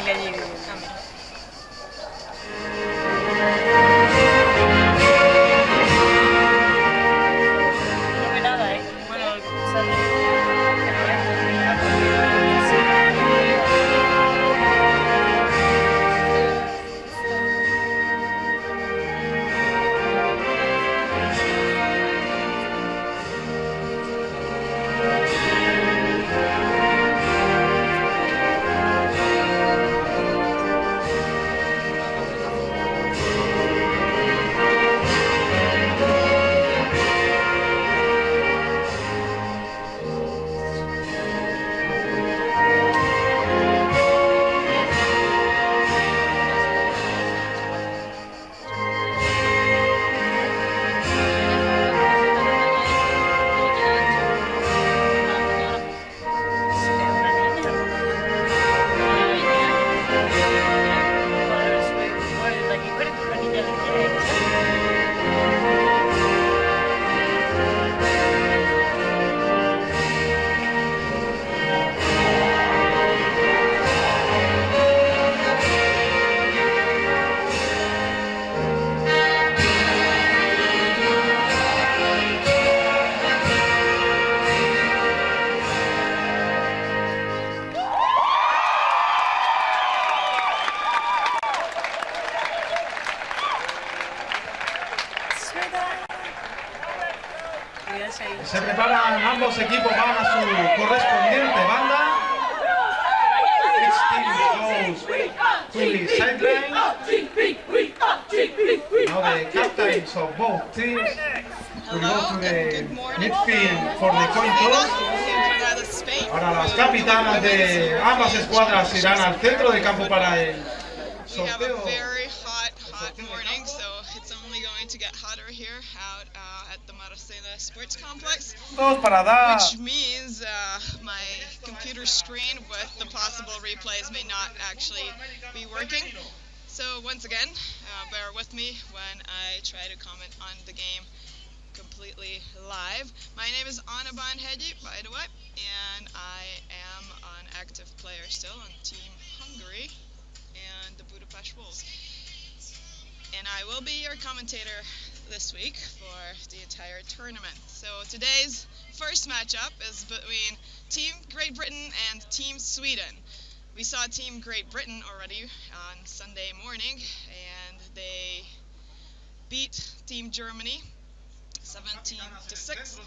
que allí viven. No ve nada, ¿eh? Bueno, sale. Se preparan ambos equipos, van a su correspondiente banda. Each team goes to the sideline. Now the captains of both teams will go to the midfield for the coin toss. Ahora las capitanas de ambas escuadras irán al centro de campo para el sorteo. Morning, so it's only going to get hotter here out at the Maracena Sports Complex, which means my computer screen with the possible replays may not actually be working. So once again, bear with me when I try to comment on the game completely live. My name is Anna Banhedi, by the way, and I am an active player still on Team Hungary and the Budapest Wolves. And I will be your commentator this week for the entire tournament. So today's first matchup is between Team Great Britain and Team Sweden. We saw Team Great Britain already on Sunday morning, and they beat Team Germany 17-6.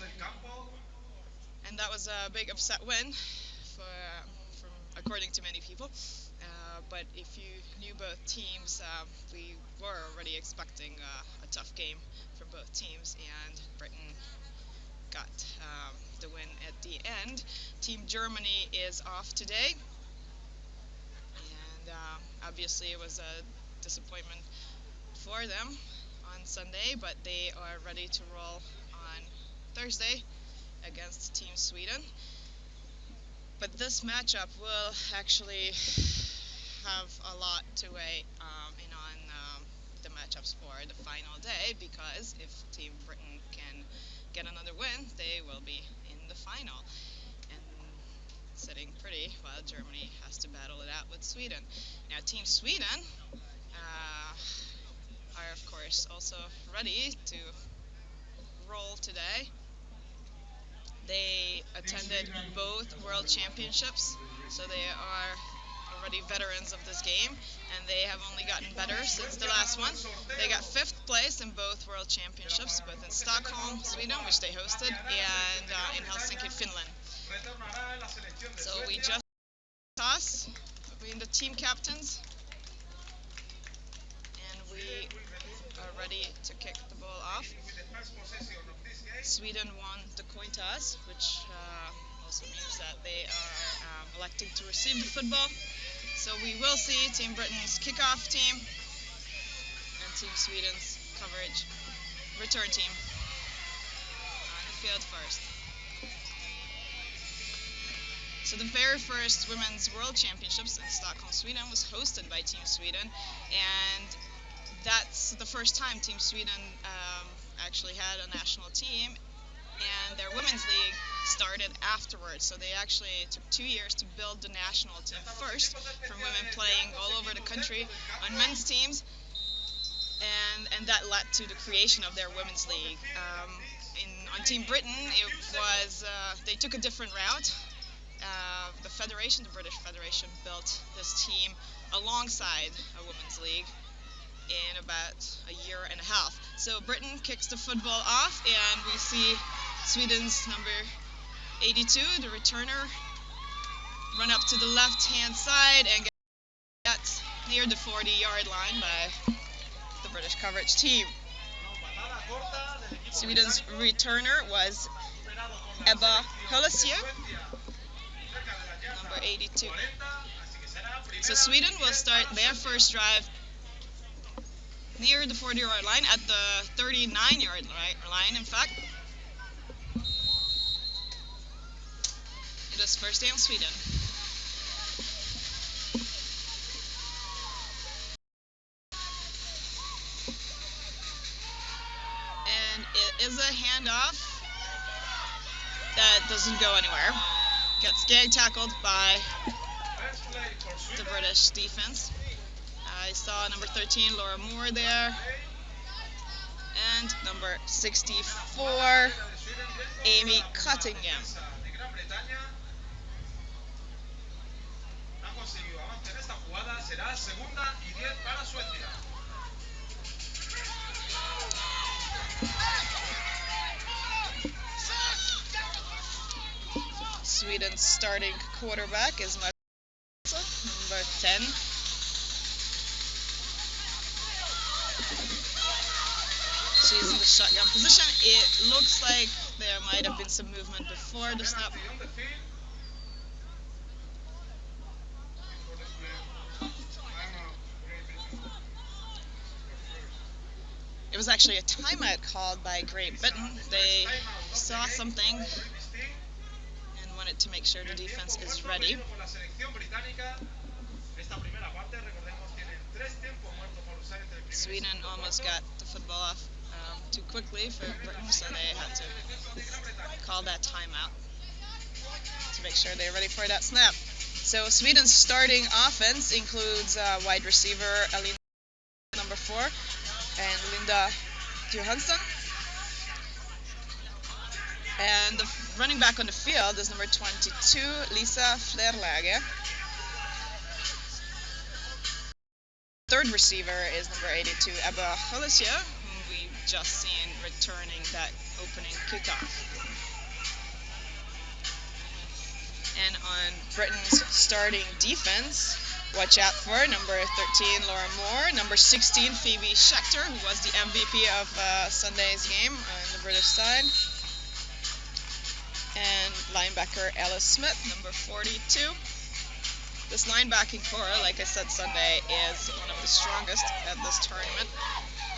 And that was a big upset win from according to many people. But if you knew both teams, we were already expecting a tough game from both teams, and Britain got the win at the end. Team Germany is off today, and obviously it was a disappointment for them on Sunday, but they are ready to roll on Thursday against Team Sweden. But this matchup will actually have a lot to weigh in on the matchups for the final day, because if Team Britain can get another win, they will be in the final and sitting pretty while Germany has to battle it out with Sweden. Now Team Sweden are of course also ready to roll today. They attended both World Championships, so they are already veterans of this game, and they have only gotten better since the last one. They got 5th place in both World Championships, both in Stockholm, Sweden, which they hosted, and in Helsinki, Finland. So we just toss between the team captains, and we are ready to kick the ball off. Sweden won the coin toss, which also means that they are electing to receive the football. So we will see Team Britain's kickoff team and Team Sweden's coverage return team on the field first. So the very first Women's World Championships in Stockholm, Sweden was hosted by Team Sweden, and that's the first time Team Sweden actually had a national team and their women's league started afterwards. So they actually took 2 years to build the national team first, from women playing all over the country on men's teams, and that led to the creation of their women's league. On Team Britain, it was they took a different route. The British Federation, built this team alongside a women's league in about a year and a half. So Britain kicks the football off, and we see Sweden's number 82, the returner, run up to the left-hand side and get near the 40-yard line by the British coverage team. Sweden's returner was Ebba Höllesjö, number 82. So Sweden will start their first drive near the 40-yard line, at the 39-yard line, in fact. It is first down Sweden. And it is a handoff that doesn't go anywhere. Gets gag tackled by the British defense. I saw number 13, Laura Moore, there. And number 64, Amy Cottingham. Sweden's starting quarterback is Maracena, number 10. She's in the shotgun position. It looks like there might have been some movement before the snap. It was actually a timeout called by Great Britain. They saw something and wanted to make sure the defense is ready. Sweden almost got the football off too quickly for Britain, so they had to call that timeout to make sure they're ready for that snap. So Sweden's starting offense includes wide receiver Alina, number 4, and Linda Johansson. And the running back on the field is number 22, Lisa Flerlage. Third receiver is number 82, Ebba Höllesjö, whom we've just seen returning that opening kickoff. And on Britain's starting defense, watch out for number 13, Laura Moore, number 16, Phoebe Schechter, who was the MVP of Sunday's game on the British side, and linebacker Alice Smith, number 42. This linebacking core, like I said Sunday, is one of the strongest at this tournament,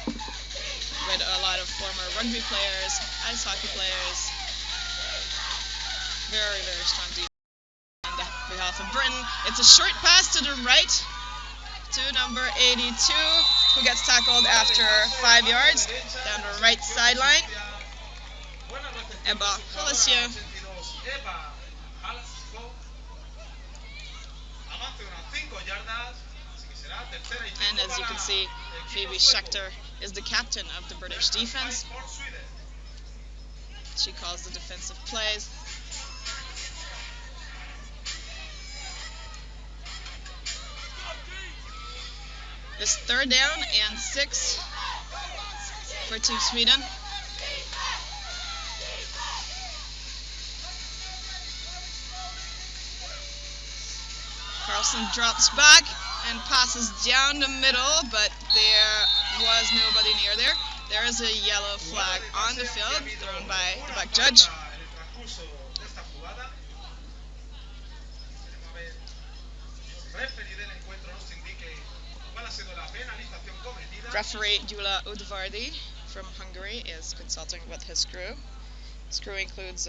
with a lot of former rugby players, ice hockey players. Very, very strong defense. On behalf of Britain, it's a short pass to the right to number 82, who gets tackled after 5 yards down the right sideline. Ebba Höllesjö. And as you can see, Phoebe Schechter is the captain of the British defense. She calls the defensive plays. It's third down and 6 for Team Sweden. Carlson drops back and passes down the middle, but there was nobody near there. There is a yellow flag on the field thrown by the back judge. Referee Gyula Udvardi from Hungary is consulting with his crew. His crew includes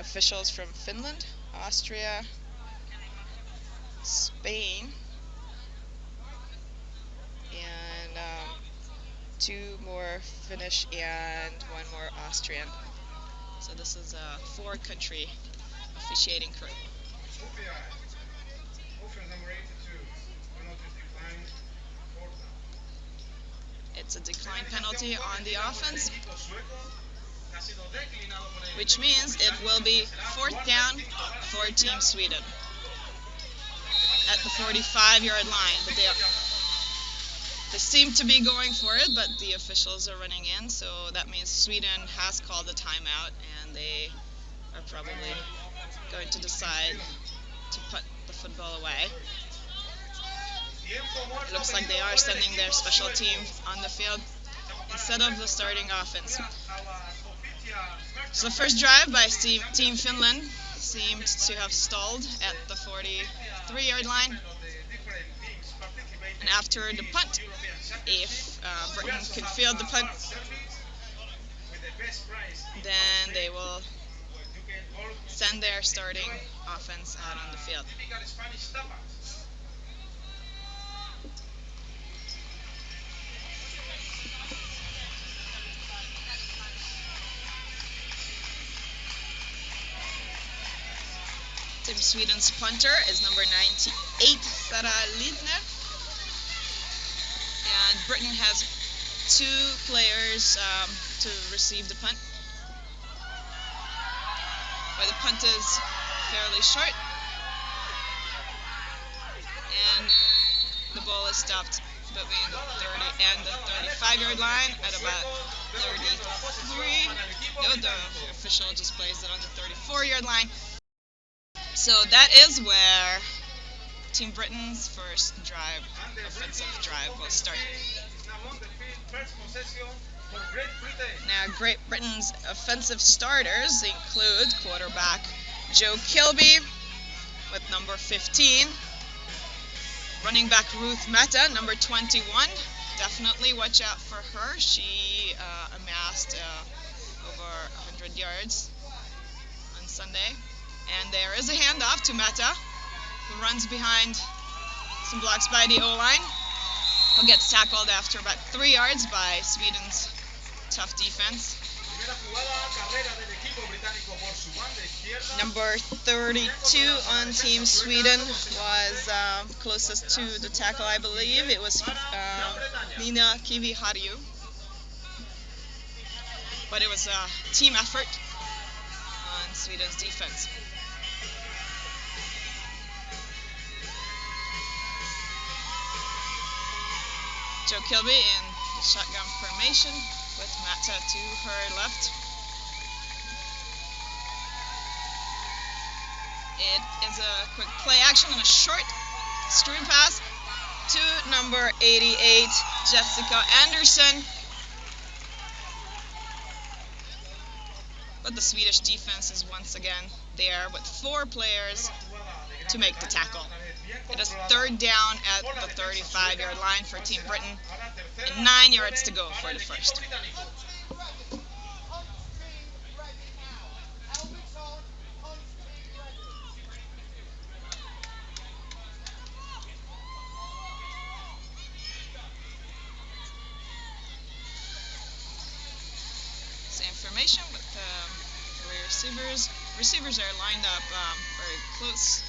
officials from Finland, Austria, Spain, and 2 more Finnish and 1 more Austrian. So this is a 4-country officiating crew. It's a decline penalty on the offense, which means it will be 4th down for Team Sweden at the 45-yard line. But they seem to be going for it, but the officials are running in, so that means Sweden has called a timeout, and they are probably going to decide to put the football away. It looks like they are sending their special team on the field instead of the starting offense. So the first drive by Team Finland seemed to have stalled at the 43-yard line. And after the punt, if Britain could field the punt, then they will send their starting offense out on the field. Team Sweden's punter is number 98, Sara Lidner. And Britain has 2 players to receive the punt. But the punt is fairly short. And the ball is stopped between the 30 and the 35-yard line at about 33. No, the official just plays it on the 34-yard line. So that is where Team Britain's first drive, offensive drive, will start. Now, Great Britain's offensive starters include quarterback Joe Kilby with number 15, running back Ruth Mehta, number 21. Definitely watch out for her. She amassed over 100 yards on Sunday. And there is a handoff to Mehta, who runs behind some blocks by the O-line. He gets tackled after about 3 yards by Sweden's tough defense. Number 32 on Team Sweden was closest to the tackle, I believe. It was Nina Kiviharju. But it was a team effort on Sweden's defense. Joe Kilby in the shotgun formation with Mehta to her left. It is a quick play action and a short screen pass to number 88, Jessica Anderson. But the Swedish defense is once again there with 4 players to make the tackle. It is 3rd down at the 35-yard line for Team Britain and 9 yards to go for the first. Same formation with the receivers. Receivers are lined up very close.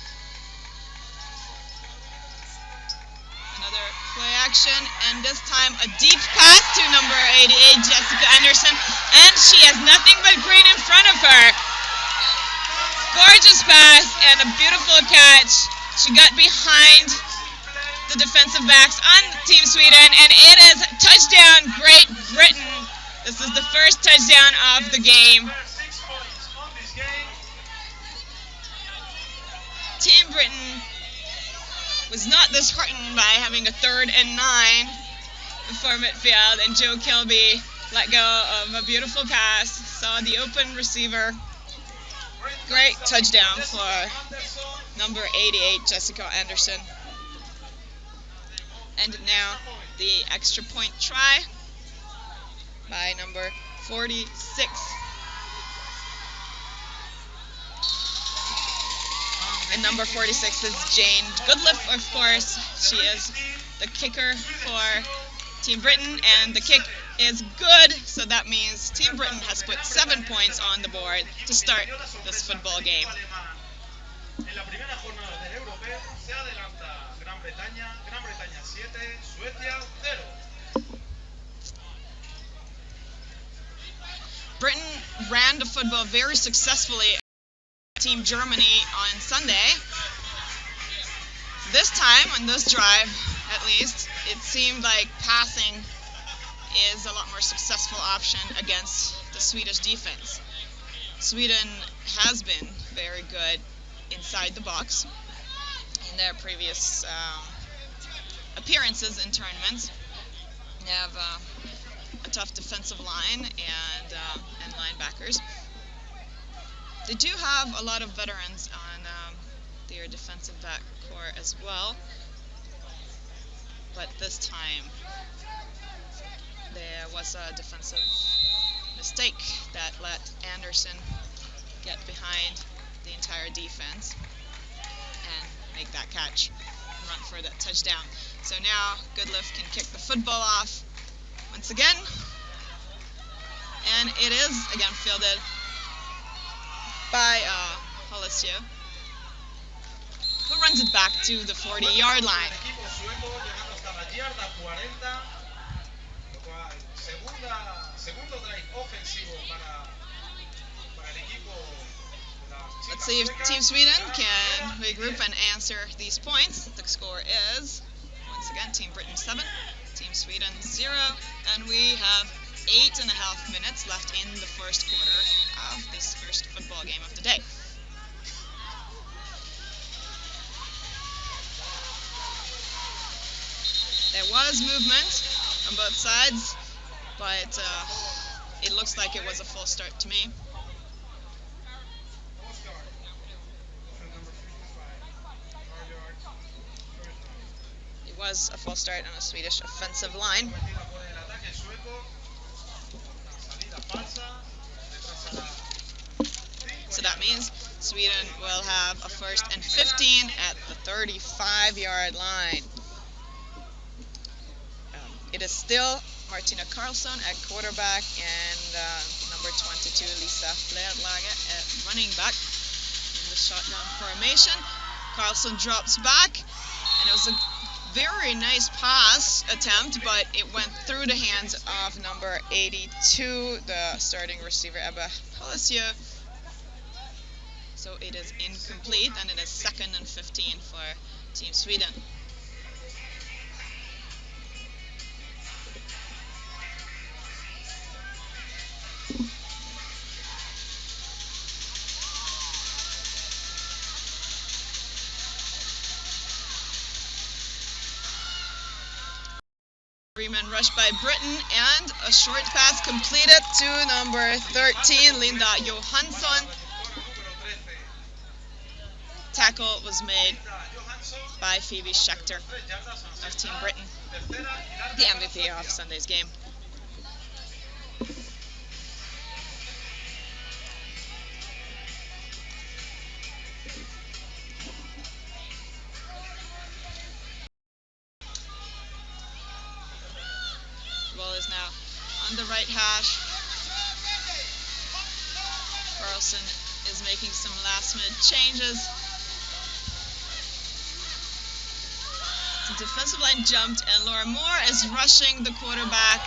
Another play action, and this time a deep pass to number 88, Jessica Anderson, and she has nothing but green in front of her. Gorgeous pass and a beautiful catch. She got behind the defensive backs on Team Sweden, and it is touchdown, Great Britain. This is the first touchdown of the game. Team Britain was not disheartened by having a 3rd and 9 before midfield, and Joe Kilby let go of a beautiful pass, saw the open receiver. Great touchdown for number 88, Jessica Anderson. And now the extra point try by number 46. And number 46 is Jane Goodliff, of course. She is the kicker for Team Britain, and the kick is good, so that means Team Britain has put 7 points on the board to start this football game. En la primera jornada del europeo se adelanta Gran Bretaña 7, Suecia 0. Britain ran the football very successfully against Team Germany on Sunday. This time, on this drive at least, it seemed like passing is a lot more successful option against the Swedish defense. Sweden has been very good inside the box in their previous appearances in tournaments. They have a tough defensive line and linebackers. They do have a lot of veterans on their defensive back core as well, but this time there was a defensive mistake that let Anderson get behind the entire defense and make that catch and run for that touchdown. So now Goodliff can kick the football off once again, and it is again fielded by Holisio, who runs it back to the 40-yard line. Let's see if Team Sweden can regroup and answer these points. The score is, once again, Team Britain 7, Team Sweden 0, and we have 8.5 minutes left in the first quarter of this first football game of the day. There was movement on both sides, but it looks like it was a full start to me. It was a full start on a Swedish offensive line. So that means Sweden will have a 1st and 15 at the 35-yard line. It is still Martina Karlsson at quarterback and number 22 Lisa Flerlage at running back in the shotgun formation. Karlsson drops back, and it was a very nice pass attempt, but it went through the hands of number 82, the starting receiver Ebba Holisio. So it is incomplete, and it is 2nd and 15 for Team Sweden. Three-man rush by Britain, and a short pass completed to number 13, Linda Johansson. Tackle was made by Phoebe Schechter of Team Britain, the MVP of Sunday's game. The ball is now on the right hash. Carlson is making some last-minute changes. The defensive line jumped, and Laura Moore is rushing the quarterback.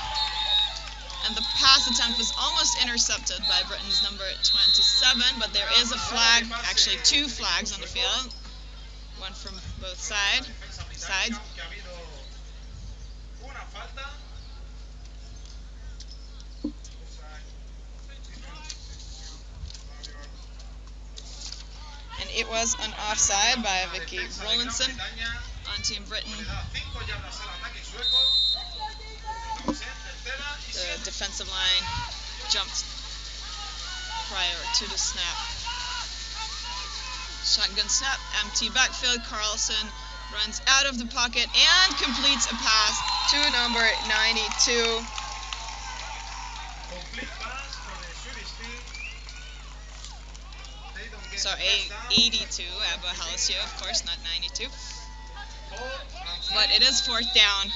And the pass attempt was almost intercepted by Britain's number 27, but there is a flag, actually 2 flags on the field, one from both sides. And it was an offside by Vicky Rollinson on Team Britain. The defensive line jumped prior to the snap. Shotgun snap, empty backfield. Carlson runs out of the pocket and completes a pass to number 92. So 82, Abba Halsio, of course, not 92. But it is 4th down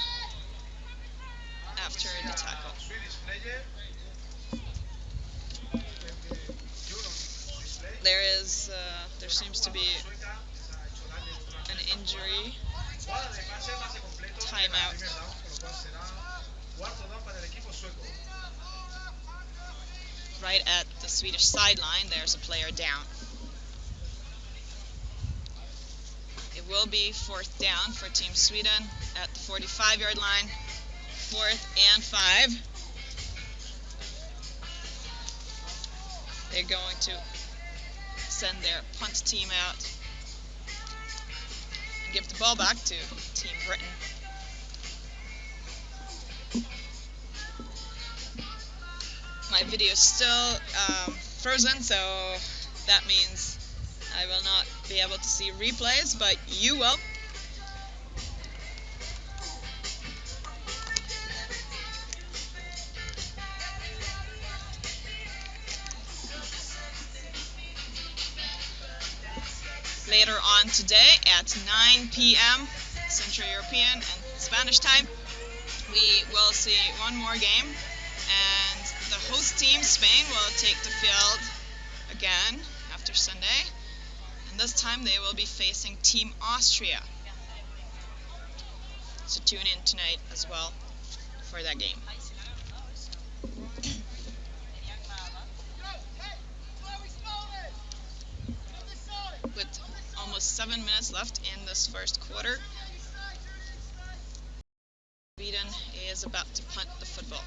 after the tackle. There seems to be an injury. Timeout. Right at the Swedish sideline, there's a player down. It will be 4th down for Team Sweden at the 45-yard line. 4th and 5. They're going to send their punt team out and give the ball back to Team Britain. My video is still frozen, so that means I will not be able to see replays, but you will. Later on today at 9 p.m. Central European and Spanish time, we will see one more game, and the host team, Spain, will take the field again after Sunday, and this time they will be facing Team Austria. So tune in tonight as well for that game. With almost 7 minutes left in this first quarter, Sweden is about to punt the football.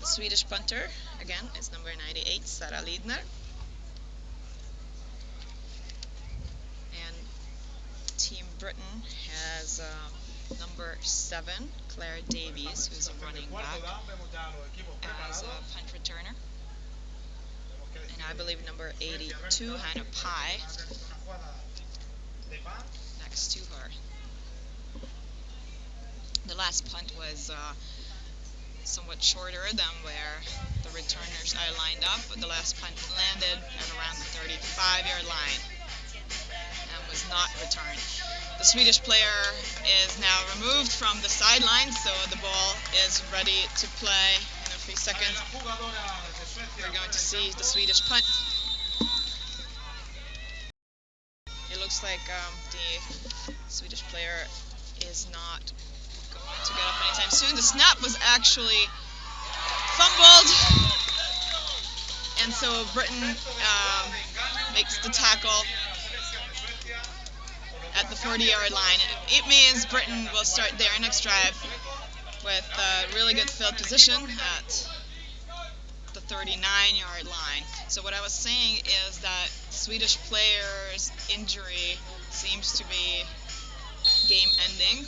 The Swedish punter, again, is number 98, Sara Lidner. And Team Britain has number 7, Claire Davies, who's a running back, as a punt returner. And I believe number 82, Hannah Pye, next to her. The last punt was somewhat shorter than where the returners are lined up, but the last punt landed at around the 35-yard line and was not returned. The Swedish player is now removed from the sideline, so the ball is ready to play in a few seconds. We're going to see the Swedish punt. It looks like the Swedish player is not going to get up anytime soon. The snap was actually fumbled, and so Britain makes the tackle at the 40-yard line. It means Britain will start their next drive with really good field position at the 39-yard line. So what I was saying is that Swedish player's injury seems to be game-ending,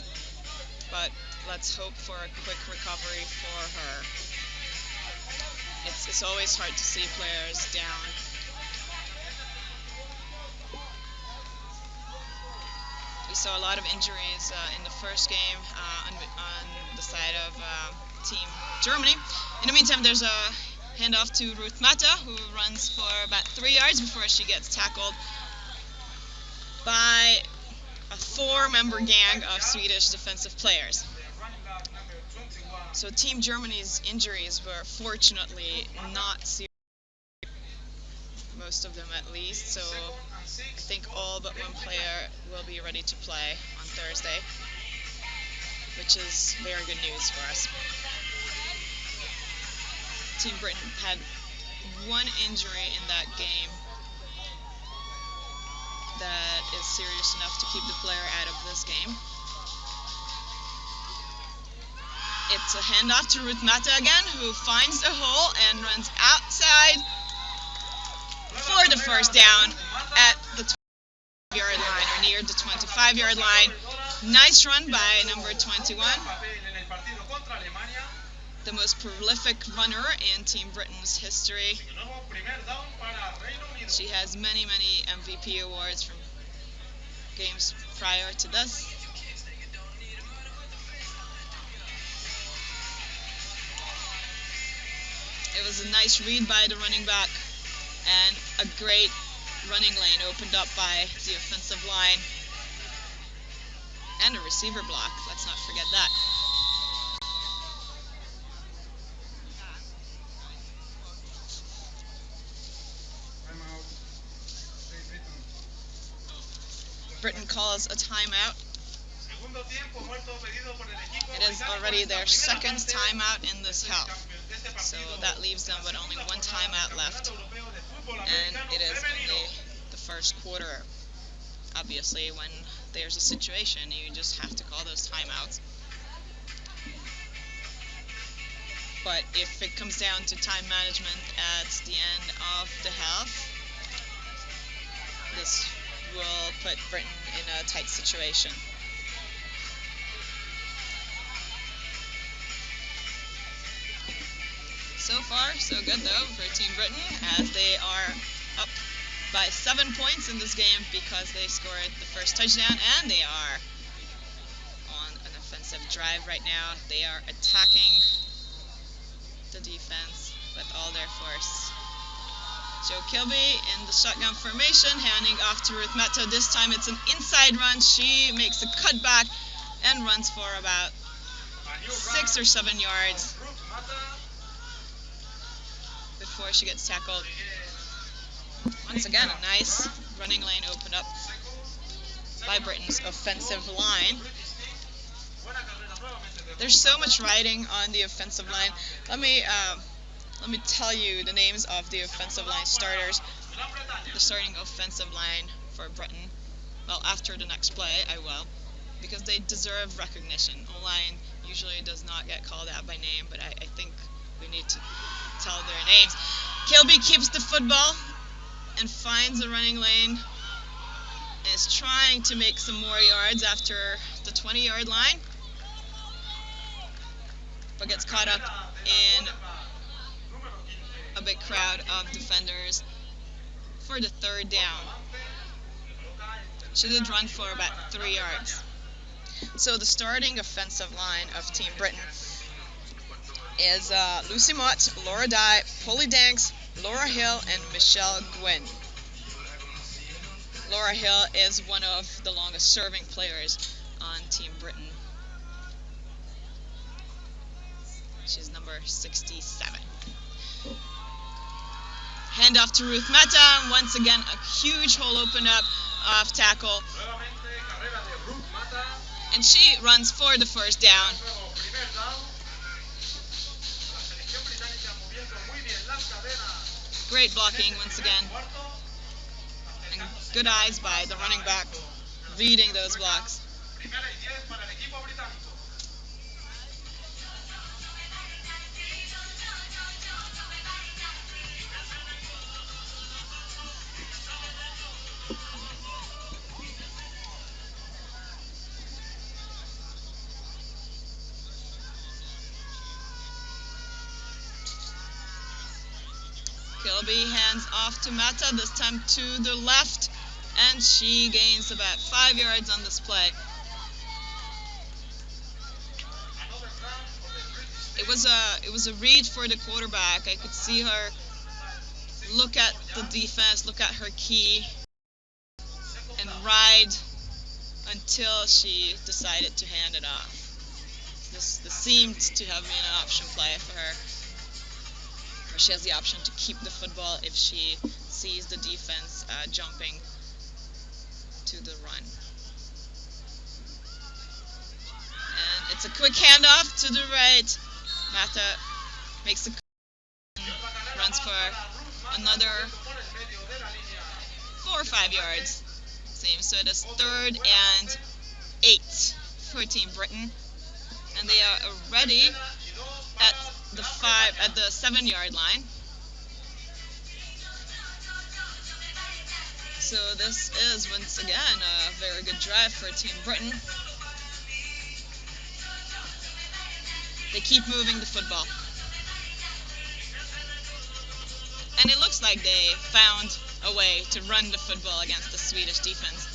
but let's hope for a quick recovery for her. It's always hard to see players down. We saw a lot of injuries in the first game on the side of Team Germany. In the meantime, there's a handoff to Ruth Mata, who runs for about 3 yards before she gets tackled by a 4-member gang of Swedish defensive players. So Team Germany's injuries were fortunately not serious, most of them at least, so I think all but one player will be ready to play on Thursday, which is very good news for us. Team Britain had one injury in that game that is serious enough to keep the player out of this game. It's a handoff to Ruth Mata again, who finds a hole and runs outside for the first down at the 25-yard line, or near the 25-yard line. Nice run by number 21, the most prolific runner in Team Britain's history. She has many MVP awards from games prior to this. It was a nice read by the running back, and a great running lane opened up by the offensive line, and a receiver block, let's not forget that. Britain calls a timeout. It is already their second timeout in this half, so that leaves them with only one timeout left, and it is only the first quarter. Obviously, when there's a situation, you just have to call those timeouts. But if it comes down to time management at the end of the half, this will put Britain in a tight situation. So far, so good though for Team Britain, as they are up by 7 points in this game because they scored the first touchdown, and they are on an offensive drive right now. They are attacking the defense with all their force. Joe Kilby in the shotgun formation, handing off to Ruth Mehta. This time it's an inside run. She makes a cutback and runs for about 6 or 7 yards before she gets tackled. Once again, a nice running lane opened up by Britain's offensive line. There's so much riding on the offensive line. Let me tell you the names of the offensive line starters. The starting offensive line for Britain. Well, after the next play, I will, because they deserve recognition. O-line usually does not get called out by name, but I think we need to tell their names. Kilby keeps the football and finds a running lane. Is trying to make some more yards after the 20-yard line, but gets caught up in a big crowd of defenders for the third down. She did run for about 3 yards. So the starting offensive line of Team Britain is Lucy Mott, Laura Dye, Polly Danks, Laura Hill, and Michelle Gwynn. Laura Hill is one of the longest serving players on Team Britain. She's number 67. Hand off to Ruth Mehta. Once again, a huge hole opened up off tackle. And she runs for the first down. Great blocking once again. And good eyes by the running back, reading those blocks. Kilby hands off to Mehta, this time to the left, and she gains about 5 yards on this play. It was a read for the quarterback. I could see her look at the defense, look at her key, and ride until she decided to hand it off. This seemed to have been an option play for her. She has the option to keep the football if she sees the defense jumping to the run. And it's a quick handoff to the right. Mehta makes a runs for another 4 or 5 yards. Seems so. It is 3rd and 8 for Team Britain, and they are already at the 7-yard line. So this is once again a very good drive for Team Britain. They keep moving the football. And it looks like they found a way to run the football against the Swedish defense.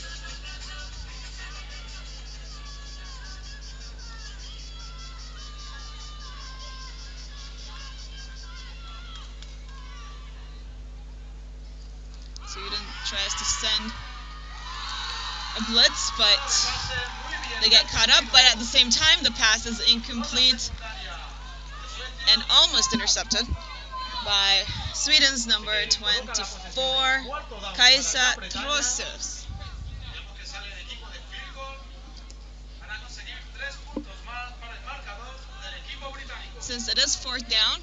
Sweden tries to send a blitz, but they get caught up. But at the same time, the pass is incomplete and almost intercepted by Sweden's number 24, Kajsa Trossus. since it is 4th down,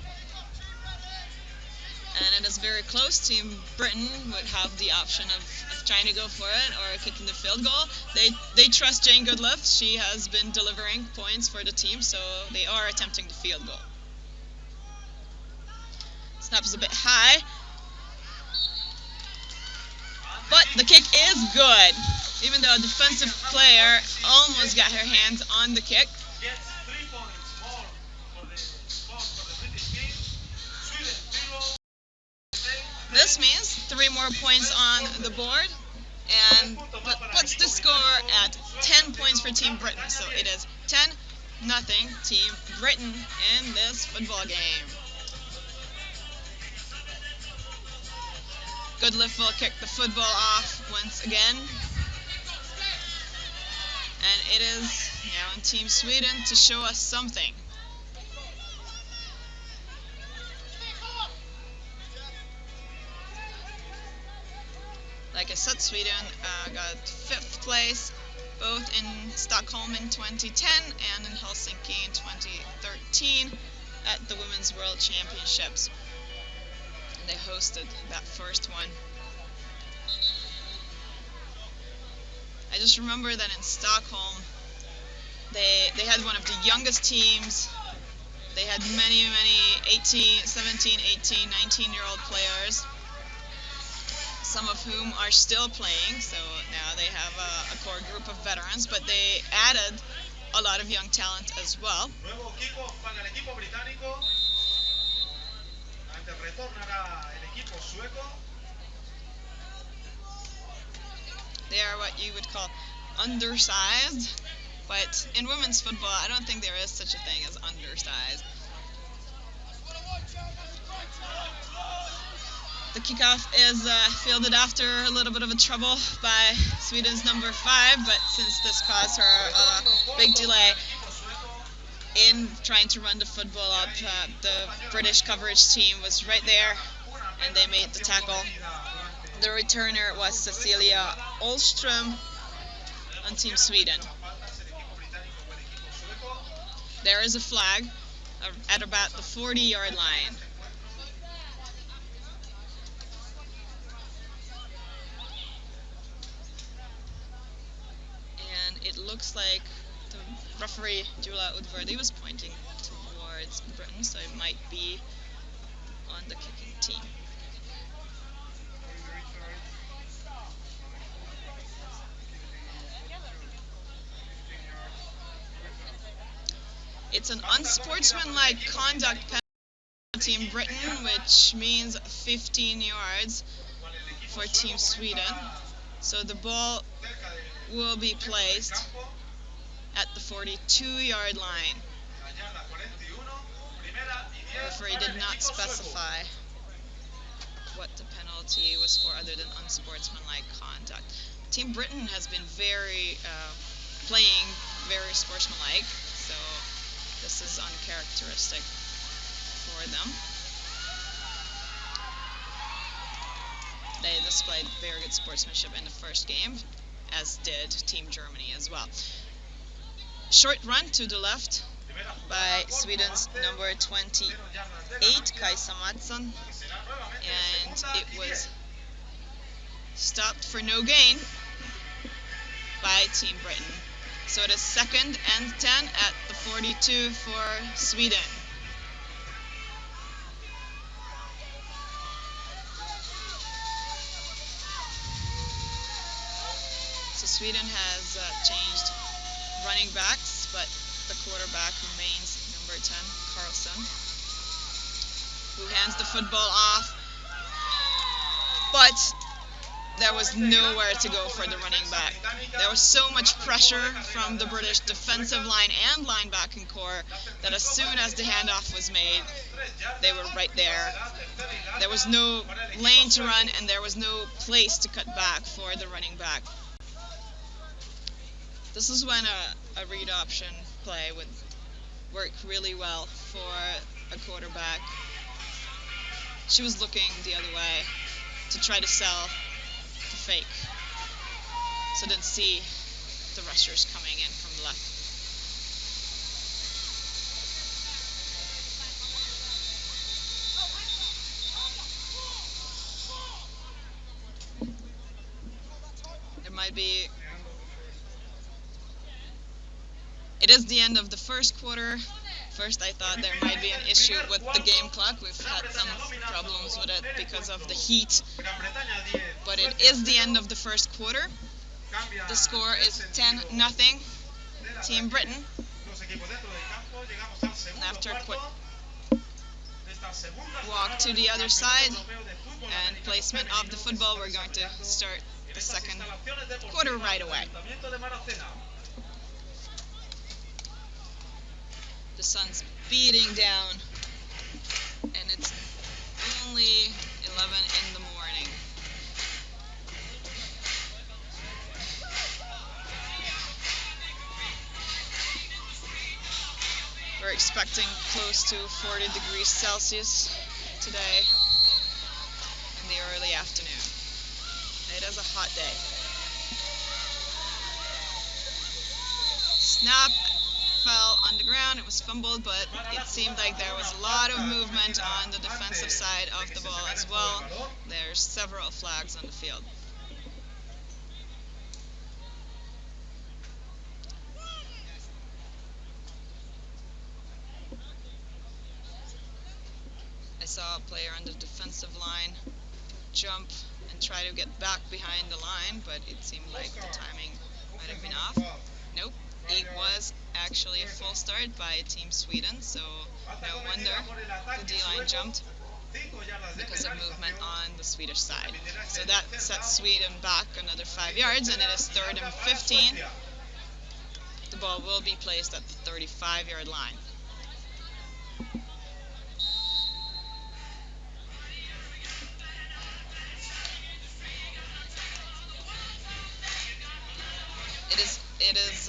and it is very close, Team Britain would have the option of trying to go for it or kicking the field goal. They trust Jane Goodliff. She has been delivering points for the team, so they are attempting the field goal. Snap is a bit high, but the kick is good. Even though a defensive player almost got her hands on the kick. This means 3 more points on the board, and puts the score at 10 points for Team Britain. So it is 10-0 Team Britain in this football game. Goodliff will kick the football off once again. And it is now on Team Sweden to show us something. Like I said, Sweden got 5th place, both in Stockholm in 2010 and in Helsinki in 2013 at the Women's World Championships. And they hosted that first one. I just remember that in Stockholm, they had one of the youngest teams. They had many 17, 18, 19-year-old players, some of whom are still playing, so now they have a core group of veterans, but they added a lot of young talent as well. They are what you would call undersized, but in women's football, I don't think there is such a thing as undersized. The kickoff is fielded after a little bit of a trouble by Sweden's number 5, but since this caused her a big delay in trying to run the football up, the British coverage team was right there, and they made the tackle. The returner was Cecilia Olström on Team Sweden. There is a flag at about the 40-yard line. And it looks like the referee, Jula Udvardi, was pointing towards Britain, so it might be on the kicking team. It's an unsportsmanlike conduct penalty for Team Britain, which means 15 yards for Team Sweden. So the ball will be placed at the 42-yard line. The referee did not specify what the penalty was for other than unsportsmanlike conduct. Team Britain has been playing very sportsmanlike, so this is uncharacteristic for them. They displayed very good sportsmanship in the first game, as did Team Germany as well. Short run to the left by Sweden's number 28, Kajsa Mattsson, and it was stopped for no gain by Team Britain. So it is 2nd and 10 at the 42 for Sweden. So Sweden has changed running backs, but the quarterback remains number 10, Carlson, who hands the football off. But there was nowhere to go for the running back. There was so much pressure from the British defensive line and linebacking core that as soon as the handoff was made, they were right there. There was no lane to run, and there was no place to cut back for the running back. This is when a read option play would work really well for a quarterback. She was looking the other way to try to sell the fake, so didn't see the rushers coming in from the left. might be... It is the end of the first quarter. First I thought there might be an issue with the game clock. We've had some problems with it because of the heat. But it is the end of the first quarter. The score is 10-0, Team Britain. And after a quick walk to the other side and placement of the football, we're going to start the second quarter right away. The sun's beating down, and it's only 11 in the morning. We're expecting close to 40 degrees Celsius today in the early afternoon. It is a hot day. Snap fell on the ground. It was fumbled, but it seemed like there was a lot of movement on the defensive side of the ball as well. There's several flags on the field. I saw a player on the defensive line jump and try to get back behind the line, but it seemed like the timing might have been off. Nope, it was actually a full start by Team Sweden, so no wonder the D-line jumped because of movement on the Swedish side. So that sets Sweden back another 5 yards, and it is 3rd and 15. The ball will be placed at the 35-yard line. It is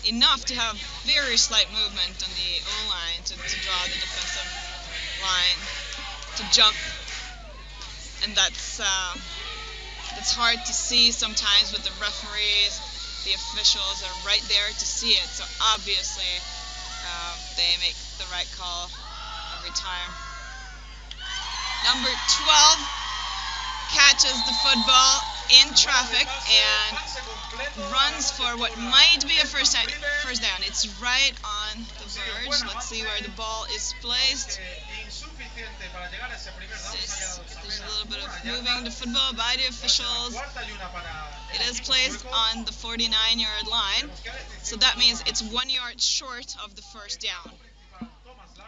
enough to have very slight movement on the O-line to draw the defensive line to jump, and that's hard to see sometimes with the referees. The officials are right there to see it, so obviously they make the right call every time. Number 12 catches the football in traffic and runs for what might be a first down. It's right on the verge. Let's see where the ball is placed. There's a little bit of moving the football by the officials. It is placed on the 49-yard line, so that means it's 1 yard short of the first down.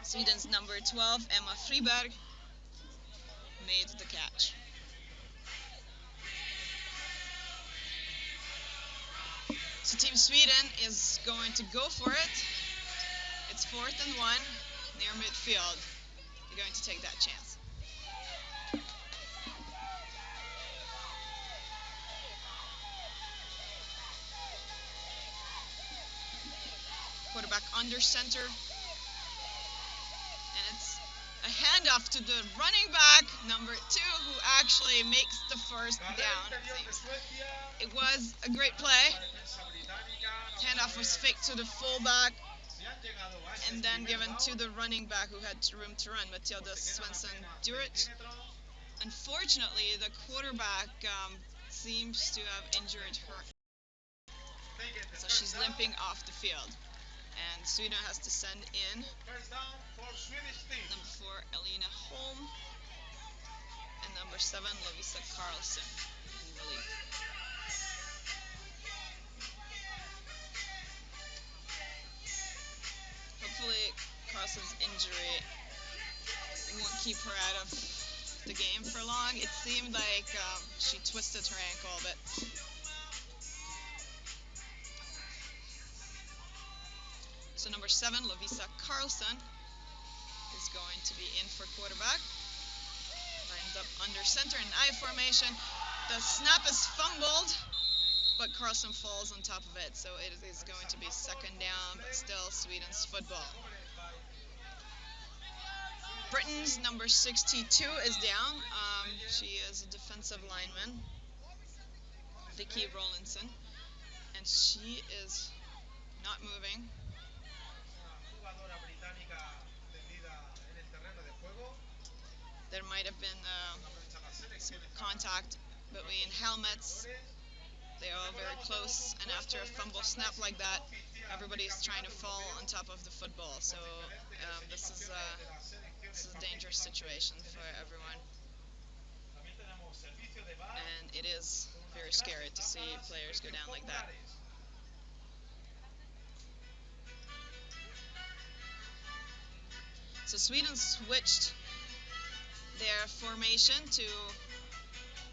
Sweden's number 12, Emma Friberg, made the catch. So Team Sweden is going to go for it. It's 4th and 1 near midfield. They're going to take that chance. Quarterback under center. And it's a handoff to the running back, number 2, who actually makes the first down. It was a great play. Handoff was faked to the fullback and then given to the running back who had room to run, Matilda Svensson-Durich. Unfortunately, the quarterback seems to have injured her, so she's limping off the field. And Sweden has to send in number 4, Elina Holm, and number 7, Lovisa Carlson in relief. Hopefully Carlson's injury won't keep her out of the game for long. It seemed like she twisted her ankle a bit. So number 7, Lovisa Carlson, is going to be in for quarterback. Lines up under center in I formation. The snap is fumbled, but Carlson falls on top of it, so it is going to be 2nd down, but still Sweden's football. Britain's number 62 is down. She is a defensive lineman, Vicky Rollinson, and she is not moving. There might have been some contact between helmets. They're all very close, and after a fumble snap like that, everybody's trying to fall on top of the football. So this is a dangerous situation for everyone. And it is very scary to see players go down like that. So Sweden switched their formation to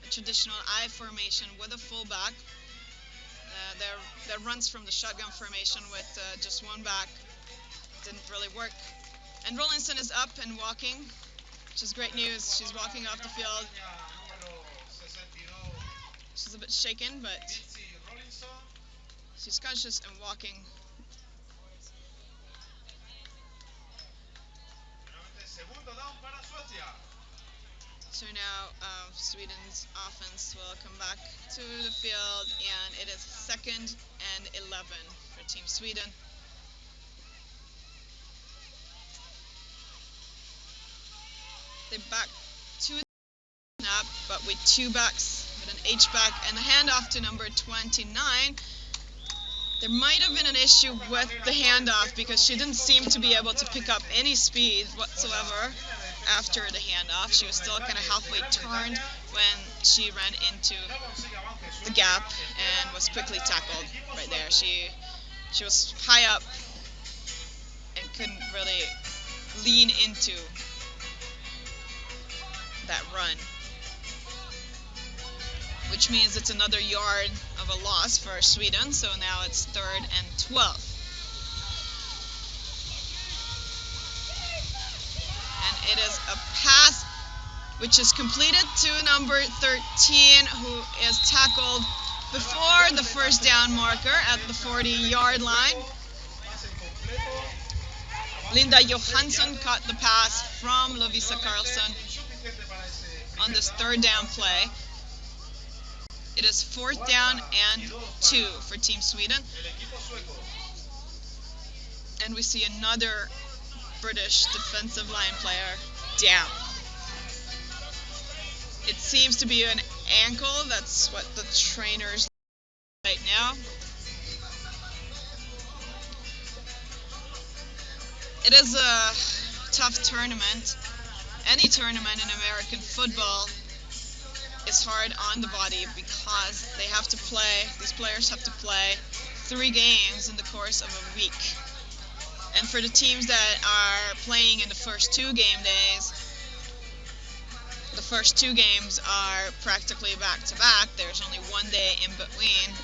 a traditional I formation with a fullback. Their runs from the shotgun formation with just one back didn't really work. And Rollinson is up and walking, which is great news. She's walking off the field. She's a bit shaken, but she's conscious and walking. So now Sweden's offense will come back to the field, and it is 2nd and 11 for Team Sweden. They back to the snap, but with 2 backs, with an H-back and a handoff to number 29. There might have been an issue with the handoff because she didn't seem to be able to pick up any speed whatsoever after the handoff. She was still kind of halfway turned when she ran into the gap and was quickly tackled right there. She was high up and couldn't really lean into that run, which means it's another yard of a loss for Sweden. So now it's 3rd and 12. And it is a pass which is completed to number 13, who is tackled before the first down marker at the 40-yard line. Linda Johansson caught the pass from Lovisa Karlsson on this 3rd down play. It is 4th down and 2 for Team Sweden. And we see another British defensive line player down. It seems to be an ankle. That's what the trainers right now. It is a tough tournament. Any tournament in American football is hard on the body because they have to play, these players have to play 3 games in the course of a week. And for the teams that are playing in the first 2 game days, the first 2 games are practically back-to-back. There's only 1 day in between.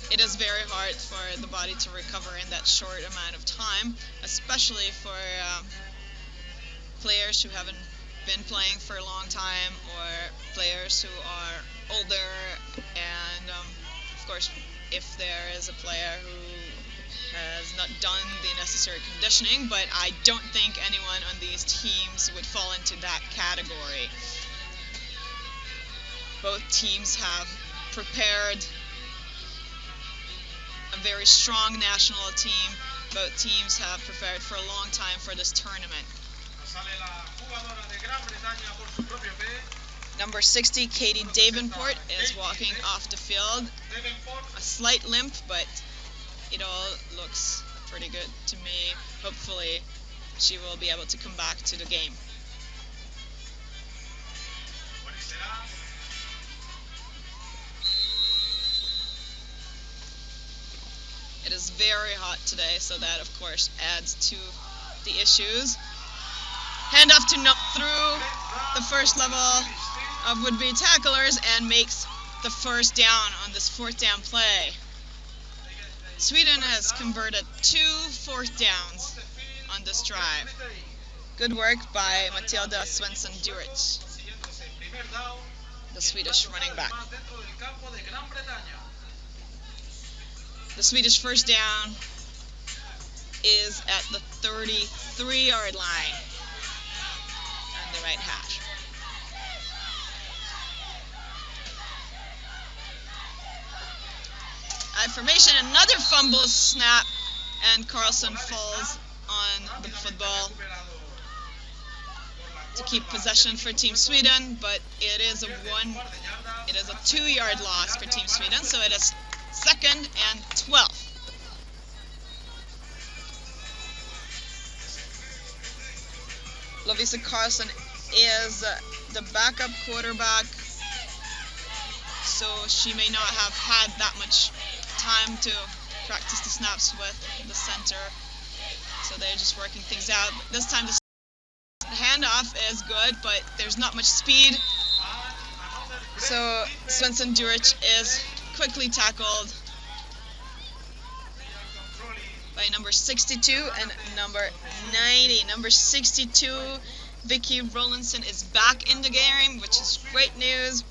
It is very hard for the body to recover in that short amount of time, especially for players who haven't been playing for a long time, or players who are older, and of course if there is a player who has not done the necessary conditioning, but I don't think anyone on these teams would fall into that category. Both teams have prepared a very strong national team. Both teams have prepared for a long time for this tournament. Number 60, Katie Davenport, is walking off the field. A slight limp, but it all looks pretty good to me. Hopefully she will be able to come back to the game. It is very hot today, so that of course adds to the issues. Handoff through the first level of would-be tacklers and makes the first down on this 4th down play. Sweden has converted 2 4th downs on this drive. Good work by Matilda Svensson-Duric, the Swedish running back. The Swedish first down is at the 33-yard line on the right hash. I formation, another fumble snap, and Karlsson falls on the football. to keep possession for Team Sweden, but it is a 2-yard loss for Team Sweden, so it is 2nd and 12. Lovisa Karlsson is the backup quarterback, so she may not have had that much time to practice the snaps with the center, so they're just working things out. This time the handoff is good, but there's not much speed, so Svensson Duric is quickly tackled by number 62 and number 90. Number 62, Vicky Rollinson, is back in the game, which is great news.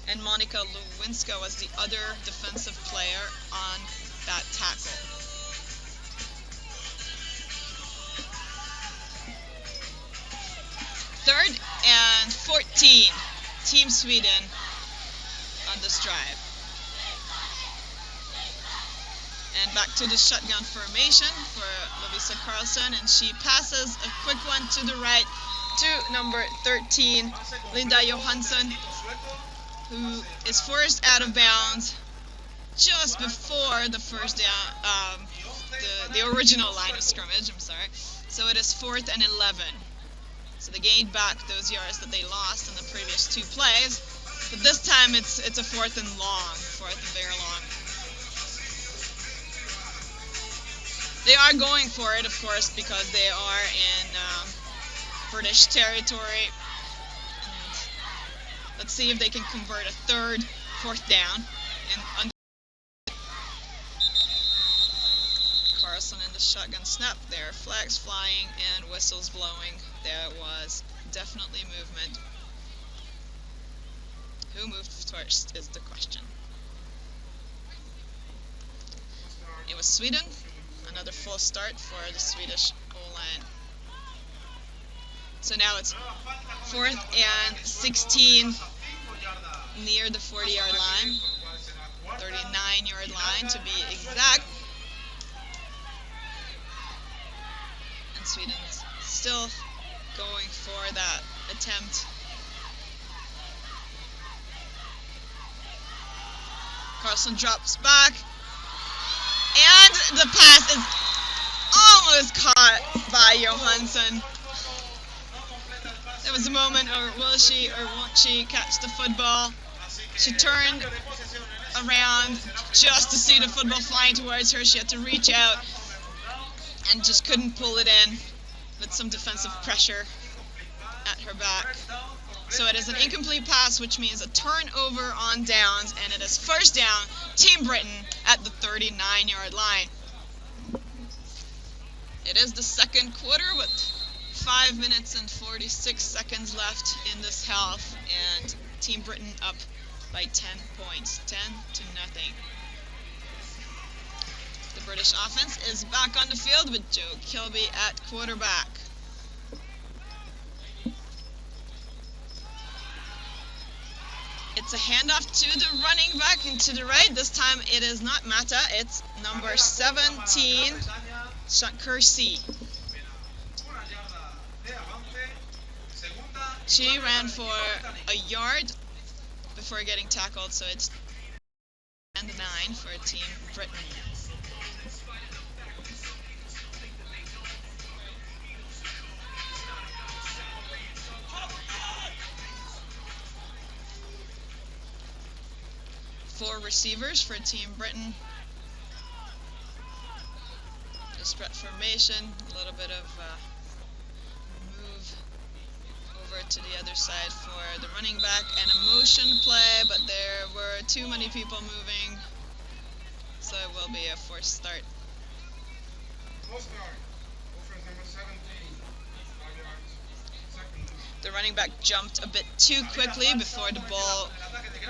And Monica Lewinsky was the other defensive player on that tackle. Third and 14, Team Sweden on this drive. And back to the shotgun formation for Lovisa Karlsson, and she passes a quick one to the right to number 13, Linda Johansson, who is forced out of bounds just before the first down, the original line of scrimmage, I'm sorry. So it is 4th and 11. So they gained back those yards that they lost in the previous 2 plays, but this time it's a 4th and very long. They are going for it, of course, because they are in British territory. And let's see if they can convert a 3rd, 4th down. Carlson in the shotgun snap there. Flags flying and whistles blowing. There was definitely movement. Who moved first is the question. It was Sweden. Another full start for the Swedish O-line. So now it's 4th and 16 near the 40-yard line, 39-yard line to be exact. And Sweden's still going for that attempt. Carlson drops back. And the pass is almost caught by Johansson. There was a moment, or will she or won't she catch the football? She turned around just to see the football flying towards her. She had to reach out and just couldn't pull it in with some defensive pressure at her back. So it is an incomplete pass, which means a turnover on downs, and it is 1st down, Team Britain at the 39-yard line. It is the 2nd quarter with 5 minutes and 46 seconds left in this half, and Team Britain up by 10 points, 10-0. The British offense is back on the field with Joe Kilby at quarterback. It's a handoff to the running back and to the right. This time it is not Mata, it's number 17, Shakursi. She ran for a yard before getting tackled, so it's 9 for Team Britain. Four receivers for Team Britain. A spread formation, a little bit of move over to the other side for the running back, and a motion play, but there were too many people moving, so it will be a forced start. The running back jumped a bit too quickly before the ball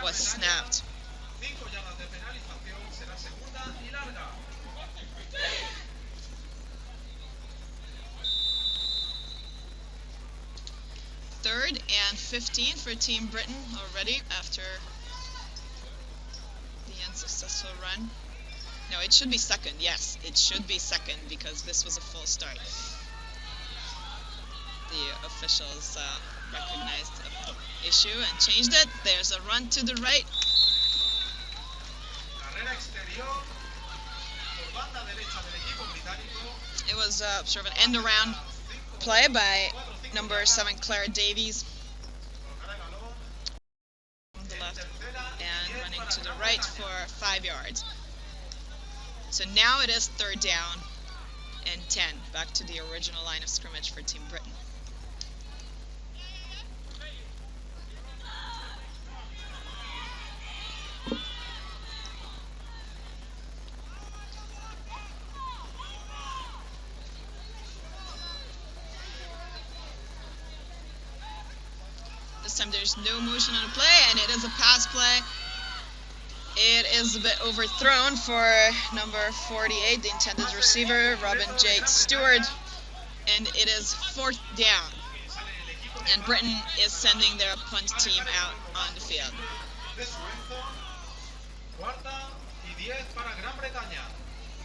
was snapped. Third and 15 for Team Britain already after the unsuccessful run. No, it should be 2nd. Yes, it should be 2nd because this was a full start. the officials recognized the issue and changed it. There's a run to the right. It was sort of an end-around play by number 7 Claire Davies on the left and running to the right for 5 yards. So now it is 3rd down and 10, back to the original line of scrimmage for Team Britain. This time there's no motion on the play, and it is a pass play. It is a bit overthrown for number 48, the intended receiver, Robin J. Stewart, and it is 4th down. And Britain is sending their punt team out on the field.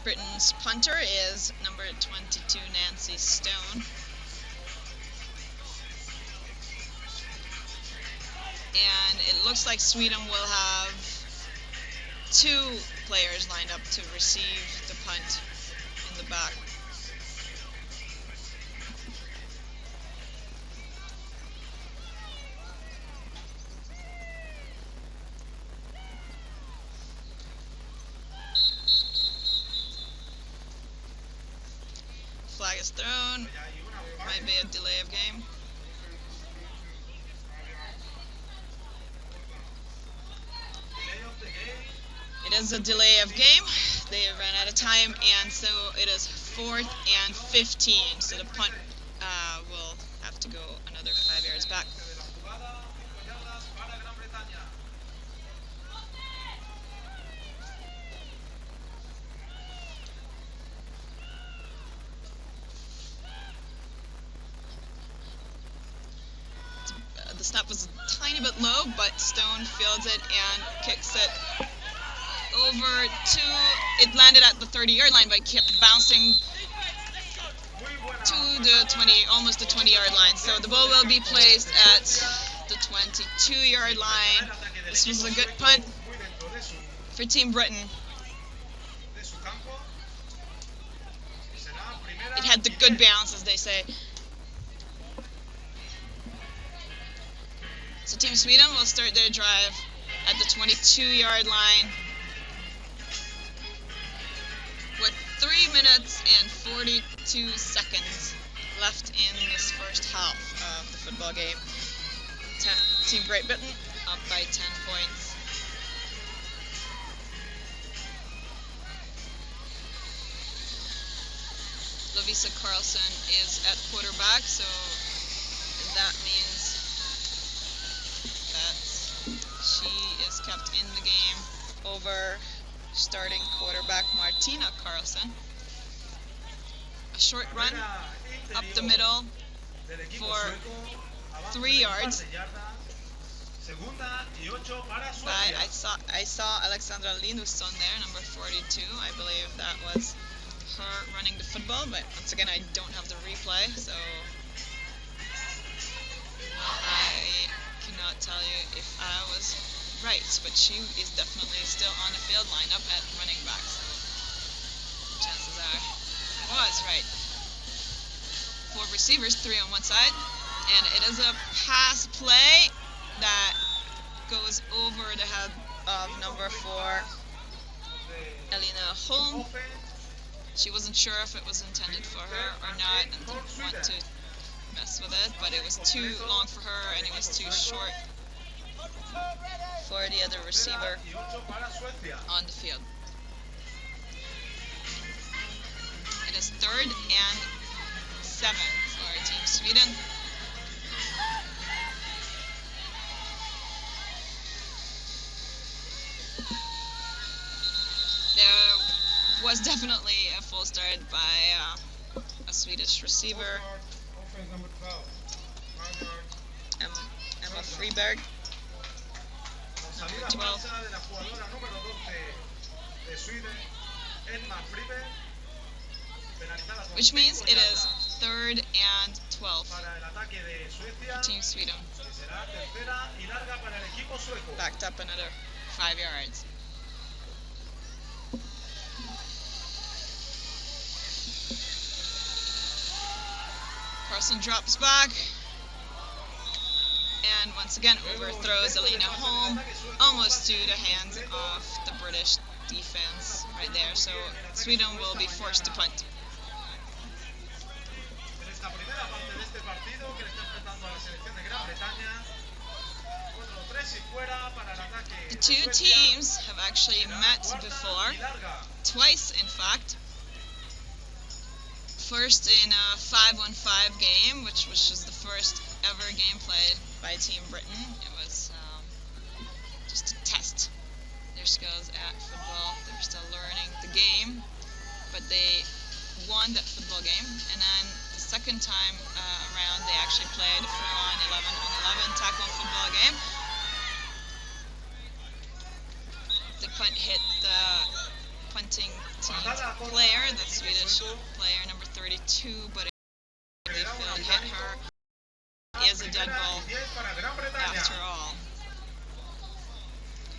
Britain's punter is number 22, Nancy Stone. And it looks like Sweden will have 2 players lined up to receive the punt in the back. Flag is thrown. Might be a delay of game. It is a delay of game. They ran out of time, and so it is 4th and 15. So the punt will have to go another 5 yards back. The snap was a tiny bit low, but Stone fields it and kicks it over to, it landed at the 30-yard line, but kept bouncing to the 20, almost the 20-yard line. So the ball will be placed at the 22-yard line. This was a good punt for Team Britain. It had the good bounce, as they say. So Team Sweden will start their drive at the 22-yard line with 3 minutes and 42 seconds left in this first half of the football game. Team Great Britain up by 10 points. Lovisa Carlson is at quarterback, so that means she is kept in the game over starting quarterback Martina Carlson. A short run up the middle for 3 yards. But I saw Alexandra Linusson there, number 42. I believe that was her running the football, but once again I don't have the replay, so I cannot tell you if I was right, but she is definitely still on the field lineup at running backs. Chances are I was right. 4 receivers, 3 on one side, and it is a pass play that goes over the head of number 4, Elina Holm. She wasn't sure if it was intended for her or not and didn't want to mess with it, but it was too long for her and it was too short for the other receiver on the field. It is 3rd and 7 for Team Sweden. There was definitely a full start by a Swedish receiver, Emma Freeberg, number 12. Which means it is 3rd and 12 for Team Sweden. Backed up another 5 yards. Carlson drops back. And once again overthrows Alina home, almost to the hands of the British defense right there. So Sweden will be forced to punt. The two teams have actually met before, twice in fact. First in a 5-on-5 game, which was just the first ever game played by Team Britain. It was just to test their skills at football. They're still learning the game, but they won that football game. And then the second time around, they actually played a full-on 11-on-11 tackle football game. The punt hit the punting team's player, the Swedish player, number 32, but the field hit her. Is a dead ball after all.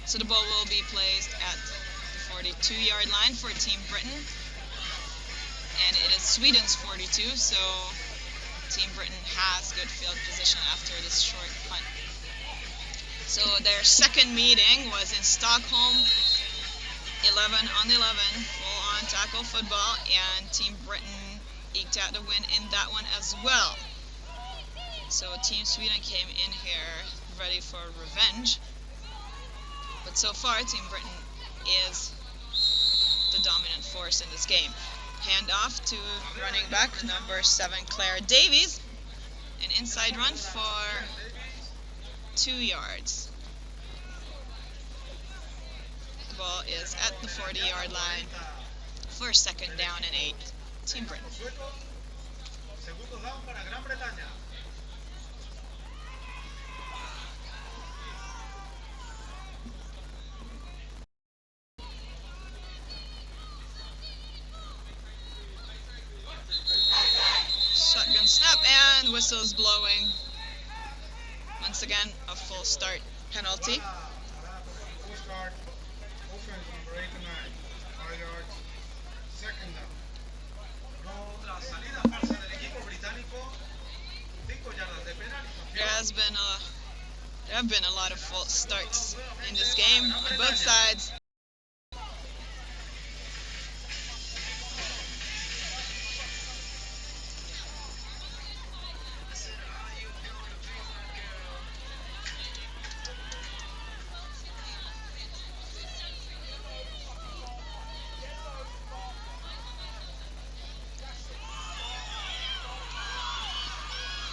So the ball will be placed at the 42-yard line for Team Britain. And it is Sweden's 42, so Team Britain has good field position after this short punt. So their second meeting was in Stockholm, 11-on-11, full-on tackle football, and Team Britain eked out the win in that one as well. So Team Sweden came in here ready for revenge. But so far, Team Britain is the dominant force in this game. Hand off to running back number 7, Claire Davies. An inside run for 2 yards. The ball is at the 40-yard line for 2nd down and 8. Team Britain. Shotgun snap and whistles blowing. Once again, a full start penalty. There have been a lot of false starts in this game on both sides.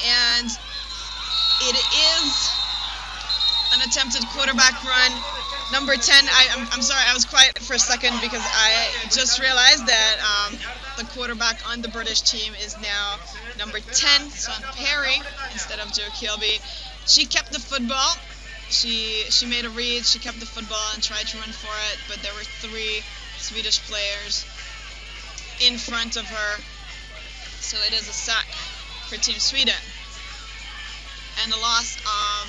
And it is an attempted quarterback run. Number 10, I'm sorry, I was quiet for a second because I just realized that the quarterback on the British team is now number 10, Son Perry, instead of Joe Kilby. She kept the football. She made a read, she kept the football and tried to run for it, but there were 3 Swedish players in front of her. So it is a sack for Team Sweden. And a loss of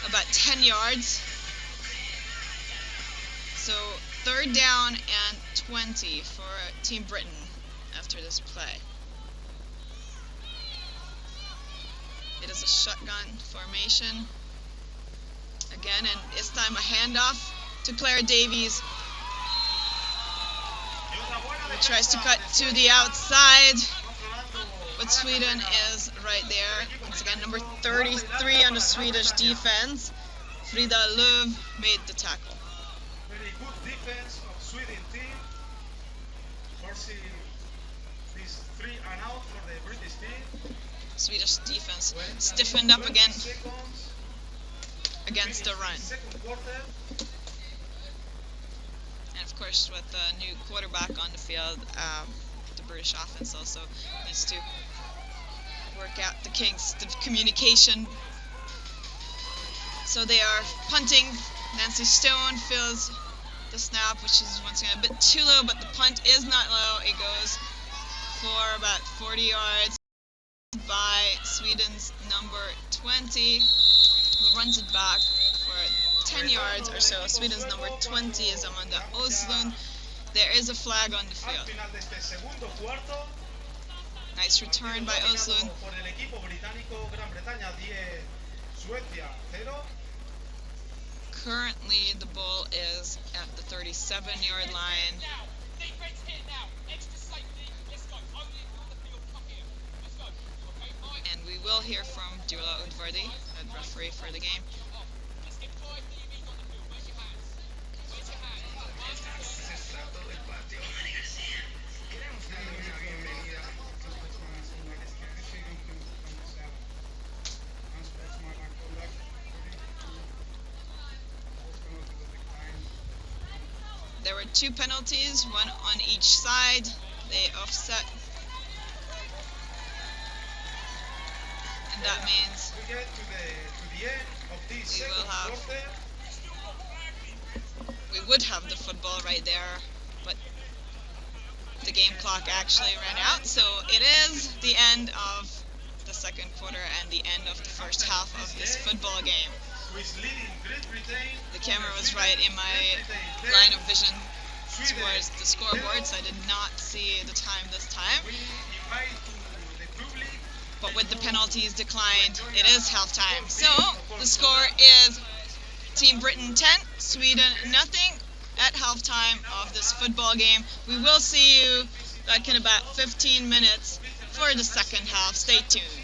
about 10 yards. So 3rd down and 20 for Team Britain after this play. It is a shotgun formation. Again, and this time a handoff to Claire Davies, who tries to cut to the outside. But Sweden is right there. Once again, number 33 on the Swedish defense, Frida Löv, made the tackle. Very good defense of Sweden team. Forcing these 3 and out for the British team. Swedish defense stiffened up again against the run. And of course, with the new quarterback on the field, the British offense also needs to work out the kinks, the communication. So they are punting. Nancy Stone fills the snap, which is once again a bit too low, but the punt is not low. It goes for about 40 yards by Sweden's number 20, who runs it back for 10 yards or so. Sweden's number 20 is Amanda Oslund. There is a flag on the field. Nice return by Oslund. Currently, the ball is at the 37-yard line. And we will hear from Dula Udvardi, the referee for the game. There were 2 penalties, one on each side. They offset. And that means we would have the football right there, but the game clock actually ran out. So it is the end of the second quarter and the end of the first half of this football game. The camera was right in my line of vision towards the scoreboard, so I did not see the time this time. But with the penalties declined, it is halftime. So the score is Team Britain 10, Sweden nothing at halftime of this football game. We will see you back in about 15 minutes for the second half. Stay tuned.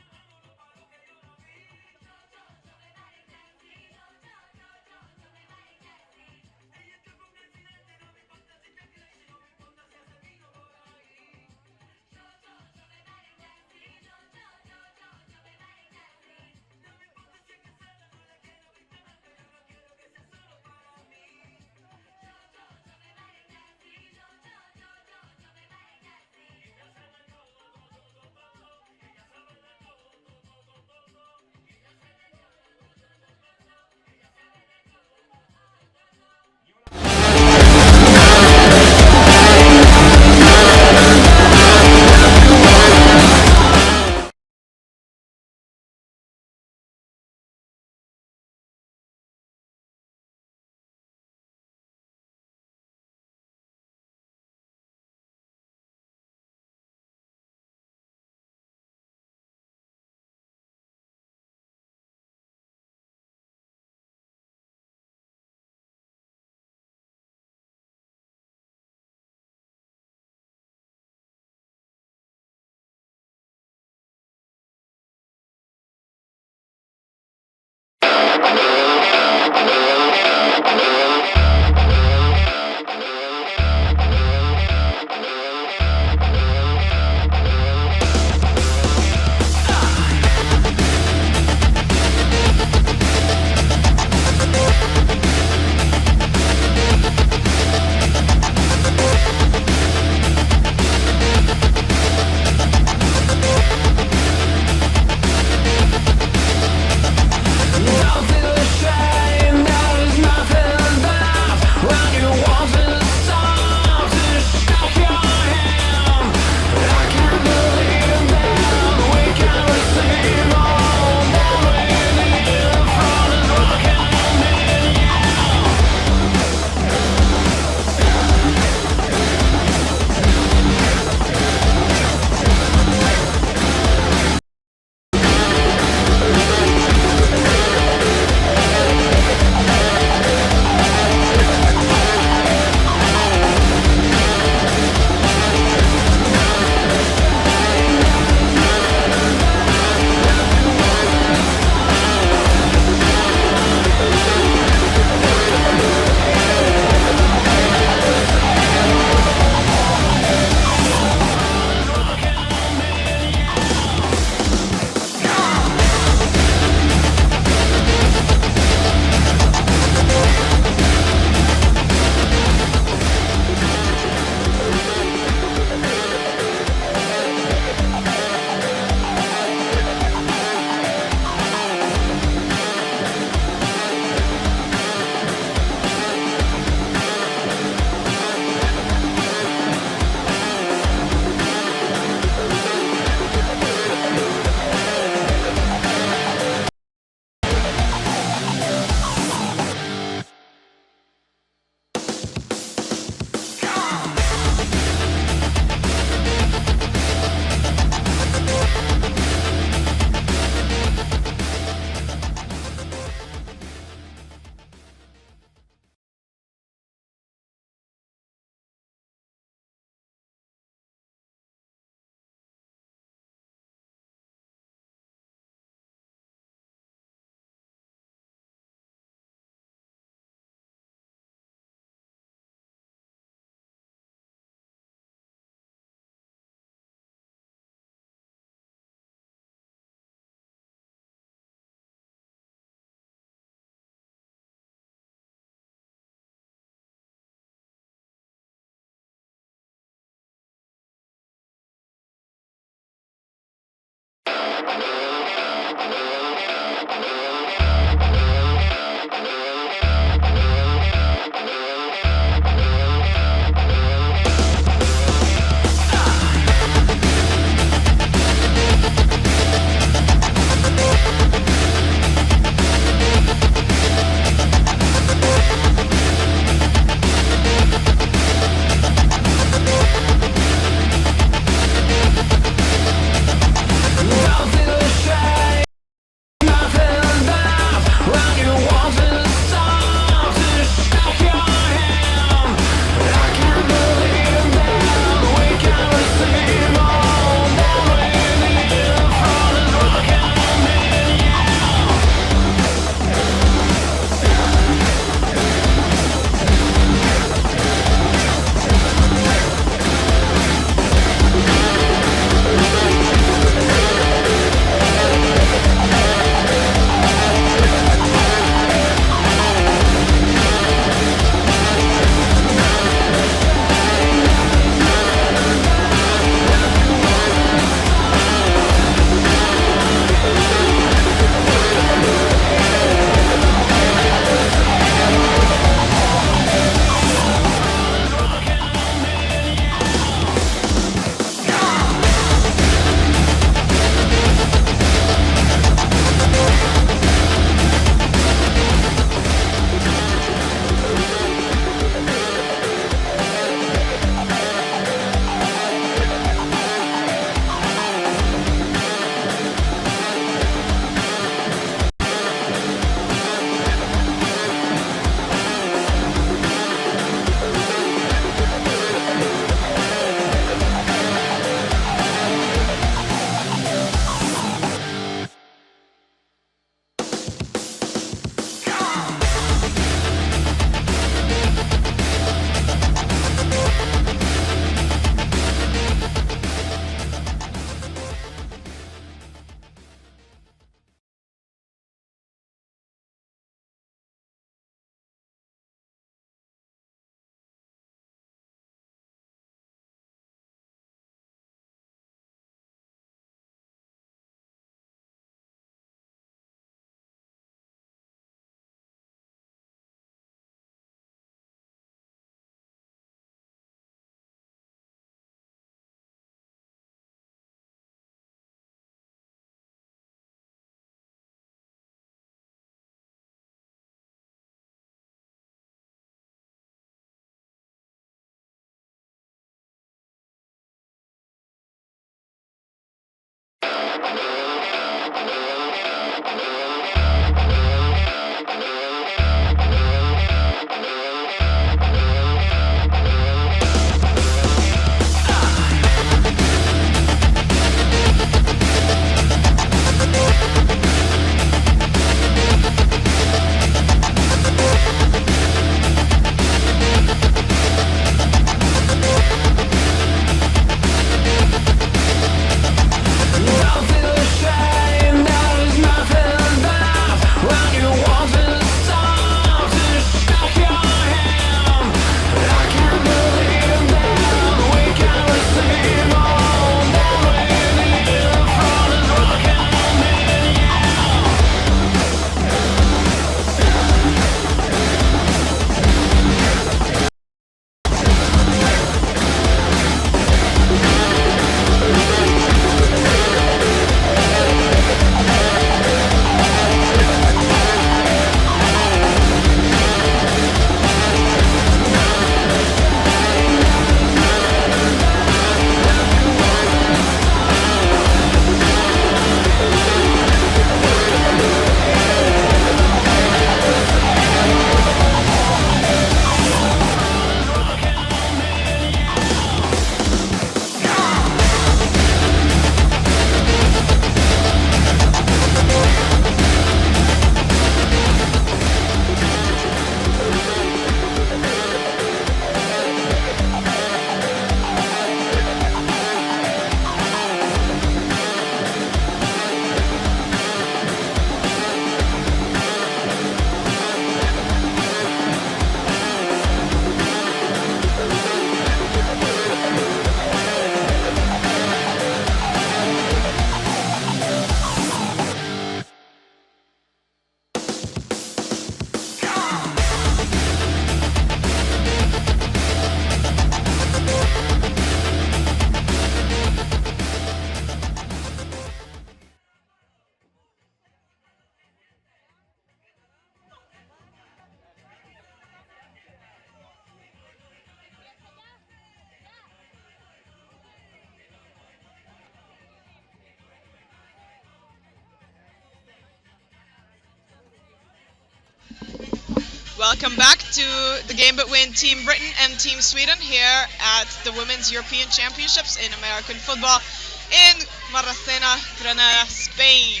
Welcome back to the game between Team Britain and Team Sweden here at the Women's European Championships in American football in Maracena, Granada, Spain.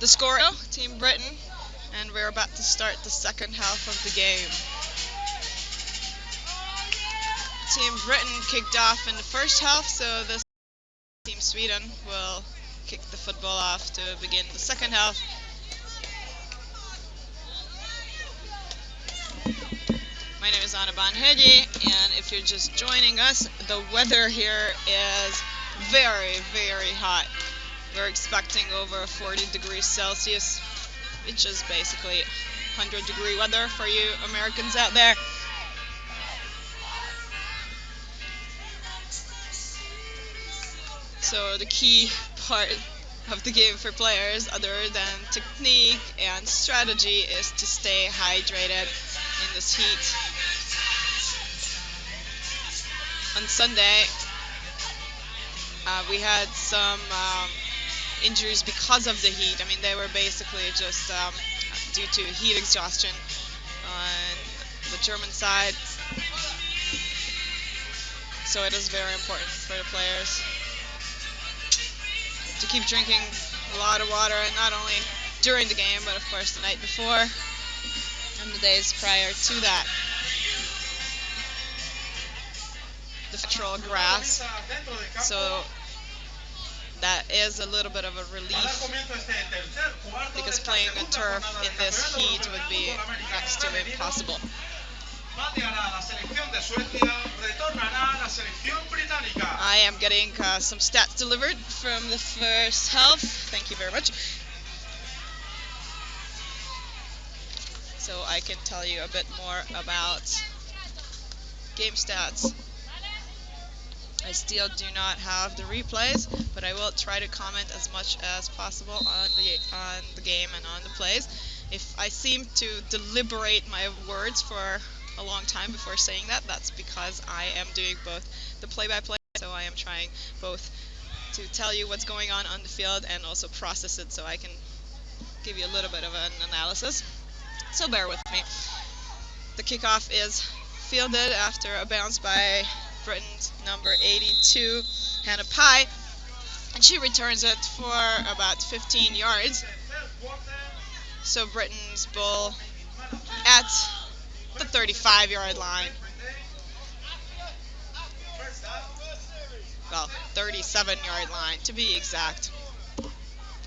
The score, Team Britain, and we're about to start the second half of the game. Team Britain kicked off in the first half, so this Team Sweden will kick the football off to begin the second half. My name is Anna Banhedi, and if you're just joining us, the weather here is very, very hot. We're expecting over 40 degrees Celsius, which is basically 100-degree weather for you Americans out there. So the key part of the game for players, other than technique and strategy, is to stay hydrated in this heat. On Sunday, we had some injuries because of the heat. I mean, they were basically just due to heat exhaustion on the German side. So it is very important for the players to keep drinking a lot of water, and not only during the game, but of course the night before and the days prior to that. The natural grass, so that is a little bit of a relief, because playing on turf in this heat would be next to impossible. I am getting some stats delivered from the first half. Thank you very much. So I can tell you a bit more about game stats. I still do not have the replays, but I will try to comment as much as possible on the game and on the plays. If I seem to deliberate my words for a long time before saying that, that's because I am doing both the play-by-play, so I am trying both to tell you what's going on the field and also process it so I can give you a little bit of an analysis. So bear with me. The kickoff is fielded after a bounce by Britain's number 82, Hannah Pye, and she returns it for about 15 yards. So Britain's ball at the 35-yard line. Well, 37-yard line to be exact.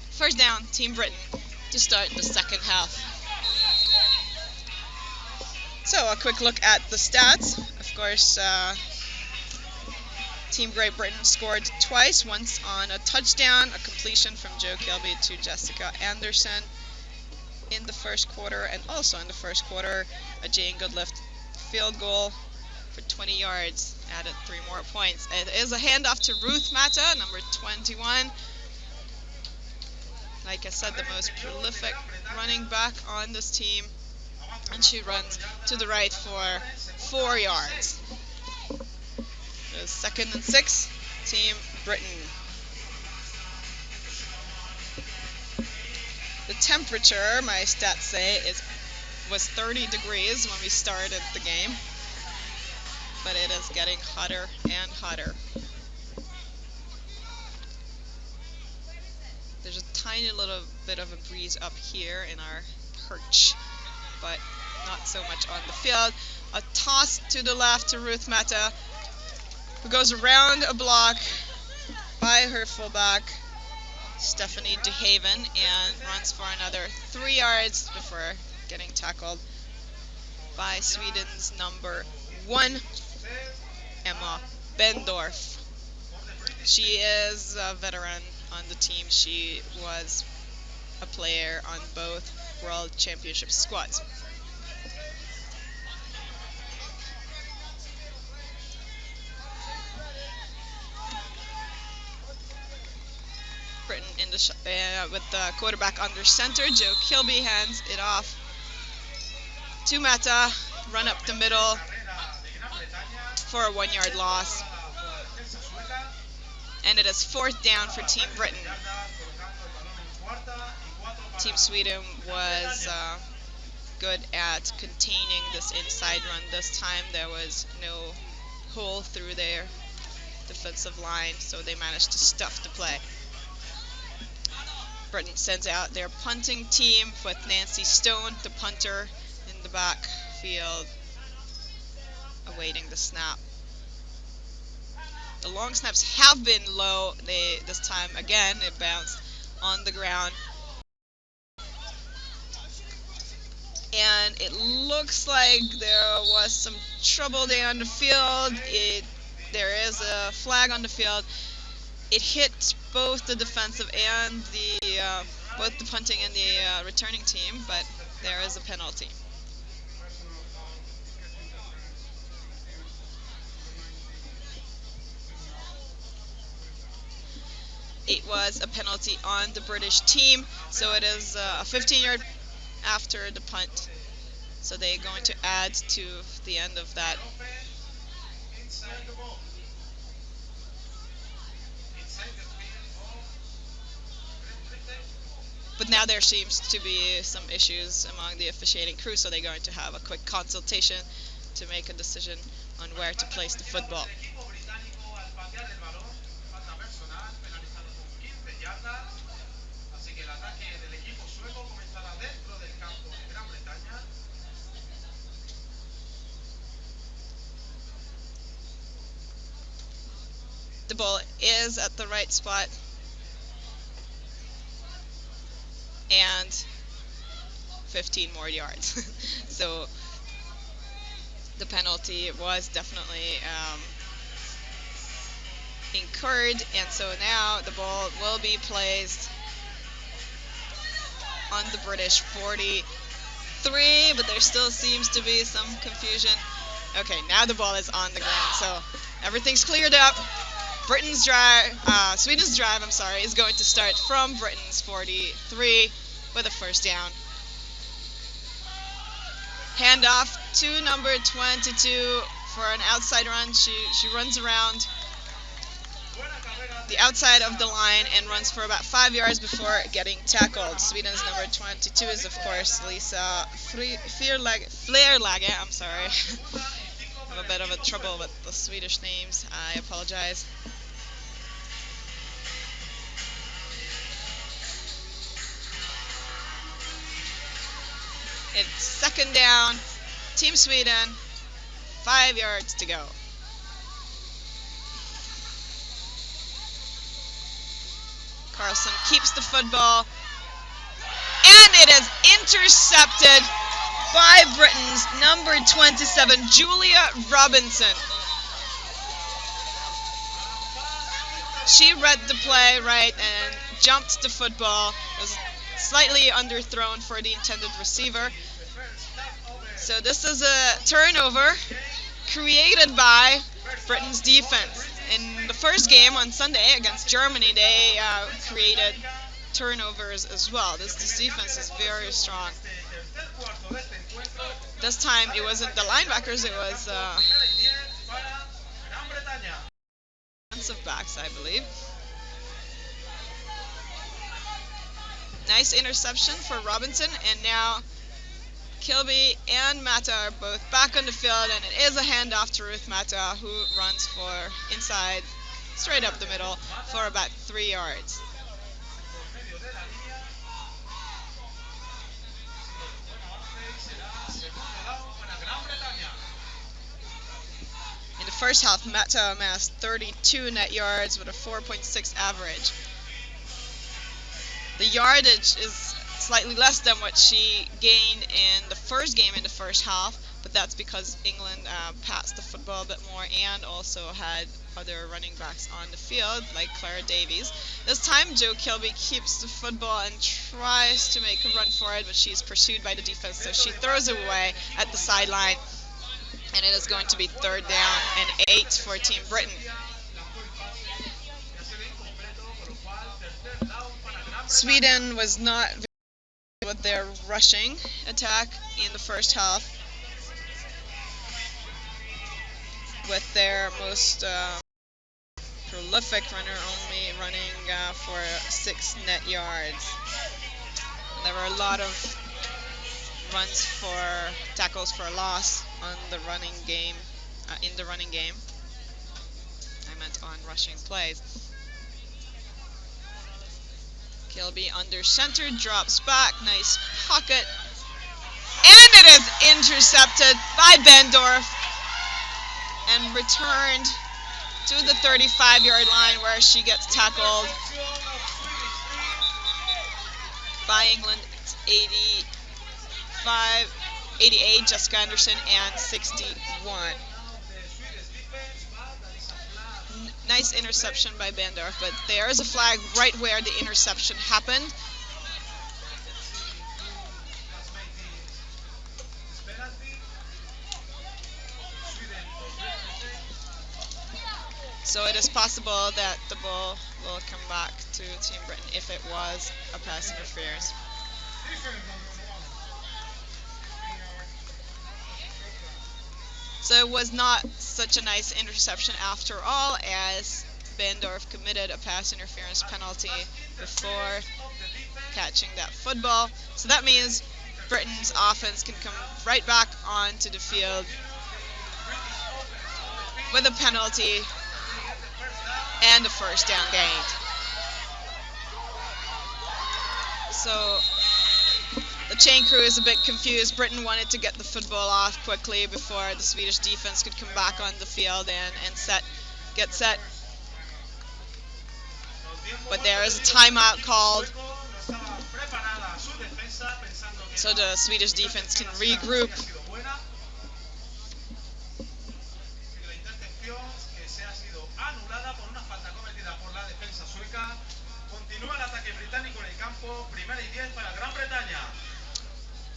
First down, Team Britain to start the second half. So a quick look at the stats. Of course, Team Great Britain scored twice, once on a touchdown, a completion from Jo Kilby to Jessica Anderson in the first quarter, and also in the first quarter, a Jane Goodlift field goal for 20 yards, added 3 more points. It is a handoff to Ruth Mata, number 21. Like I said, the most prolific running back on this team, and she runs to the right for 4 yards. It is 2nd and 6, Team Britain. The temperature, my stats say, was 30 degrees when we started the game, but it is getting hotter and hotter. There's a tiny little bit of a breeze up here in our perch, but not so much on the field. A toss to the left to Ruth Mata, who goes around a block by her fullback, Stephanie DeHaven, and runs for another 3 yards before getting tackled by Sweden's number 1, Emma Bendorf. She is a veteran on the team. She was a player on both World Championship squads. Britain in the with the quarterback under center. Jo Kilby hands it off to Mata, run up the middle for a 1-yard loss. And it is 4th down for Team Britain. Team Sweden was good at containing this inside run. This time there was no hole through their defensive line, so they managed to stuff the play. Britain sends out their punting team with Nancy Stone, the punter, in the backfield, awaiting the snap. The long snaps have been low. This time again it bounced on the ground. And it looks like there was some trouble down the field. There is a flag on the field. It hit both the defensive and both the punting and the returning team, but there is a penalty. It was a penalty on the British team, so it is a 15-yard after the punt. So they're going to add to the end of that. But now there seems to be some issues among the officiating crew, so they're going to have a quick consultation to make a decision on where to place the football. The ball is at the right spot, and 15 more yards. So the penalty was definitely incurred, and so now the ball will be placed on the British 43, but there still seems to be some confusion. Okay, now the ball is on the ground, so everything's cleared up. Sweden's drive, is going to start from Britain's 43 with a first down. Handoff to number 22 for an outside run. She runs around the outside of the line and runs for about 5 yards before getting tackled. Sweden's number 22 is, of course, Lisa Flerlage. I'm sorry. I have a bit of a trouble with the Swedish names. I apologize. It's second down. Team Sweden, 5 yards to go. Carlson keeps the football, and it is intercepted by Britain's number 27, Julia Robinson. She read the play right and jumped the football. It was slightly underthrown for the intended receiver. So this is a turnover created by Britain's defense. In the first game on Sunday against Germany, they created turnovers as well. This defense is very strong. This time it wasn't the linebackers, it was defensive backs, I believe. Nice interception for Robinson, and now Kilby and Mata are both back on the field, and it is a handoff to Ruth Mata, who runs for inside, straight up the middle, for about 3 yards. In the first half, Mata amassed 32 net yards with a 4.6 average. The yardage is slightly less than what she gained in the first game in the first half, but that's because England passed the football a bit more and also had other running backs on the field, like Clara Davies. This time, Jo Kilby keeps the football and tries to make a run for it, but she's pursued by the defense, so she throws it away at the sideline, and it is going to be third down and 8 for Team Britain. Sweden was not with their rushing attack in the first half, with their most prolific runner only running for 6 net yards. There were a lot of runs for tackles for loss on the running game, in the running game. I meant on rushing plays. Kilby under center, drops back, nice pocket, and it is intercepted by Bendorf and returned to the 35-yard line where she gets tackled by England. It's 88, Jessica Anderson, and 61. Nice interception by Bendorf, but there is a flag right where the interception happened. So it is possible that the ball will come back to Team Britain if it was a pass interference. So it was not such a nice interception after all, as Bendorf committed a pass interference penalty before catching that football. So that means Britain's offense can come right back onto the field with a penalty and a first down gained. So the chain crew is a bit confused. Britain wanted to get the football off quickly before the Swedish defense could come back on the field and get set. But there is a timeout called, so the Swedish defense can regroup.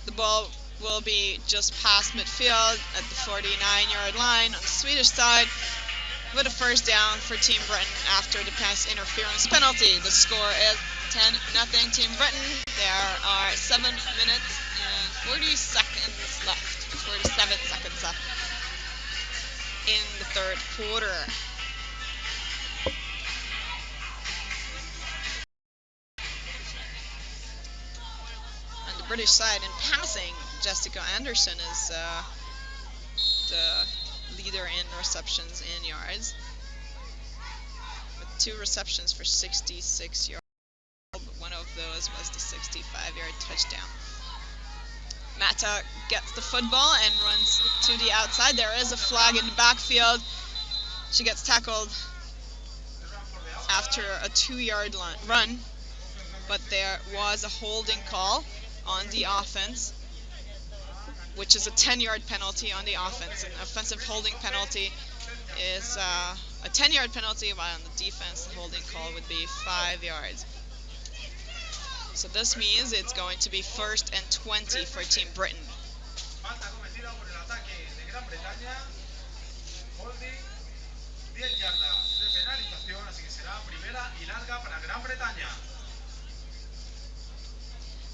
The ball will be just past midfield at the 49-yard line on the Swedish side with a first down for Team Britain after the pass interference penalty. The score is 10-0 Team Britain. There are 7 minutes and 40 seconds left, 47 seconds left in the third quarter. British side in passing, Jessica Anderson is the leader in receptions and yards, with 2 receptions for 66 yards, but one of those was the 65-yard touchdown. Mata gets the football and runs to the outside. There is a flag in the backfield. She gets tackled after a 2-yard run, but there was a holding call on the offense, which is a 10-yard penalty on the offense. An offensive holding penalty is a 10-yard penalty, while on the defense the holding call would be 5 yards. So this means it's going to be 1st and 20 for Team Britain.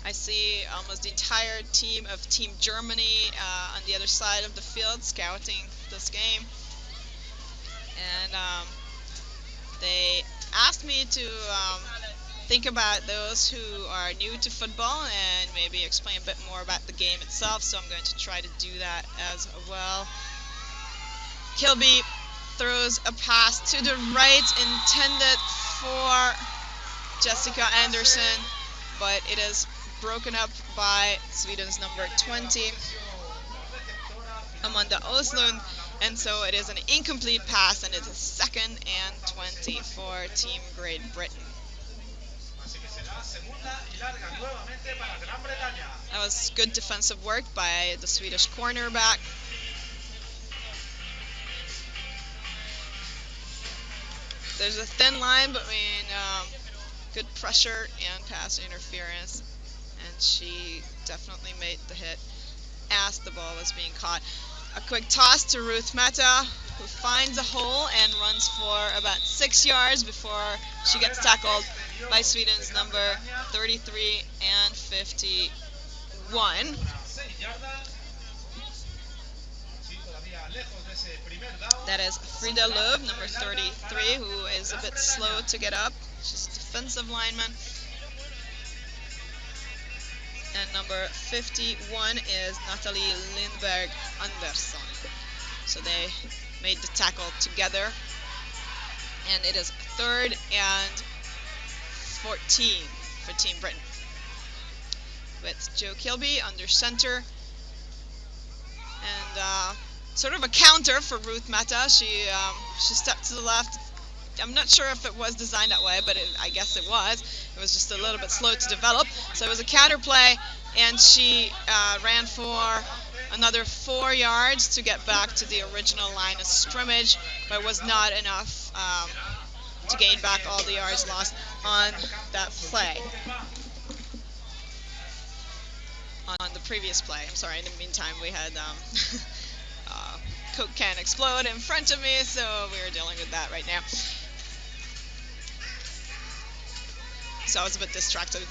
I see almost the entire team of Team Germany on the other side of the field scouting this game. And they asked me to think about those who are new to football and maybe explain a bit more about the game itself, so I'm going to try to do that as well. Kilby throws a pass to the right intended for Jessica Anderson, but it is broken up by Sweden's number 20, Amanda Oslund, and so it is an incomplete pass, and it is 2nd and 20 for Team Great Britain. That was good defensive work by the Swedish cornerback. There's a thin line between good pressure and pass interference, and she definitely made the hit as the ball was being caught. A quick toss to Ruth Mehta, who finds a hole and runs for about 6 yards before she gets tackled by Sweden's number 33 and 51. That is Frida Lööf, number 33, who is a bit slow to get up. She's a defensive lineman. and number 51 is Natalie Lindberg Andersson. So they made the tackle together, and it is 3rd and 14 for Team Britain, with Joe Kilby under center, and sort of a counter for Ruth Mehta. She stepped to the left. I'm not sure if it was designed that way, but I guess it was. It was just a little bit slow to develop. So it was a counter play, and she ran for another 4 yards to get back to the original line of scrimmage, but it was not enough to gain back all the yards lost on that play. On the previous play, I'm sorry, in the meantime we had Coke can explode in front of me, so we are dealing with that right now. So I was a bit distracted.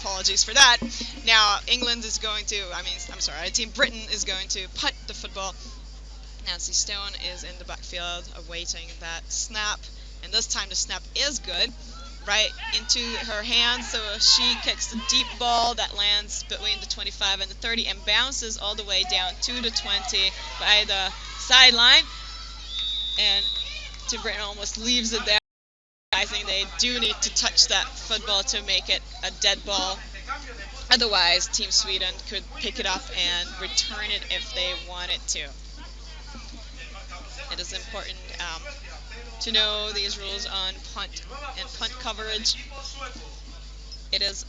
Apologies for that. Now England is going to, Team Britain is going to punt the football. Nancy Stone is in the backfield awaiting that snap, and this time the snap is good, right into her hands, so she kicks the deep ball that lands between the 25 and the 30 and bounces all the way down to the 20 by the sideline, and Team Britain almost leaves it there. I think they do need to touch that football to make it a dead ball. Otherwise, Team Sweden could pick it up and return it if they wanted to. It is important to know these rules on punt and punt coverage. It is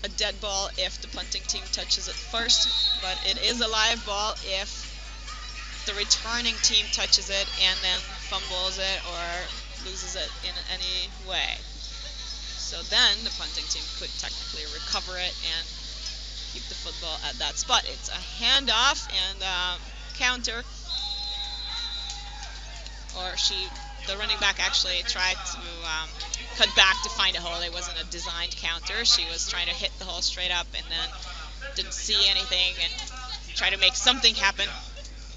a dead ball if the punting team touches it first, but it is a live ball if the returning team touches it and then fumbles it or loses it in any way. So then the punting team could technically recover it and keep the football at that spot. It's a handoff and counter, or the running back actually tried to cut back to find a hole. It wasn't a designed counter. She was trying to hit the hole straight up and then didn't see anything and try to make something happen,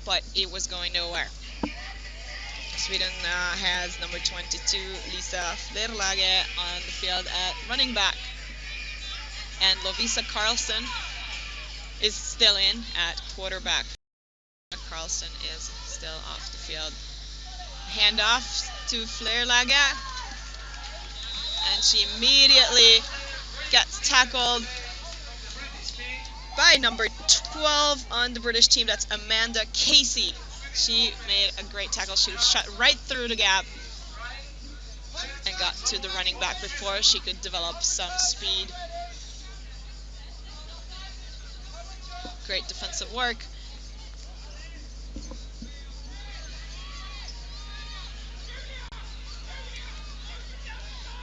but it was going nowhere. Sweden has number 22, Lisa Flerlage, on the field at running back. And Lovisa Carlson is still in at quarterback. Carlson is still off the field. Handoff to Flerlage, and she immediately gets tackled by number 12 on the British team. That's Amanda Casey. She made a great tackle. She shot right through the gap and got to the running back before she could develop some speed. Great defensive work.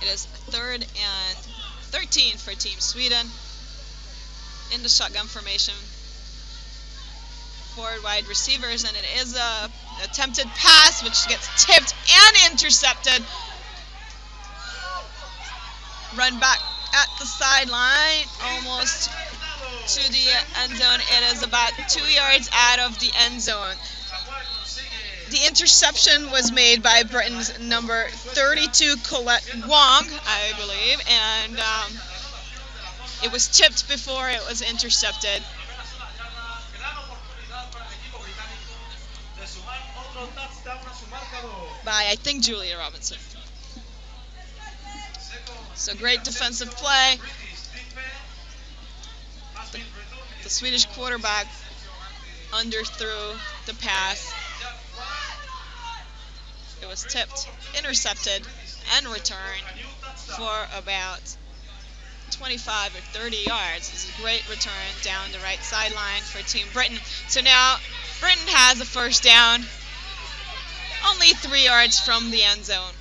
It is 3rd and 13 for Team Sweden in the shotgun formation. 4 wide receivers, and it is a attempted pass which gets tipped and intercepted. Run back at the sideline, almost to the end zone. It is about 2 yards out of the end zone. The interception was made by Britain's number 32, Colette Wong, I believe, and it was tipped before it was intercepted. By, I think, Julia Robinson. So great defensive play. The Swedish quarterback underthrew the pass. It was tipped, intercepted, and returned for about 25 or 30 yards. It's a great return down the right sideline for Team Britain. So now Britain has a first down, only 3 yards from the end zone.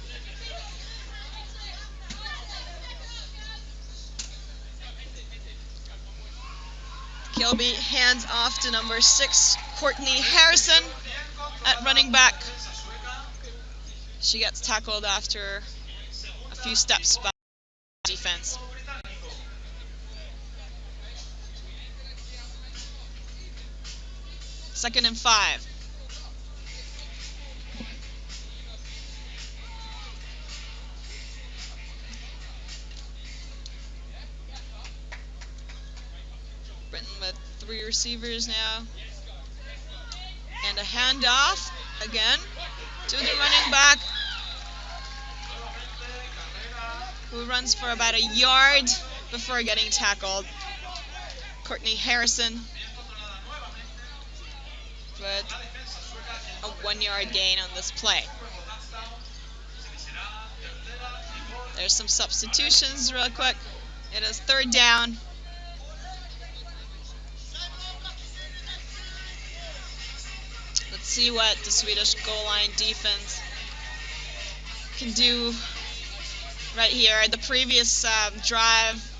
Kilby hands off to number 6, Courtney Harrison, at running back. She gets tackled after a few steps by defense. Second and 5. 3 receivers now. And a handoff again to the running back, who runs for about a yard before getting tackled. Courtney Harrison with a 1-yard gain on this play. There's some substitutions real quick. It is 3rd down. Let's see what the Swedish goal line defense can do right here. The previous drive,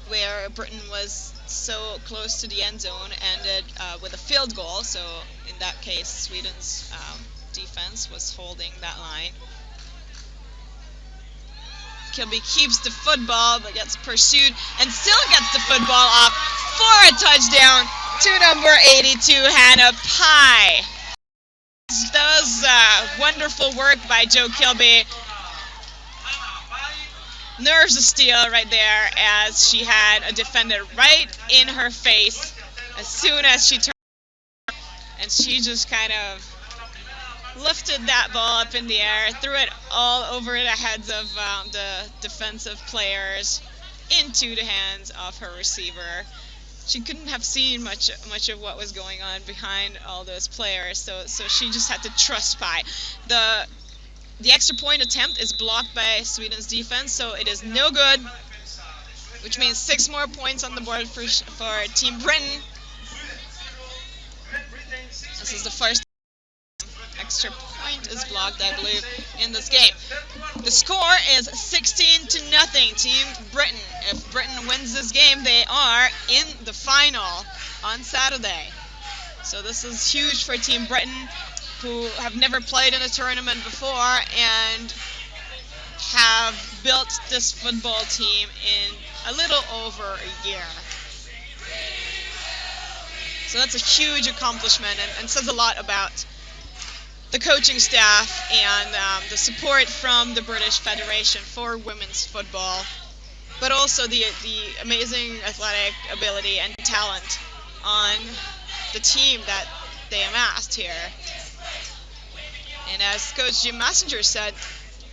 where Britain was so close to the end zone, ended with a field goal. So in that case, Sweden's defense was holding that line. Kilby keeps the football, but gets pursued and still gets the football up for a touchdown to number 82, Hannah Pye. That was wonderful work by Joe Kilby. Nerves of steel right there, as she had a defender right in her face as soon as she turned, and she just kind of lifted that ball up in the air, threw it all over the heads of the defensive players into the hands of her receiver. She couldn't have seen much of what was going on behind all those players, so she just had to trust Pye. The extra point attempt is blocked by Sweden's defense, so it is no good, which means 6 more points on the board for Team Britain. This is the first extra point is blocked, I believe, in this game. The score is 16-0, Team Britain. If Britain wins this game, they are in the final on Saturday. So this is huge for Team Britain, who have never played in a tournament before and have built this football team in a little over a year. So that's a huge accomplishment, and says a lot about the coaching staff and the support from the British Federation for women's football, but also the amazing athletic ability and talent on the team that they amassed here. And as Coach Jim Messenger said,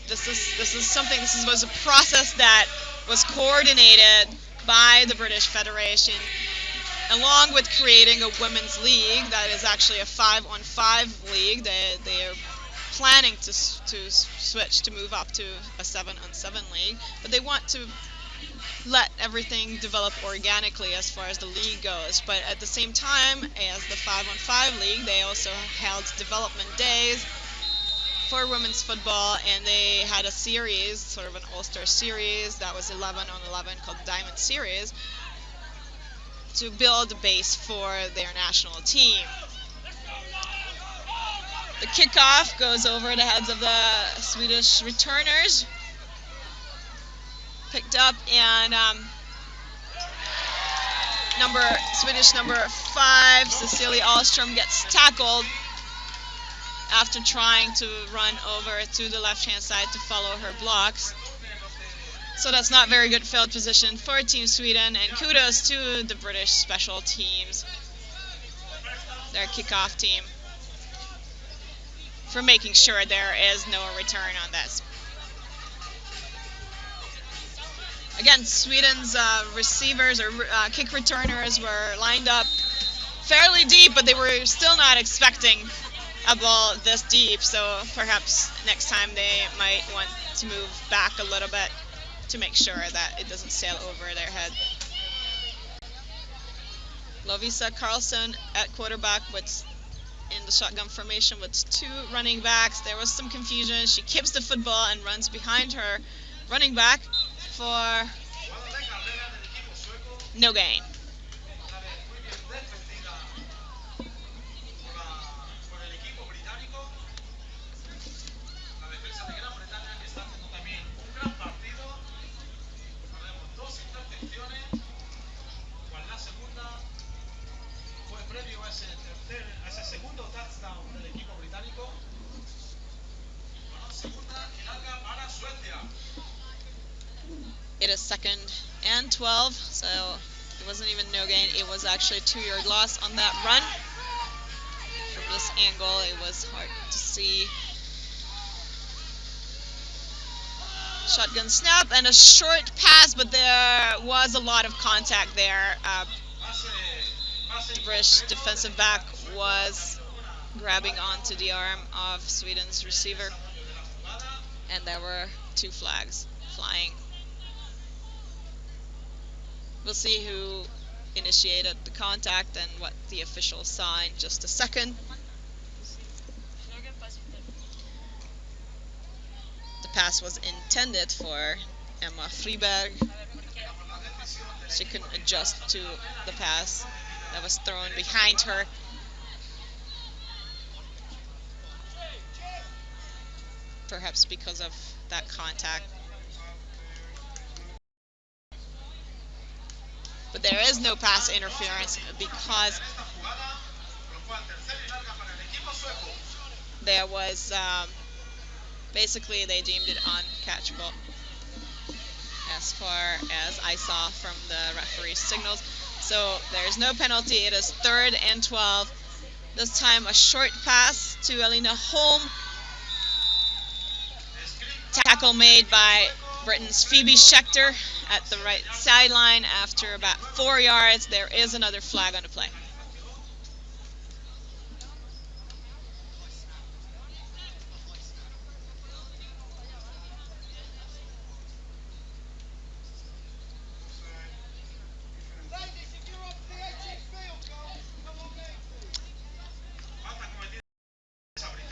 this was a process that was coordinated by the British Federation, along with creating a women's league that is actually a 5-on-5 league. They are planning to switch to move up to a 7-on-7 league, but they want to let everything develop organically as far as the league goes. But at the same time as the 5-on-5 league, they also held development days for women's football, and they had a series, sort of an all-star series, that was 11-on-11 called Diamond Series, to build a base for their national team. The kickoff goes over the heads of the Swedish returners. Picked up, and Swedish number 5, Cecilia Ahlström, gets tackled after trying to run over to the left-hand side to follow her blocks. So that's not very good field position for Team Sweden, and kudos to the British special teams, their kickoff team, for making sure there is no return on this. Again, Sweden's receivers or kick returners were lined up fairly deep, but they were still not expecting a ball this deep, so perhaps next time they might want to move back a little bit to make sure that it doesn't sail over their head. Lovisa Karlsson at quarterback in the shotgun formation with 2 running backs. There was some confusion. She keeps the football and runs behind her running back for no gain. It is 2nd and 12, so It wasn't even no gain. It was actually a 2-yard loss on that run. From this angle, it was hard to see. Shotgun snap and a short pass, but there was a lot of contact there. The British defensive back was grabbing onto the arm of Sweden's receiver, and there were 2 flags flying. We'll see who initiated the contact and what the officials saw in just a second. The pass was intended for Emma Friberg. She couldn't adjust to the pass that was thrown behind her. Perhaps because of that contact. But there is no pass interference because there was basically they deemed it uncatchable as far as I saw from the referee's signals. So there's no penalty. It is 3rd and 12. This time a short pass to Elina Holm. Tackle made by Britain's Phoebe Schechter at the right sideline. After about 4 yards, there is another flag on the play.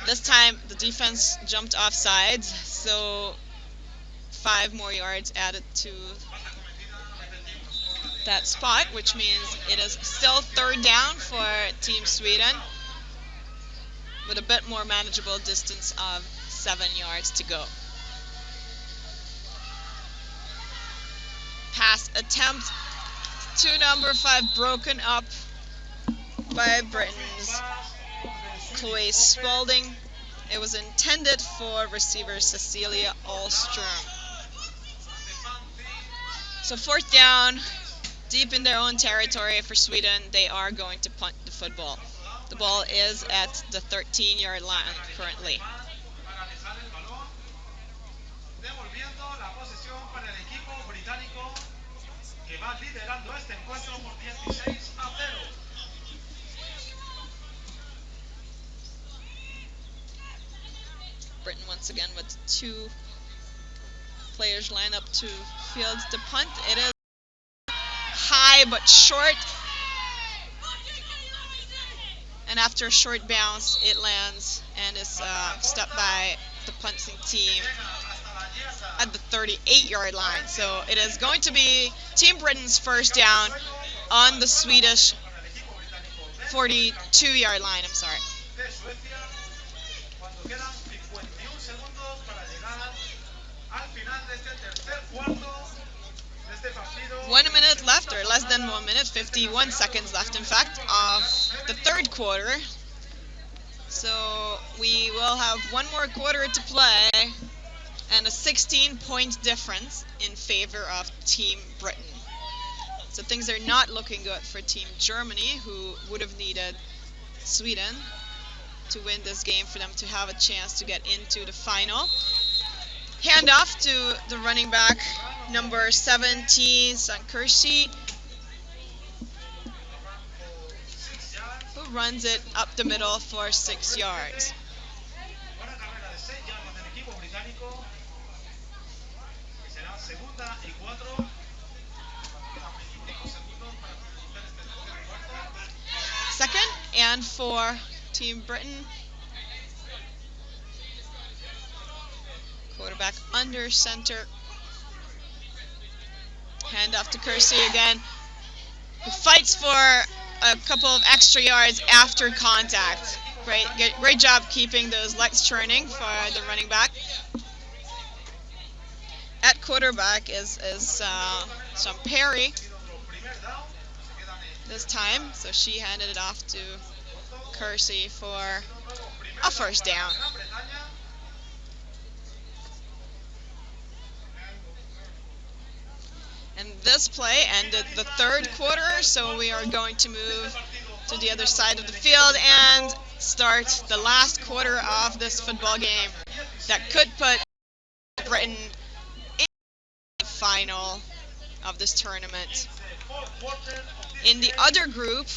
This time the defense jumped off sides, so 5 more yards added to that spot, which means it is still 3rd down for Team Sweden with a bit more manageable distance of 7 yards to go. Pass attempt to number 5 broken up by Britain's Chloe Spalding. It was intended for receiver Cecilia Ahlström. So 4th down, deep in their own territory for Sweden. They are going to punt the football. The ball is at the 13-yard line currently. Britain once again with 2 players lined up to field the punt. It is high but short, and after a short bounce it lands and is stopped by the punting team at the 38-yard line. So it is going to be Team Britain's 1st down on the Swedish 42-yard line. 1 minute left, or less than 1 minute, 51 seconds left in fact, of the 3rd quarter. So we will have 1 more quarter to play and a 16-point difference in favor of Team Britain. So things are not looking good for Team Germany, who would have needed Sweden to win this game for them to have a chance to get into the final. Handoff to the running back, number 17, Sankursi, who runs it up the middle for 6 yards. Second and 4, Team Britain. Quarterback under center. Hand off to Kersey again, who fights for a couple of extra yards after contact. Great job keeping those legs churning for the running back. At quarterback is some Perry this time, so she handed it off to Kersey for a 1st down. And And this play ended the third quarter, so we are going to move to the other side of the field and start the last quarter of this football game that could put Britain in the final of this tournament. In the other group,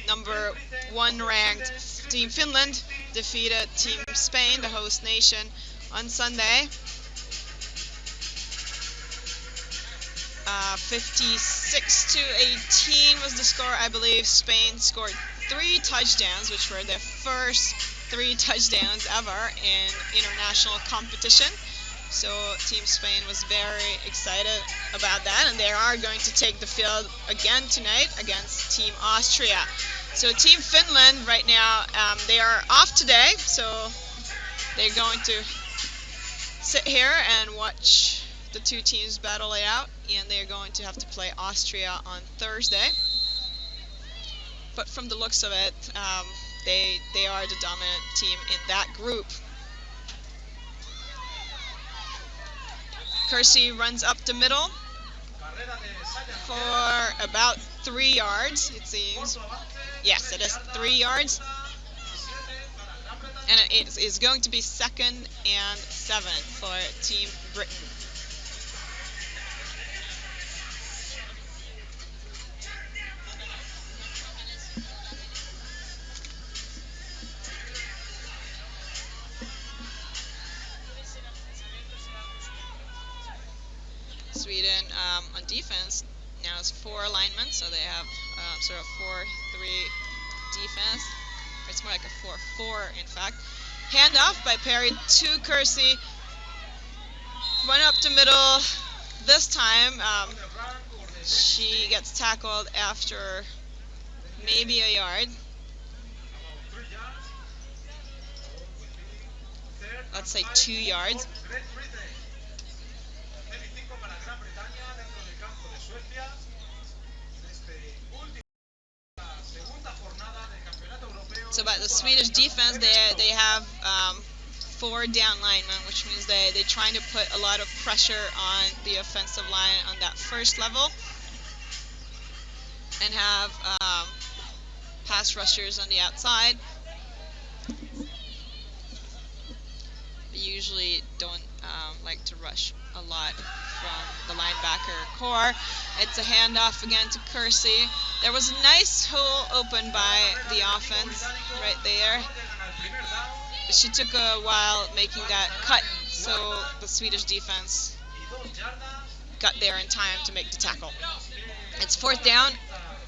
number 1 ranked Team Finland defeated Team Spain, the host nation, on Sunday. 56-18 was the score, I believe. Spain scored 3 touchdowns, which were their first 3 touchdowns ever in international competition. So Team Spain was very excited about that, and they are going to take the field again tonight against Team Austria. So Team Finland right now, they are off today, so they're going to sit here and watch the two teams battle it out, and they're going to have to play Austria on Thursday. But from the looks of it, they are the dominant team in that group. Kersey runs up the middle for about 3 yards, it seems. Yes, it is 3 yards. And it is going to be 2nd and 7 for Team Britain. Sweden on defense now is 4 linemen, so they have sort of 4-3 defense. It's more like a 4-4, in fact. Hand off by Perry to Kersey. Run up the middle. This time, she gets tackled after maybe a yard. Let's say 2 yards. So by the Swedish defense, they have 4 down linemen, which means they're trying to put a lot of pressure on the offensive line on that first level, and have pass rushers on the outside. They usually don't like to rush a lot from the linebacker core. It's a handoff again to Kersey. There was a nice hole opened by the offense right there. She took a while making that cut, so the Swedish defense got there in time to make the tackle. It's 4th down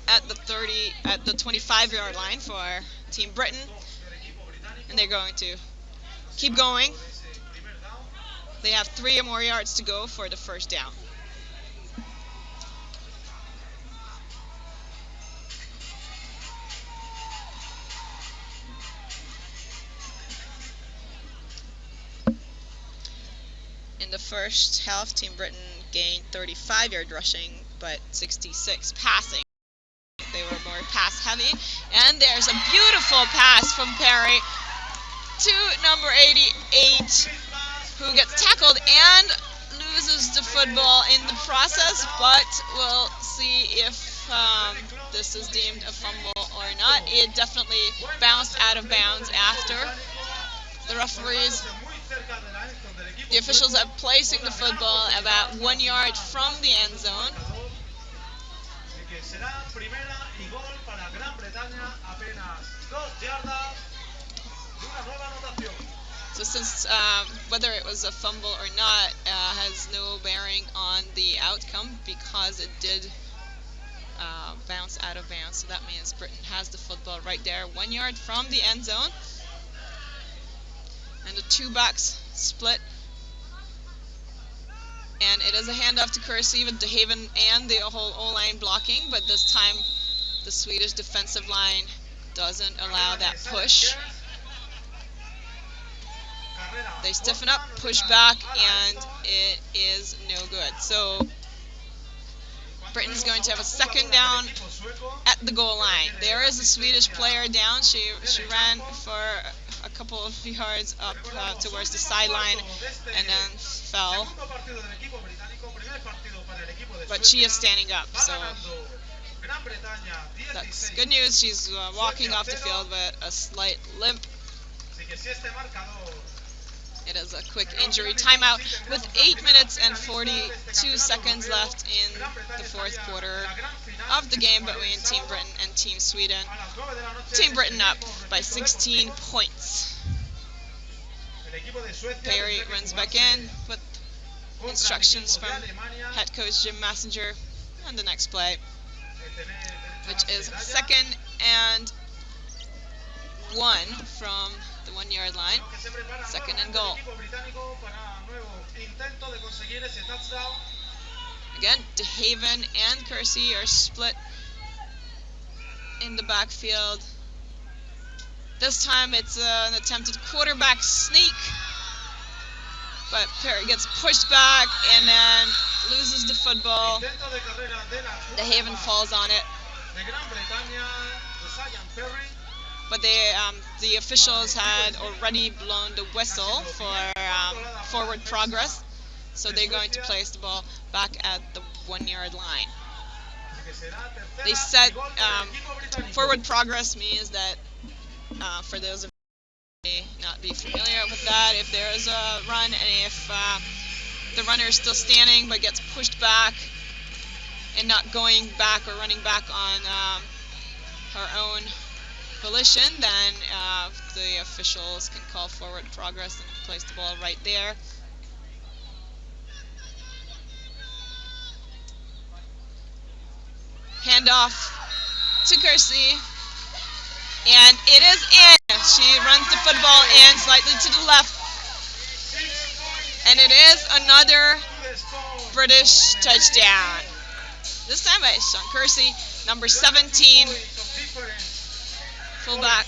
at the 25-yard line for Team Britain, and they're going to keep going. They have 3 or more yards to go for the 1st down. In the first half, Team Britain gained 35 yards rushing, but 66 passing. They were more pass heavy. And there's a beautiful pass from Perry to number 88, who gets tackled and loses the football in the process, but we'll see if this is deemed a fumble or not. It definitely bounced out of bounds after. The referees, the officials are placing the football about 1 yard from the end zone. So since whether it was a fumble or not has no bearing on the outcome, because it did bounce out of bounds. So that means Britain has the football right there, 1 yard from the end zone. And the 2 backs split. And it is a handoff to Kersey with DeHaven and the whole O-line blocking, but this time the Swedish defensive line doesn't allow that push. They stiffen up, push back, and it is no good. So Britain's going to have a 2nd down at the goal line. There is a Swedish player down. She ran for a couple of yards up towards the sideline and then fell. But she is standing up, so that's good news. She's walking off the field with a slight limp. It is a quick injury timeout with 8 minutes and 42 seconds left in the fourth quarter of the game between Team Britain and Team Sweden. Team Britain up by 16 points. Perry runs back in with instructions from head coach Jim Messenger on the next play, which is 2nd and 1 from the 1-yard line. 2nd and goal. Again, DeHaven and Kersey are split in the backfield. This time it's an attempted quarterback sneak, but Perry gets pushed back and then loses the football. DeHaven falls on it. But the officials had already blown the whistle for forward progress, so they're going to place the ball back at the 1-yard line. They said forward progress means that, for those of you who may not be familiar with that, if there is a run and if the runner is still standing but gets pushed back and not going back or running back on her own volition, then the officials can call forward progress and place the ball right there. Handoff to Kersey, and it is in. She runs the football in slightly to the left, and it is another British touchdown. This time by Sean Kersey, number 17. Fullback,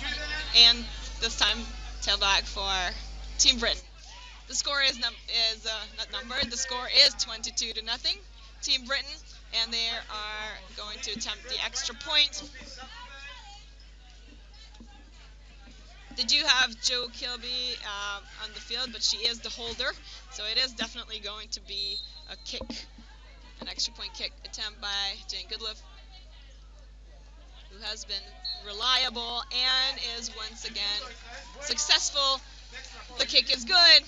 and this time tailback for Team Britain. The score is not numbered. The score is 22-0. Team Britain, and they are going to attempt the extra point. They do have Jo Kilby on the field, but she is the holder, so it is definitely going to be a kick, an extra point kick attempt by Jane Goodliff, who has been reliable and is once again successful. The kick is good.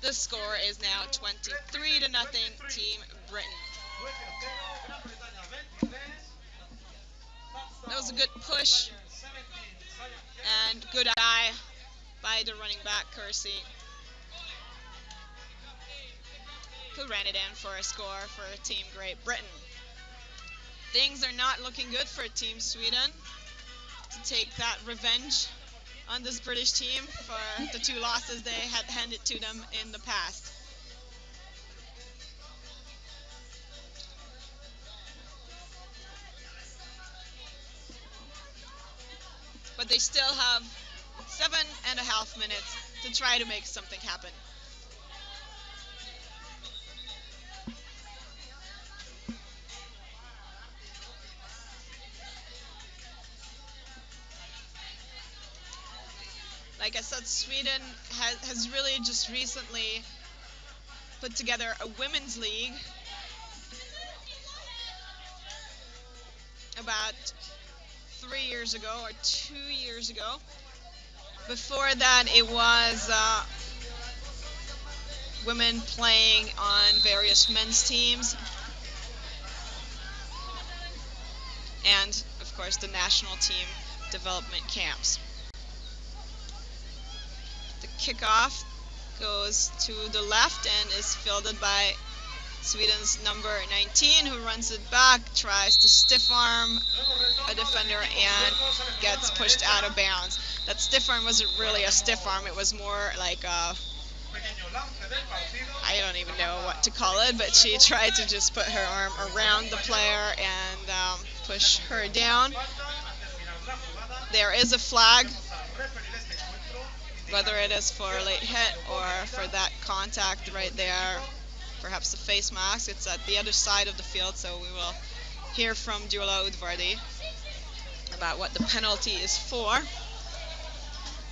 The score is now 23-0, Team Britain. That was a good push and good eye by the running back, Kersey, who ran it in for a score for Team Great Britain. Things are not looking good for Team Sweden to take that revenge on this British team for the 2 losses they had handed to them in the past. But they still have 7.5 minutes to try to make something happen. Like I said, Sweden has really just recently put together a women's league about 3 years ago or 2 years ago. Before that, it was women playing on various men's teams, and of course the national team development camps. The kickoff goes to the left and is fielded by Sweden's number 19, who runs it back, tries to stiff arm a defender and gets pushed out of bounds. That stiff arm wasn't really a stiff arm, it was more like a, I don't even know what to call it, but she tried to just put her arm around the player and push her down. There is a flag, whether it is for a late hit or for that contact right there, perhaps a face mask. It's at the other side of the field, so we will hear from Dula Udvardi about what the penalty is for.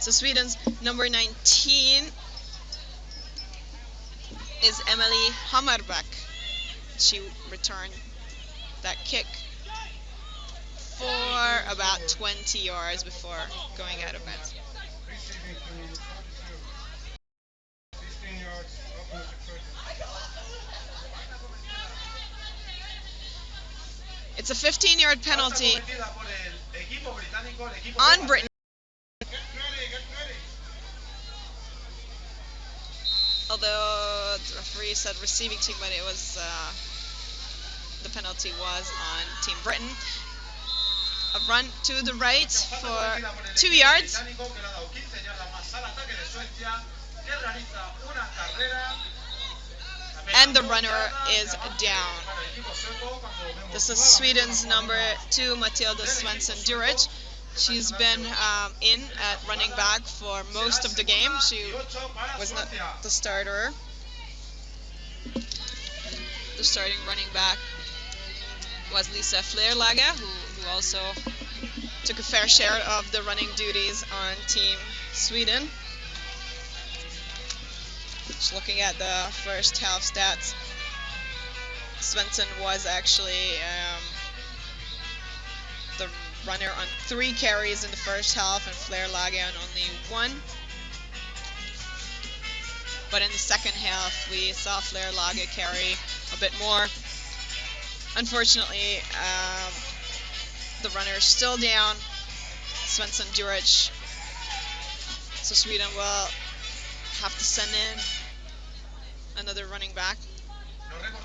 So Sweden's number 19 is Emily Hammarback. She returned that kick for about 20 yards before going out of bounds. It's a 15-yard penalty on Britain. Although the referee said receiving team, but it was the penalty was on Team Britain. A run to the right for 2 yards. And the runner is down. This is Sweden's number 2, Matilda Svensson-Duric. She's been in at running back for most of the game. She was not the starter. The starting running back was Lisa Flerlage, who also took a fair share of the running duties on Team Sweden. Just looking at the first half stats, Svensson was actually the runner on 3 carries in the first half, and Flerlage on only 1. But in the second half, we saw Flerlage carry a bit more. Unfortunately, the runner is still down, Svensson-Duric. So Sweden will have to send in another running back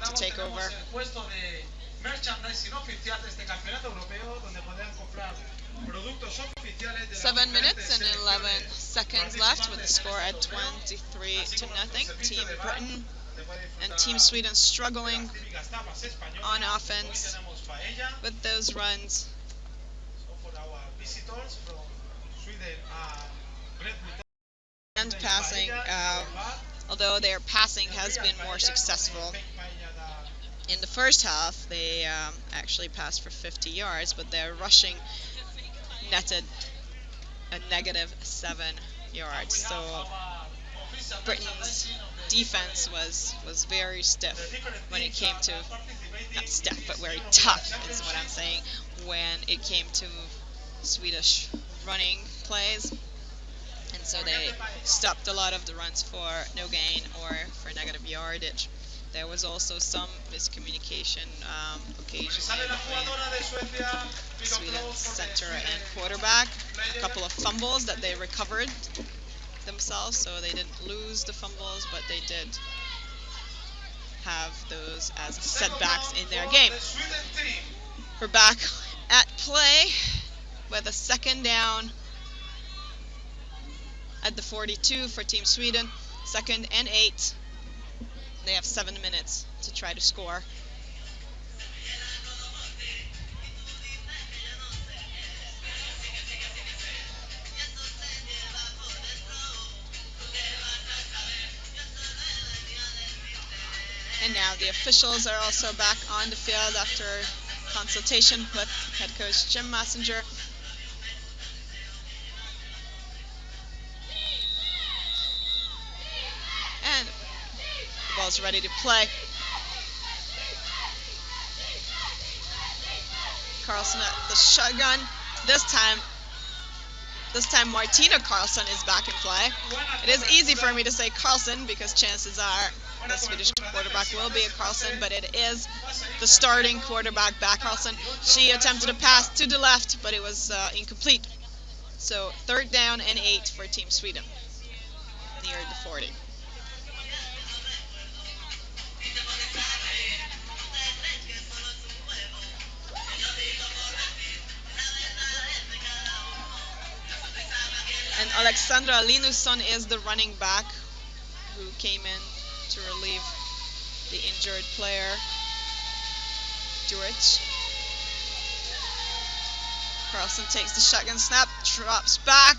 to take over. 7 minutes and 11 seconds left with the score at 23-0. Team Britain and Team Sweden struggling on offense with those runs. And passing, although their passing has been more successful. In the first half, they actually passed for 50 yards, but their rushing netted a -7 yards. So Britain's defense was very stiff when it came to, not stiff, but very tough is what I'm saying, when it came to Swedish running plays. And so they stopped a lot of the runs for no gain or for negative yardage. There was also some miscommunication occasionally between Sweden's center and quarterback. A couple of fumbles that they recovered themselves, so they didn't lose the fumbles, but they did have those as setbacks in their game. We're back at play with a second down at the 42 for Team Sweden. 2nd and 8. They have 7 minutes to try to score. And now the officials are also back on the field after consultation with head coach Jim Messenger. And the ball's ready to play. Carlson at the shotgun. This time Martina Carlson is back in play. It is easy for me to say Carlson because chances are the Swedish quarterback will be a Carlson, but it is the starting quarterback back Carlson. She attempted a pass to the left, but it was incomplete. So 3rd down and 8 for Team Sweden near the 40. And Alexandra Linusson is the running back who came in to relieve the injured player, Duric. Carlson takes the shotgun snap, drops back,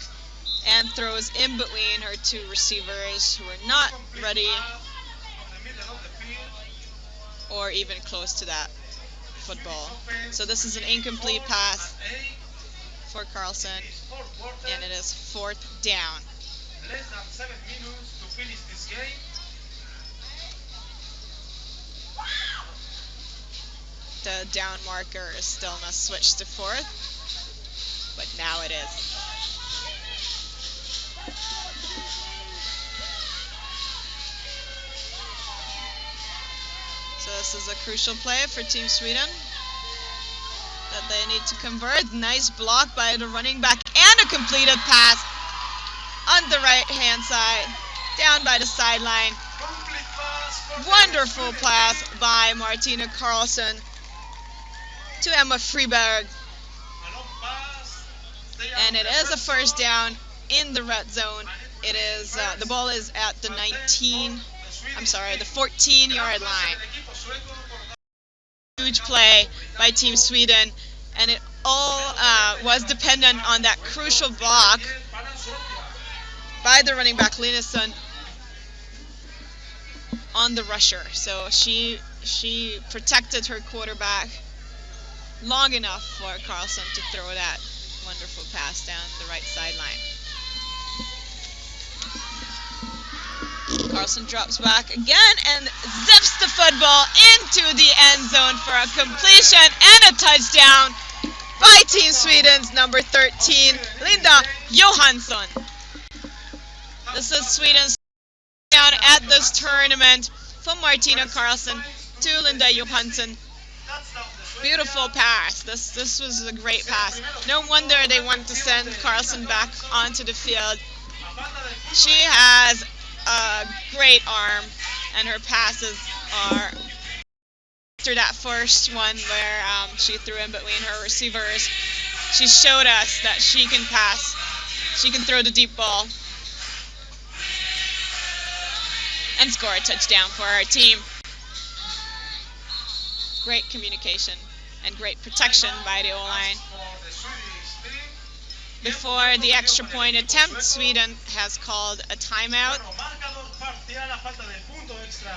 and throws in between her 2 receivers who are not ready or even close to that football. So this is an incomplete pass for Carlson, and it is 4th down. Less than 7 minutes to finish this game. The down marker is still not switched to 4th, but now it is. So this is a crucial play for Team Sweden that they need to convert. Nice block by the running back and a completed pass on the right hand side, down by the sideline. Wonderful pass by Martina Karlsson to Emma Freeberg. And it is a 1st down in the red zone. It is the ball is at the 14-yard line. Huge play by Team Sweden, and it all was dependent on that crucial block by the running back Linusson on the rusher. So she protected her quarterback long enough for Karlsson to throw that wonderful pass down the right sideline. Karlsson drops back again and zips the football into the end zone for a completion and a touchdown by Team Sweden's number 13, Linda Johansson. This is Sweden's down at this tournament from Martina Karlsson to Linda Johansson. Beautiful pass. This was a great pass. No wonder they want to send Karlsson back onto the field. She has a great arm, and her passes are, after that first one where she threw in between her receivers, she showed us that she can pass. She can throw the deep ball and score a touchdown for her team. Great communication and great protection by the O-line. Before the extra point attempt, Sweden has called a timeout.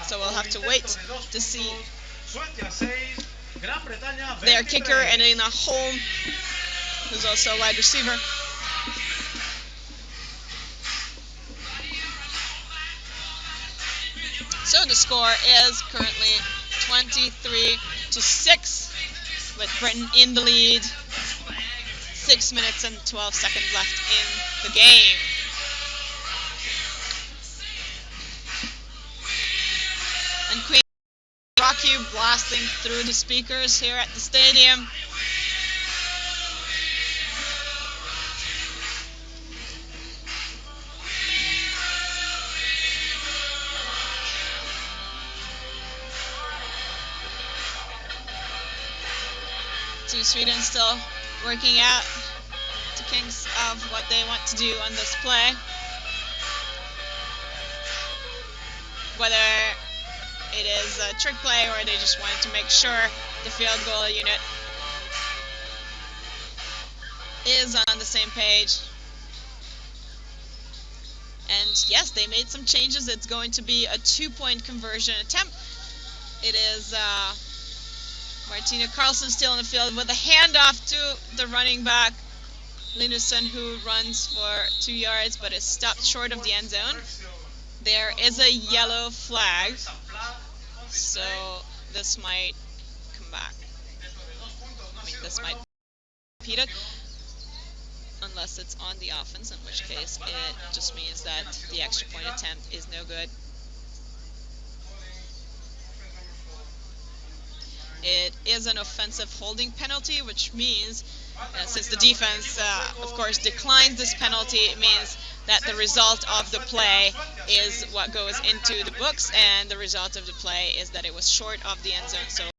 So we'll have to wait to see their kicker, Elena Holm, who's also a wide receiver. So the score is currently 23-6, with Britain in the lead. 6 minutes and 12 seconds left in the game. And Queen rock you blasting through the speakers here at the stadium. Team Sweden still working out the kinks of what they want to do on this play. Whether it is a trick play or they just wanted to make sure the field goal unit is on the same page. And yes, they made some changes. It's going to be a 2-point conversion attempt. It is Martina Karlsson still in the field with a handoff to the running back Linusson, who runs for 2 yards but is stopped short of the end zone. There is a yellow flag, so this might come back. This might be repeated, unless it's on the offense, in which case it just means that the extra point attempt is no good. It is an offensive holding penalty, which means, since the defense, of course, declines this penalty, it means that the result of the play is what goes into the books, and the result of the play is that it was short of the end zone, so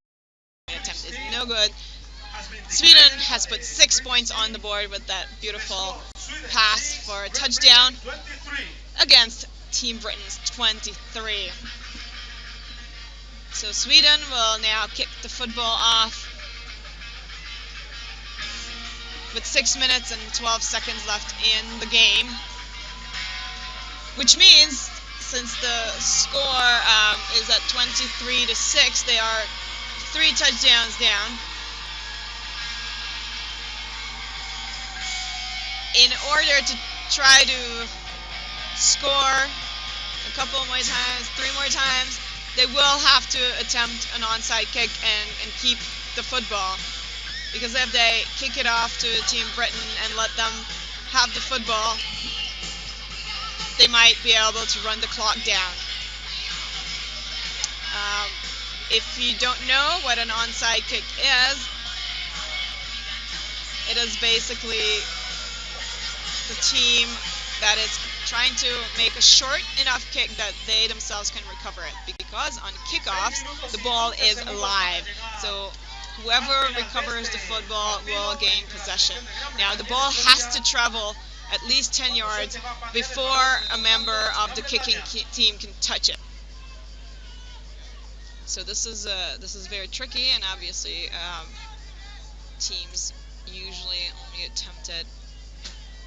the attempt is no good. Sweden has put 6 points on the board with that beautiful pass for a touchdown against Team Britain's 23. So Sweden will now kick the football off with 6 minutes and 12 seconds left in the game, which means, since the score is at 23-6, they are 3 touchdowns down. in order to try to score a couple more times, 3 more times, they will have to attempt an onside kick and keep the football. Because if they kick it off to Team Britain and let them have the football, they might be able to run the clock down. If you don't know what an onside kick is, it is basically the team that is trying to make a short enough kick that they themselves can recover it. Because on kickoffs, the ball is alive. So whoever recovers the football will gain possession. Now the ball has to travel at least 10 yards before a member of the kicking team can touch it. So this is very tricky, and obviously teams usually only attempt it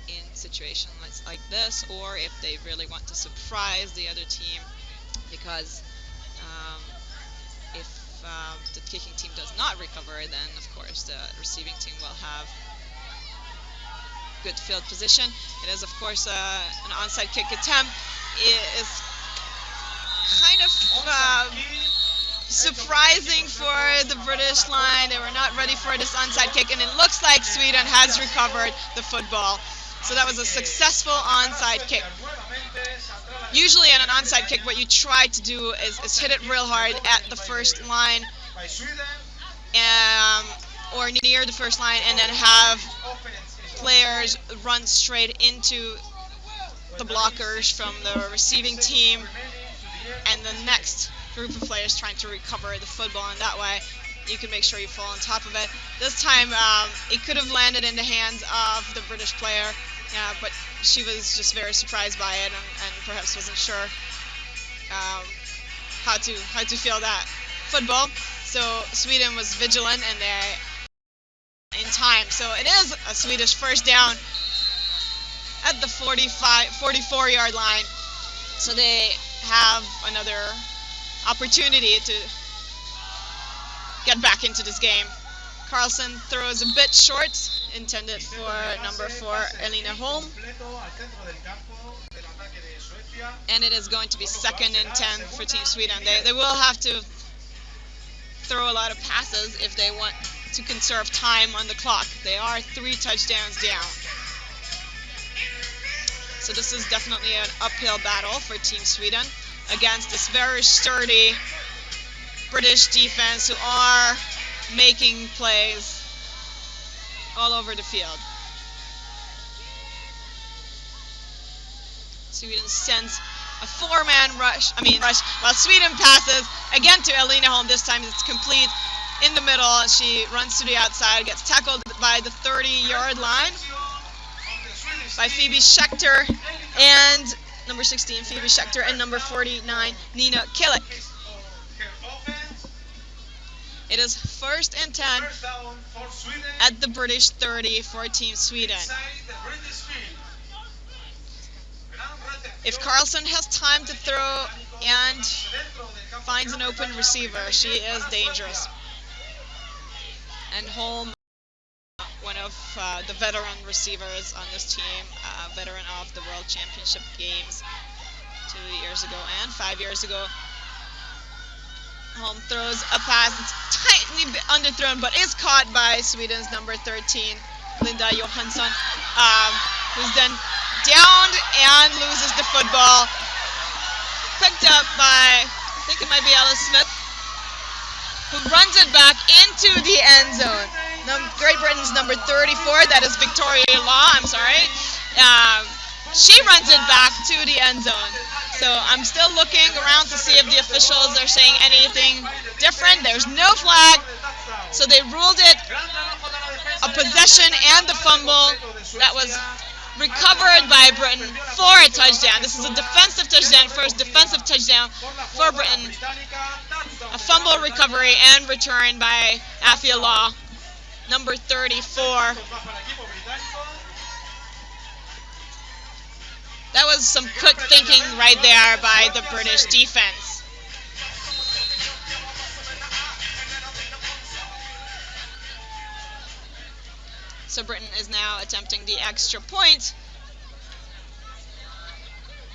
in situations like this, or if they really want to surprise the other team, because if the kicking team does not recover, then of course the receiving team will have good field position. It is of course an onside kick attempt. It is kind of surprising for the British line. They were not ready for this onside kick, and it looks like Sweden has recovered the football. So that was a successful onside kick. Usually in an onside kick, what you try to do is hit it real hard at the first line, or near the first line, and then have players run straight into the blockers from the receiving team, and the next group of players trying to recover the football, and that way you can make sure you fall on top of it. This time it could have landed in the hands of the British player, but she was just very surprised by it, and perhaps wasn't sure how to feel that football. So Sweden was vigilant, and they in time. So it is a Swedish first down at the 44-yard line. So they have another opportunity to get back into this game. Carlson throws a bit short, intended for number 4, Elina Holm. And it is going to be 2nd and 10 for Team Sweden. They will have to throw a lot of passes if they want to conserve time on the clock. They are 3 touchdowns down. So this is definitely an uphill battle for Team Sweden against this very sturdy British defense, who are making plays all over the field. Sweden sends a 4-man rush, while Sweden passes again to Elina Holm. This time it's complete in the middle. She runs to the outside, gets tackled by the 30-yard line by Phoebe Schechter, and number 16 Phoebe Schechter, and number 49 Nina Killick. It is 1st and 10 at the British 30 for Team Sweden. If Carlson has time to throw and finds an open receiver, she is dangerous. And Holm, one of the veteran receivers on this team, veteran of the World Championship games 2 years ago and 5 years ago. Holm throws a pass. It's tiny bit underthrown, but is caught by Sweden's number 13, Linda Johansson, who's then downed and loses the football. Picked up by, I think it might be Alice Smith, who runs it back into the end zone. Great Britain's number 34, that is Victoria Law, I'm sorry. She runs it back to the end zone. So I'm still looking around to see if the officials are saying anything different. There's no flag, so they ruled it a possession and the fumble that was recovered by Britain for a touchdown. This is a defensive touchdown, first defensive touchdown for Britain. A fumble recovery and return by Afia Law, number 34. That was some quick thinking right there by the British defense. So Britain is now attempting the extra point.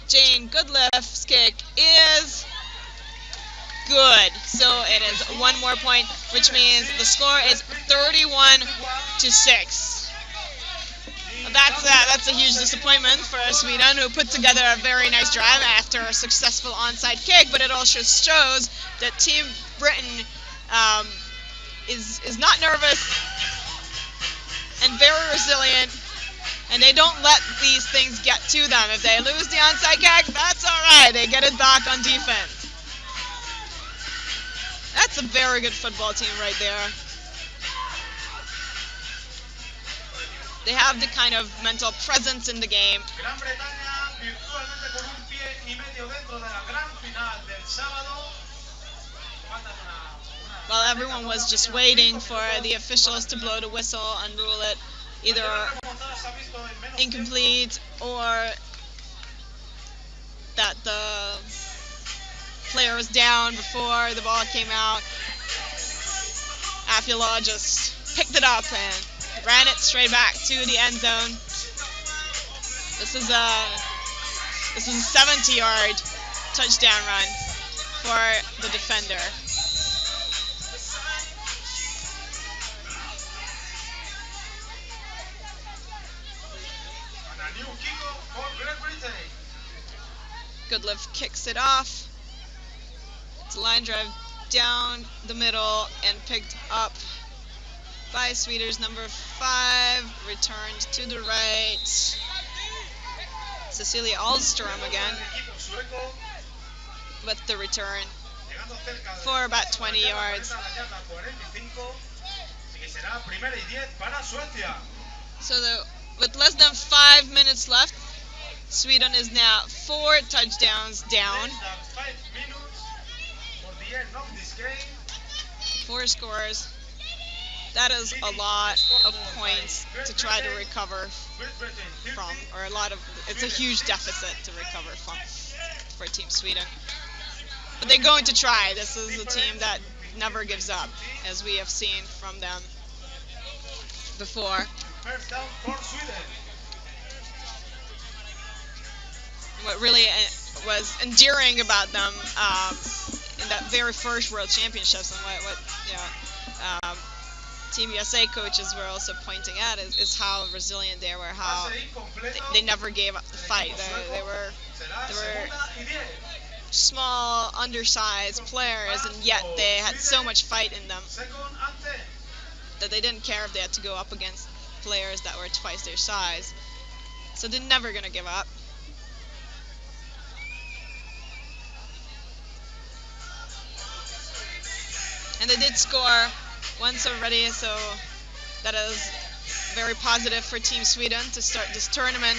Jane Goodliff's kick is good. So it is one more point, which means the score is 31-6. That's a huge disappointment for Sweden, who put together a very nice drive after a successful onside kick, but it also shows that Team Britain is not nervous and very resilient, and they don't let these things get to them. If they lose the onside kick, that's all right. They get it back on defense. That's a very good football team right there. They have the kind of mental presence in the game. While everyone was just waiting for the officials to blow the whistle and rule it either incomplete or that the player was down before the ball came out, Afula just picked it up and ran it straight back to the end zone. This is a 70-yard touchdown run for the defender. Goodliff kicks it off. It's a line drive down the middle and picked up by Swedish number 5, returned to the right. Cecilia Alström again with the return for about 20 yards. So with less than 5 minutes left, Sweden is now 4 touchdowns down. 4 scores. That is a lot of points to try to recover from, or it's a huge deficit to recover from for Team Sweden. But they're going to try. This is a team that never gives up, as we have seen from them before. What really was endearing about them in that very first World Championships, and what Team USA coaches were also pointing at is how resilient they were, how they never gave up the fight. They were small, undersized players, and yet they had so much fight in them that they didn't care if they had to go up against players that were twice their size. So they're never going to give up. And they did score once already, so that is very positive for Team Sweden to start this tournament.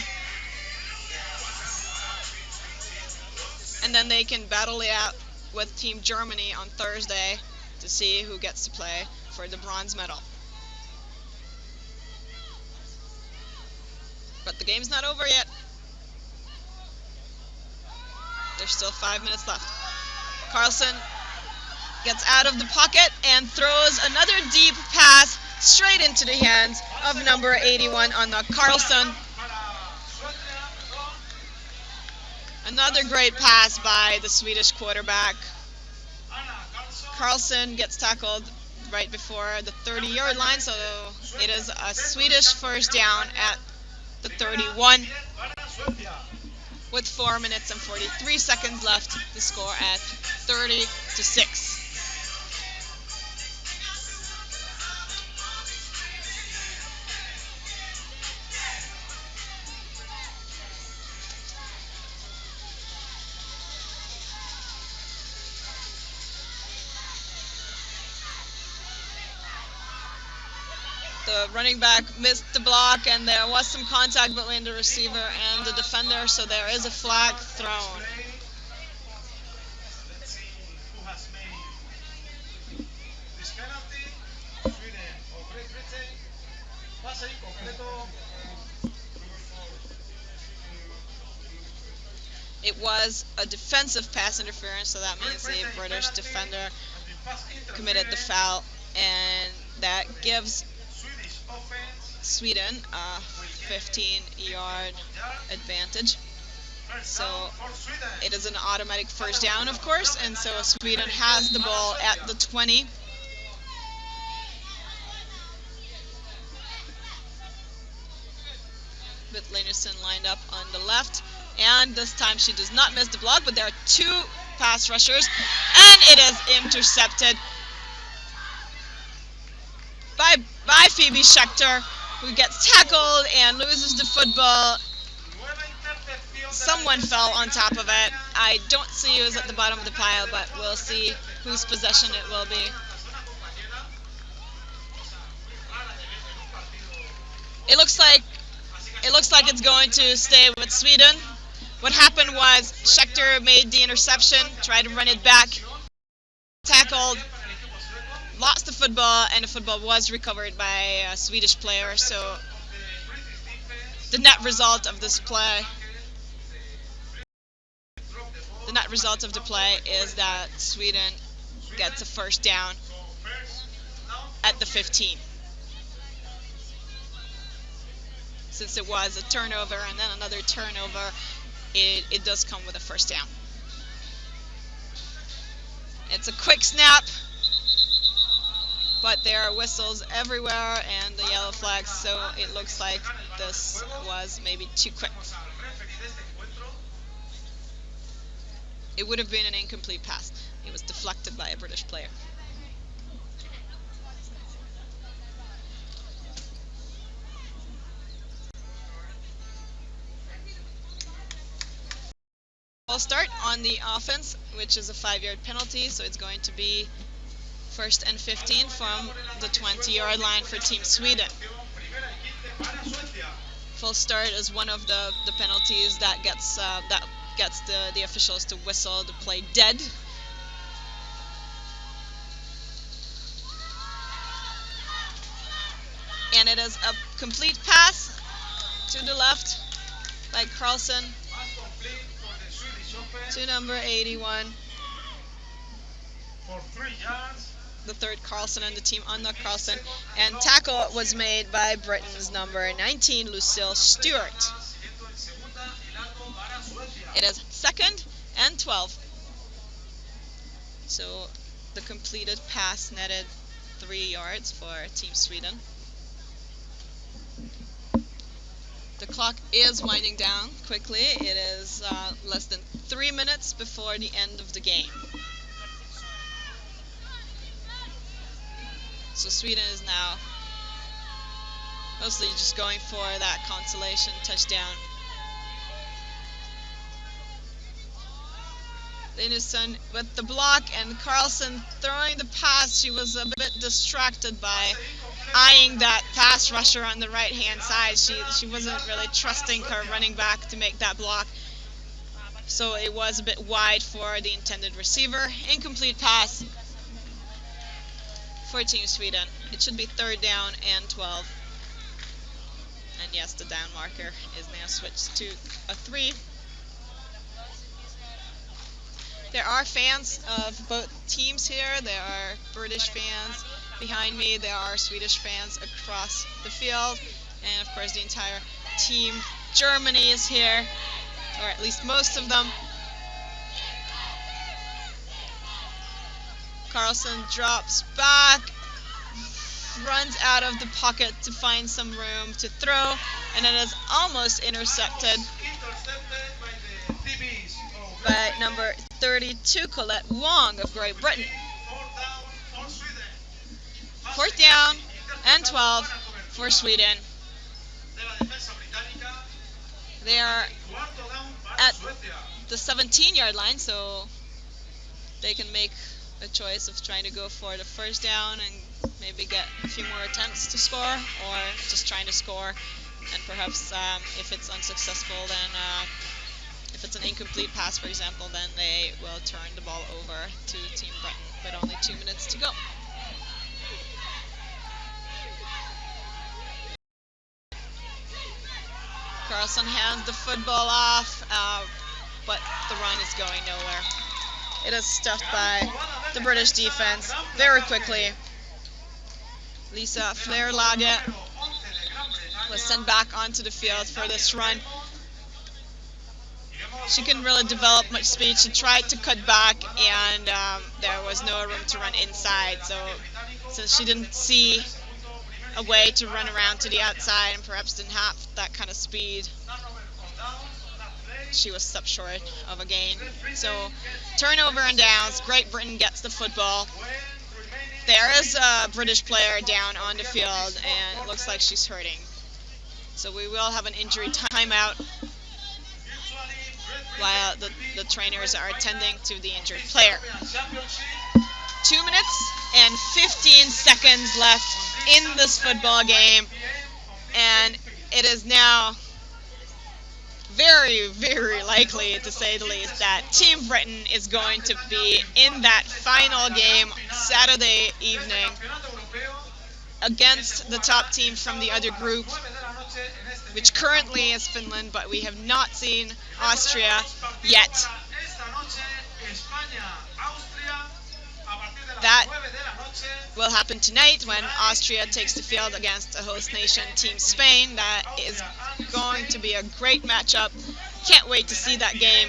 And then they can battle it out with Team Germany on Thursday to see who gets to play for the bronze medal. But the game's not over yet. There's still 5 minutes left. Carlson gets out of the pocket and throws another deep pass straight into the hands of number 81 on the Carlson. Another great pass by the Swedish quarterback. Carlson gets tackled right before the 30-yard line, so it is a Swedish first down at the 31. With 4 minutes and 43 seconds left, the score at 30-6. The running back missed the block, and there was some contact between the receiver and the defender, so there is a flag thrown. It was a defensive pass interference, so that means the British defender committed the foul, and that gives Sweden a 15-yard advantage. So it is an automatic first down, of course, and so Sweden has the ball at the 20. With Linusson lined up on the left, and this time she does not miss the block, but there are two pass rushers, and it is intercepted by Phoebe Schechter, who gets tackled and loses the football. Someone fell on top of it. I don't see who's at the bottom of the pile, but we'll see whose possession it will be. It looks like it's going to stay with Sweden. What happened was Schechter made the interception, tried to run it back, tackled, lost the football, and the football was recovered by a Swedish player. So the net result of this play, is that Sweden gets a first down at the 15. Since it was a turnover and then another turnover, it does come with a first down. It's a quick snap, but there are whistles everywhere and the yellow flags, so it looks like this was maybe too quick. It would have been an incomplete pass. It was deflected by a British player. We'll start on the offense, which is a 5-yard penalty, so it's going to be 1st and 15 from the 20-yard line for Team Sweden. Full start is one of the penalties that gets the officials to whistle the play dead. And it is a complete pass to the left by Carlson to number 81. For 3 yards. The third Carlson on the team, unlocked Carlson. And tackle was made by Britain's number 19, Lucille Stewart. It is 2nd and 12. So the completed pass netted 3 yards for Team Sweden. The clock is winding down quickly. It is less than 3 minutes before the end of the game. So Sweden is now mostly just going for that consolation touchdown. Linusson with the block and Carlson throwing the pass. She was a bit distracted by eyeing that pass rusher on the right hand side. She wasn't really trusting her running back to make that block. So it was a bit wide for the intended receiver. Incomplete pass for Team Sweden. It should be 3rd down and 12. And yes, the down marker is now switched to a 3. There are fans of both teams here. There are British fans behind me. There are Swedish fans across the field. And of course the entire team Germany is here, or at least most of them. Carlson drops back, runs out of the pocket to find some room to throw, and it is almost intercepted by number 32, Colette Wong of Great Britain. 4th down and 12 for Sweden. They are at the 17-yard line, so they can make a choice of trying to go for the first down and maybe get a few more attempts to score, or just trying to score, and perhaps if it's unsuccessful, then if it's an incomplete pass, for example, then they will turn the ball over to Team Britain with only 2 minutes to go. Carlson hands the football off, but the run is going nowhere. It is stuffed by the British defense very quickly. Lisa Flairlage was sent back onto the field for this run. She couldn't really develop much speed. She tried to cut back, and there was no room to run inside. So since she didn't see a way to run around to the outside and perhaps didn't have that kind of speed, she was stopped short of a gain. So turnover and downs. Great Britain gets the football. There is a British player down on the field, and it looks like she's hurting. So we will have an injury timeout while the trainers are attending to the injured player. 2 minutes and 15 seconds left in this football game, and it is now very, very likely, to say the least, that Team Britain is going to be in that final game Saturday evening against the top team from the other group, which currently is Finland, but we have not seen Austria yet. That will happen tonight when Austria takes the field against a host nation, Team Spain. That is going to be a great matchup. Can't wait to see that game.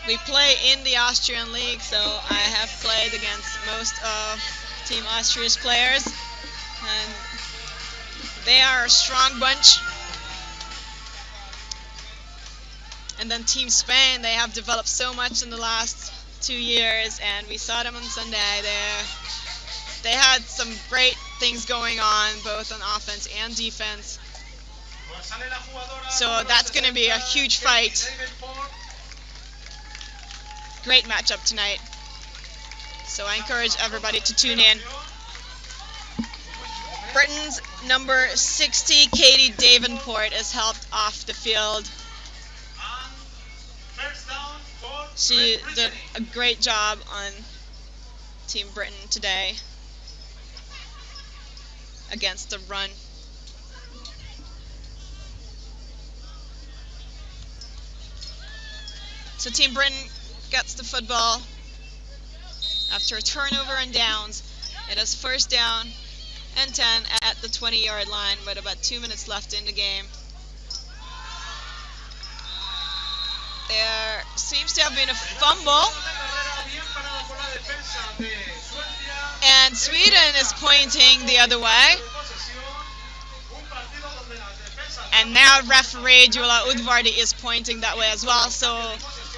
We play in the Austrian League, so I have played against most of Team Austria's players, and they are a strong bunch. And then Team Spain, they have developed so much in the last 2 years, and we saw them on Sunday. They had some great things going on, both on offense and defense. So that's going to be a huge fight. Great matchup tonight. So I encourage everybody to tune in. Britain's number 60, Katie Davenport, is helped off the field. She did a great job on Team Britain today against the run. So Team Britain gets the football after a turnover and downs. It is first down and 10 at the 20-yard line with about 2 minutes left in the game. There seems to have been a fumble, and Sweden is pointing the other way. And now referee Jula Udvardi is pointing that way as well. So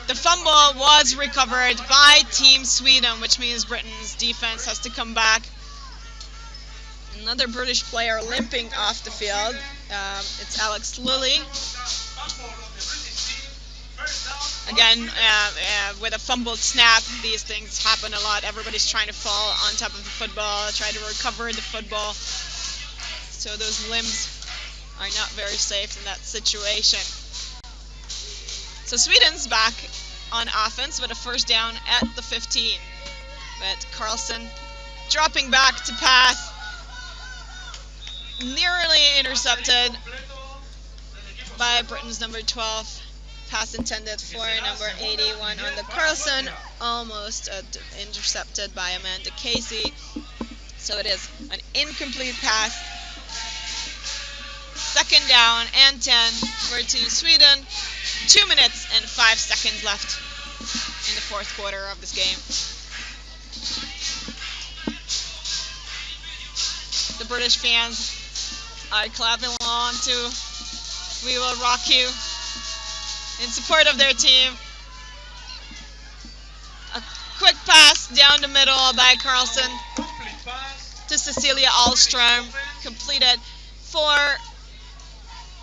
the fumble was recovered by Team Sweden, which means Britain's defense has to come back. Another British player limping off the field. It's Alex Lilly. Again, with a fumbled snap, these things happen a lot. Everybody's trying to fall on top of the football, try to recover the football. So those limbs are not very safe in that situation. So Sweden's back on offense with a first down at the 15. But Carlson dropping back to pass. Nearly intercepted by Britain's number 12. Pass intended for number 81 on the Carlson, almost intercepted by Amanda Casey. So it is an incomplete pass. Second down and 10 for Team Sweden. 2 minutes and 5 seconds left in the fourth quarter of this game. The British fans are clapping along to "We Will Rock You" in support of their team. A quick pass down the middle by Carlson to Cecilia Ahlström, completed for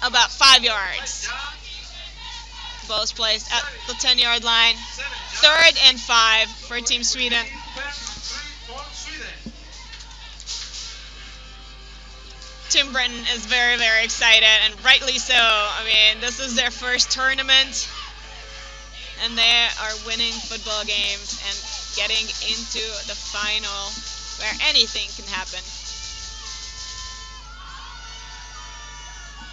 about 5 yards. Ball's placed at the 10-yard line. 3rd and 5 for Team Sweden. Team Britain is very, very excited, and rightly so. I mean, this is their first tournament, and they are winning football games and getting into the final where anything can happen.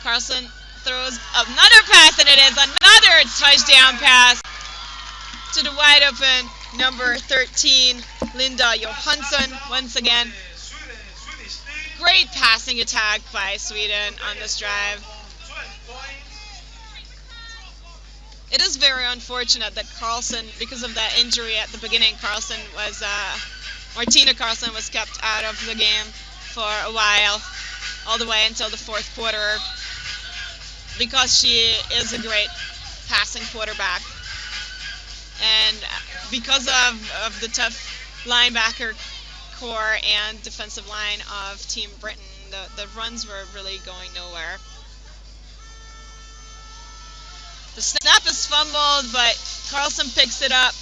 Carlson throws another pass, and it is another touchdown pass to the wide open number 13, Linda Johansson, once again. great passing attack by Sweden on this drive. It is very unfortunate that Carlson, because of that injury at the beginning, Martina Carlson was kept out of the game for a while, all the way until the fourth quarter, because she is a great passing quarterback. And because of the tough linebacker core and defensive line of Team Britain, the runs were really going nowhere. The snap is fumbled, but Carlson picks it up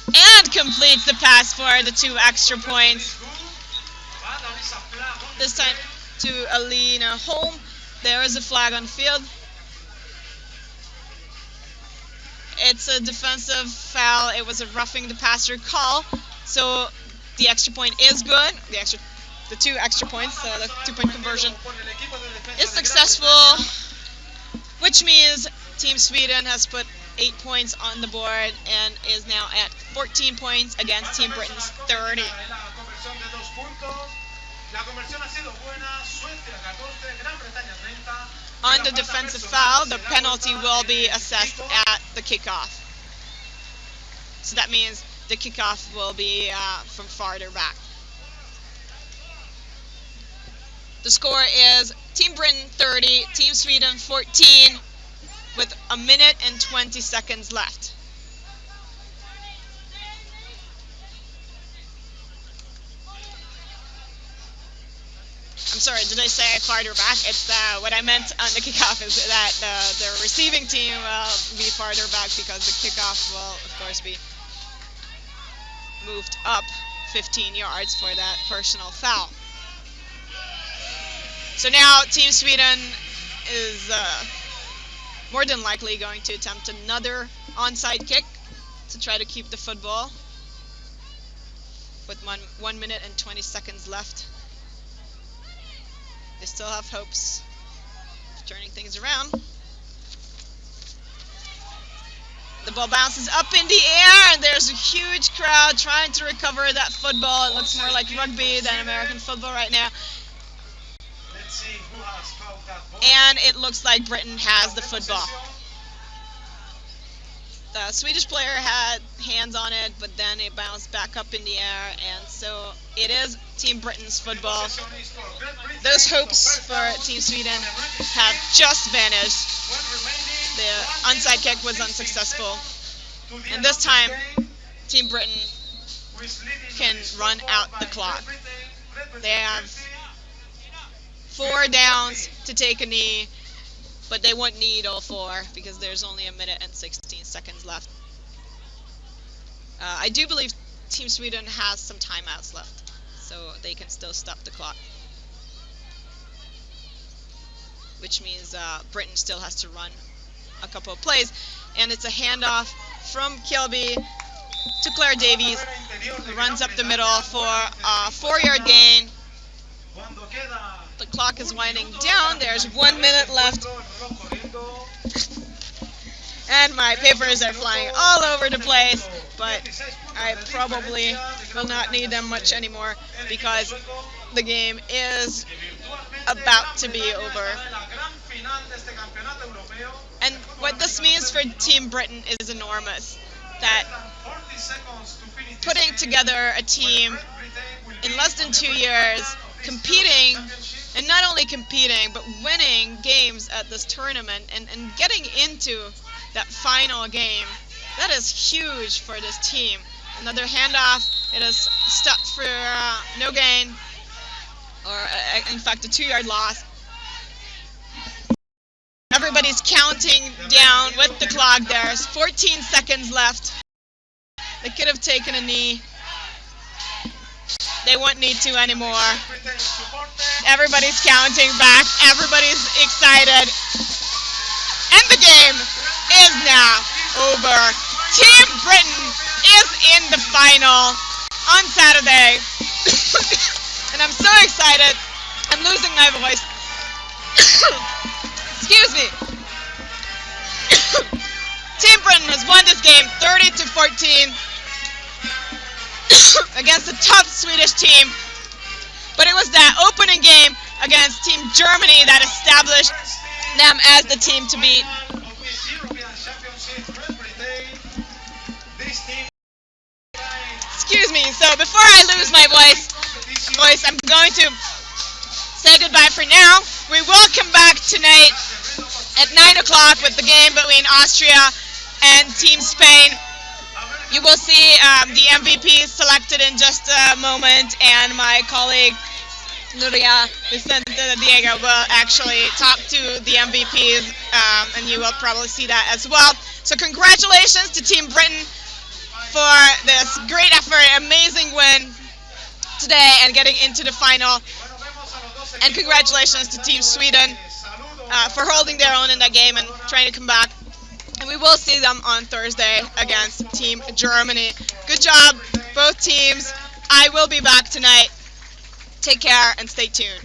and completes the pass for the 2 extra points. This time to Alina Holm. There is a flag on the field. It's a defensive foul. It was a roughing the passer call, so the extra point is good. The 2 extra points, so the 2-point conversion is successful, which means Team Sweden has put 8 points on the board and is now at 14 points against Team Britain's 30. On the defensive foul, the penalty will be assessed at the kickoff. So that means the kickoff will be from farther back. The score is Team Britain 30, Team Sweden 14, with 1 minute and 20 seconds left. I'm sorry, did I say farther back? It's what I meant on the kickoff is that the receiving team will be farther back because the kickoff will, of course, be moved up 15 yards for that personal foul. So now Team Sweden is more than likely going to attempt another onside kick to try to keep the football with 1 minute and 20 seconds left. They still have hopes of turning things around. The ball bounces up in the air, and there's a huge crowd trying to recover that football. It looks more like rugby than American football right now. And it looks like Britain has the football. The Swedish player had hands on it, but then it bounced back up in the air, and so it is Team Britain's football. Those hopes for Team Sweden have just vanished. The onside kick was unsuccessful, and this time Team Britain can run out the clock. They have 4 downs to take a knee, but they won't need all 4 because there's only 1 minute and 16 seconds left. I do believe Team Sweden has some timeouts left, so they can still stop the clock, which means Britain still has to run a couple of plays, and it's a handoff from Kilby to Claire Davies, who runs up the middle for a 4-yard gain. The clock is winding down. There's 1 minute left. And my papers are flying all over the place, but I probably will not need them much anymore because the game is about to be over. And what this means for Team Britain is enormous. That putting together a team in less than 2 years, competing, and not only competing, but winning games at this tournament and getting into that final game, that is huge for this team. Another handoff, it is stopped for no gain, or in fact a 2-yard loss. Everybody's counting down with the clock. There's 14 seconds left. They could have taken a knee. They won't need to anymore. Everybody's counting back. Everybody's excited. And the game is now over. Team Britain is in the final on Saturday. And I'm so excited. I'm losing my voice. Excuse me. Team Britain has won this game 30-14 against a tough Swedish team. But it was that opening game against Team Germany that established them as the team to beat. Excuse me, so before I lose my voice, I'm going to say goodbye for now. We will come back tonight at 9 o'clock with the game between Austria and Team Spain. You will see the MVPs selected in just a moment, and my colleague Nuria Vicente Diego will actually talk to the MVPs, and you will probably see that as well. So congratulations to Team Britain for this great effort, amazing win today and getting into the final. And congratulations to Team Sweden for holding their own in that game and trying to come back. And we will see them on Thursday against Team Germany. Good job, both teams. I will be back tonight. Take care and stay tuned.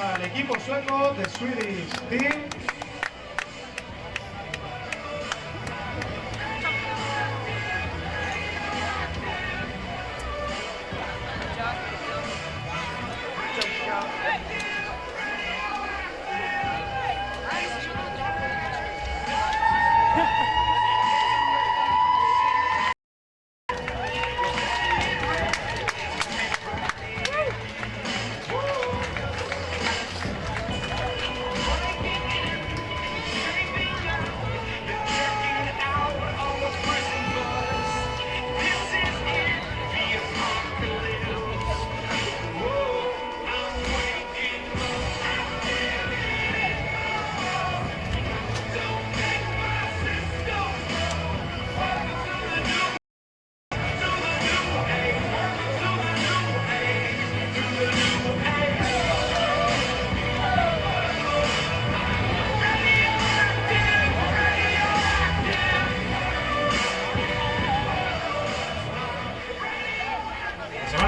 Al equipo sueco de Swedish Team.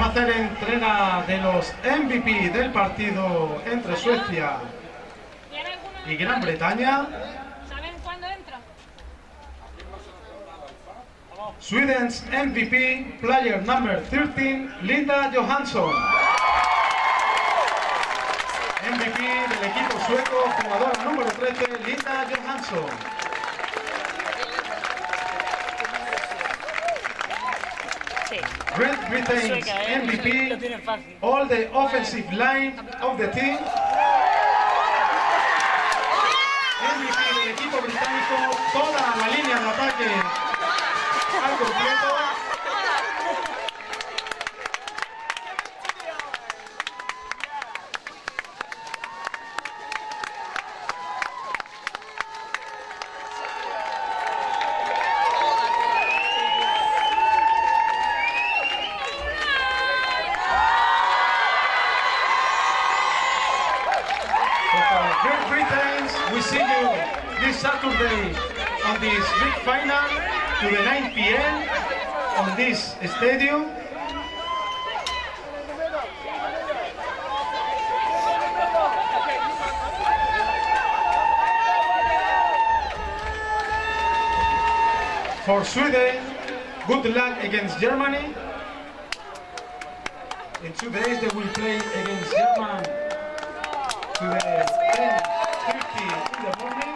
Hacer entrega de los MVP del partido entre Suecia y Gran Bretaña. ¿Saben cuándo entra? Sweden's MVP, player number 13, Linda Johansson. MVP del equipo sueco, jugadora número 13, Linda Johansson. Great Britain's MVP, all the offensive line of the team. MVP del equipo británico, toda la línea de ataque al completo. Great Britain, we see you this Saturday on this big final to the 9 p.m. on this stadium. For Sweden, good luck against Germany. In 2 days they will play against Germany to the 10:30 in the morning.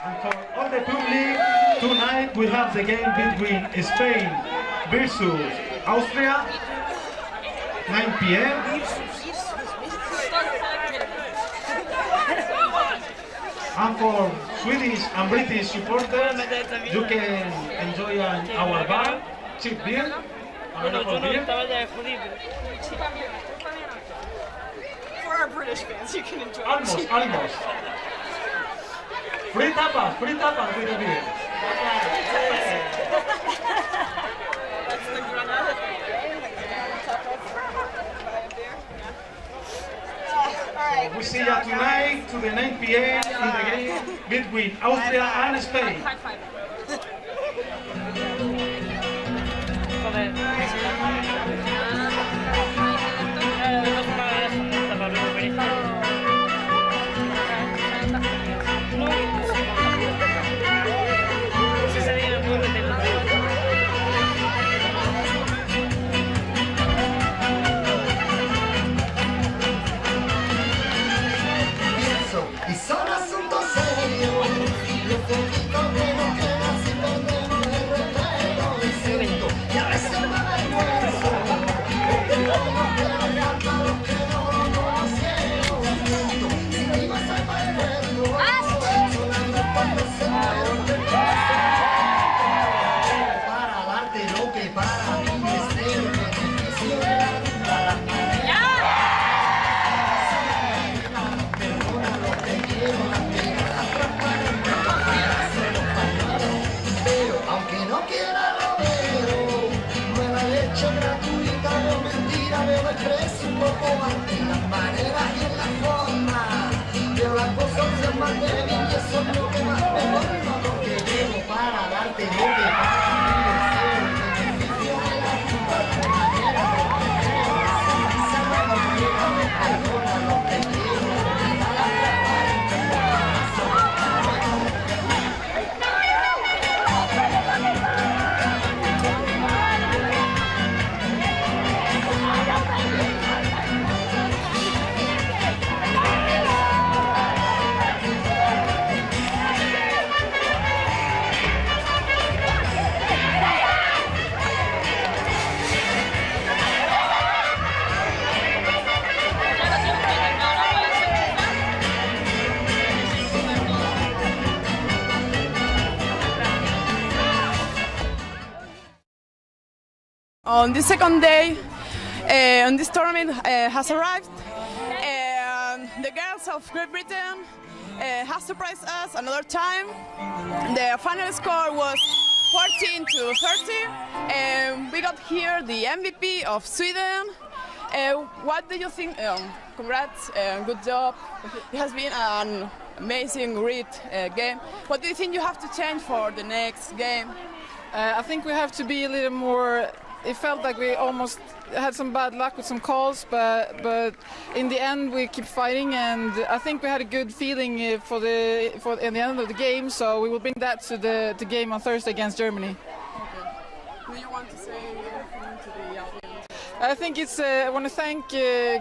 And for all the public, tonight we have the game between Spain versus Austria, 9 p.m. And for Swedish and British supporters, you can enjoy our bar, cheap beer, available beer. For our British fans, you can enjoy Almost. Free tapas with the beer. That's the Granada thing. We see you tonight to the 9 p.m. in the game between Austria and Spain. Y son asuntos serios, lo poquito que nos queda si perdemos el respeto del centro y a veces me avergüenzo porque tenemos que hablar para los que no lo conocieron tanto. Si vivo ese recuerdo, sonando cuando se muere para darte lo que para mí es el beneficio de la vida. Aunque no quiera lo veo, nueva leche gratuita, no mentira, veo el precio un poco ante las maneras y en la forma, veo las cosas en más débil y eso es lo que más me forma, porque llego para darte lo que para mí es el beneficio de la vida, de manera que se me olvida, me perdona lo que quiero, me da la On the second day, on this tournament has arrived, and the girls of Great Britain have surprised us another time. The final score was 14-30, and we got here the MVP of Sweden. What do you think? Congrats, good job. It has been an amazing, great game. What do you think you have to change for the next game? I think we have to be a little more. It felt like we almost had some bad luck with some calls, but in the end we keep fighting, and I think we had a good feeling in the end of the game. So we will bring that to the game on Thursday against Germany. Okay. Do you want to say anything to the audience? I think I want to thank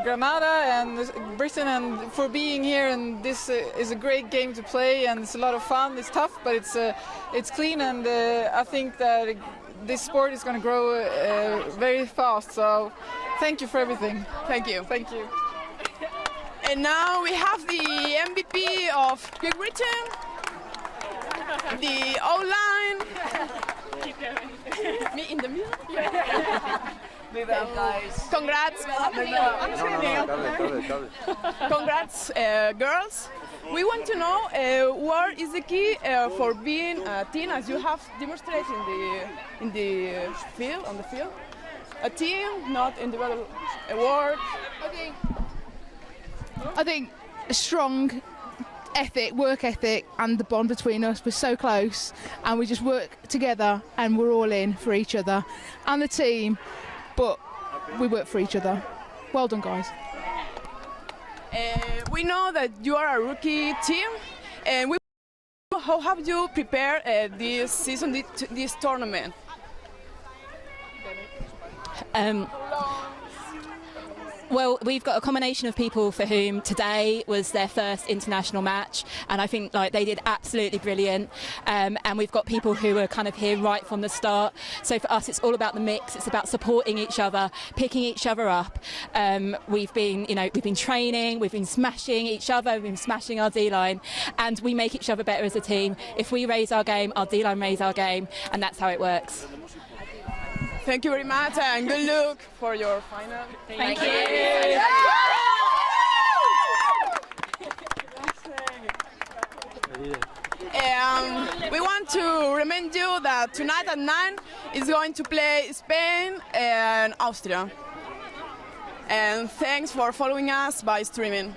Granada and Britain and for being here, and this is a great game to play, and it's a lot of fun. It's tough, but it's clean, and I think that this sport is going to grow very fast. So thank you for everything. Thank you. Thank you. And now we have the MVP of Great Britain, the O-line. Keep going. Me in the middle? Guys. Congrats. Congrats, girls. We want to know what is the key for being a team, as you have demonstrated in the field, on the field. A team, not individual work. I think a strong work ethic, and the bond between us was so close, and we just work together, and we're all in for each other and the team. But we work for each other. Well done, guys. We know that you are a rookie team, and how have you prepared this season, this tournament? Well, we've got a combination of people for whom today was their first international match, and I think like they did absolutely brilliant. And we've got people who are kind of here right from the start. So for us, it's all about the mix. It's about supporting each other, picking each other up. We've been training, we've been smashing each other, we've been smashing our D-line, and we make each other better as a team. If we raise our game, our D-line raise our game, and that's how it works. Thank you very much, and good luck for your final. Thank you. We want to remind you that tonight at 9 is going to play Spain and Austria. And thanks for following us by streaming.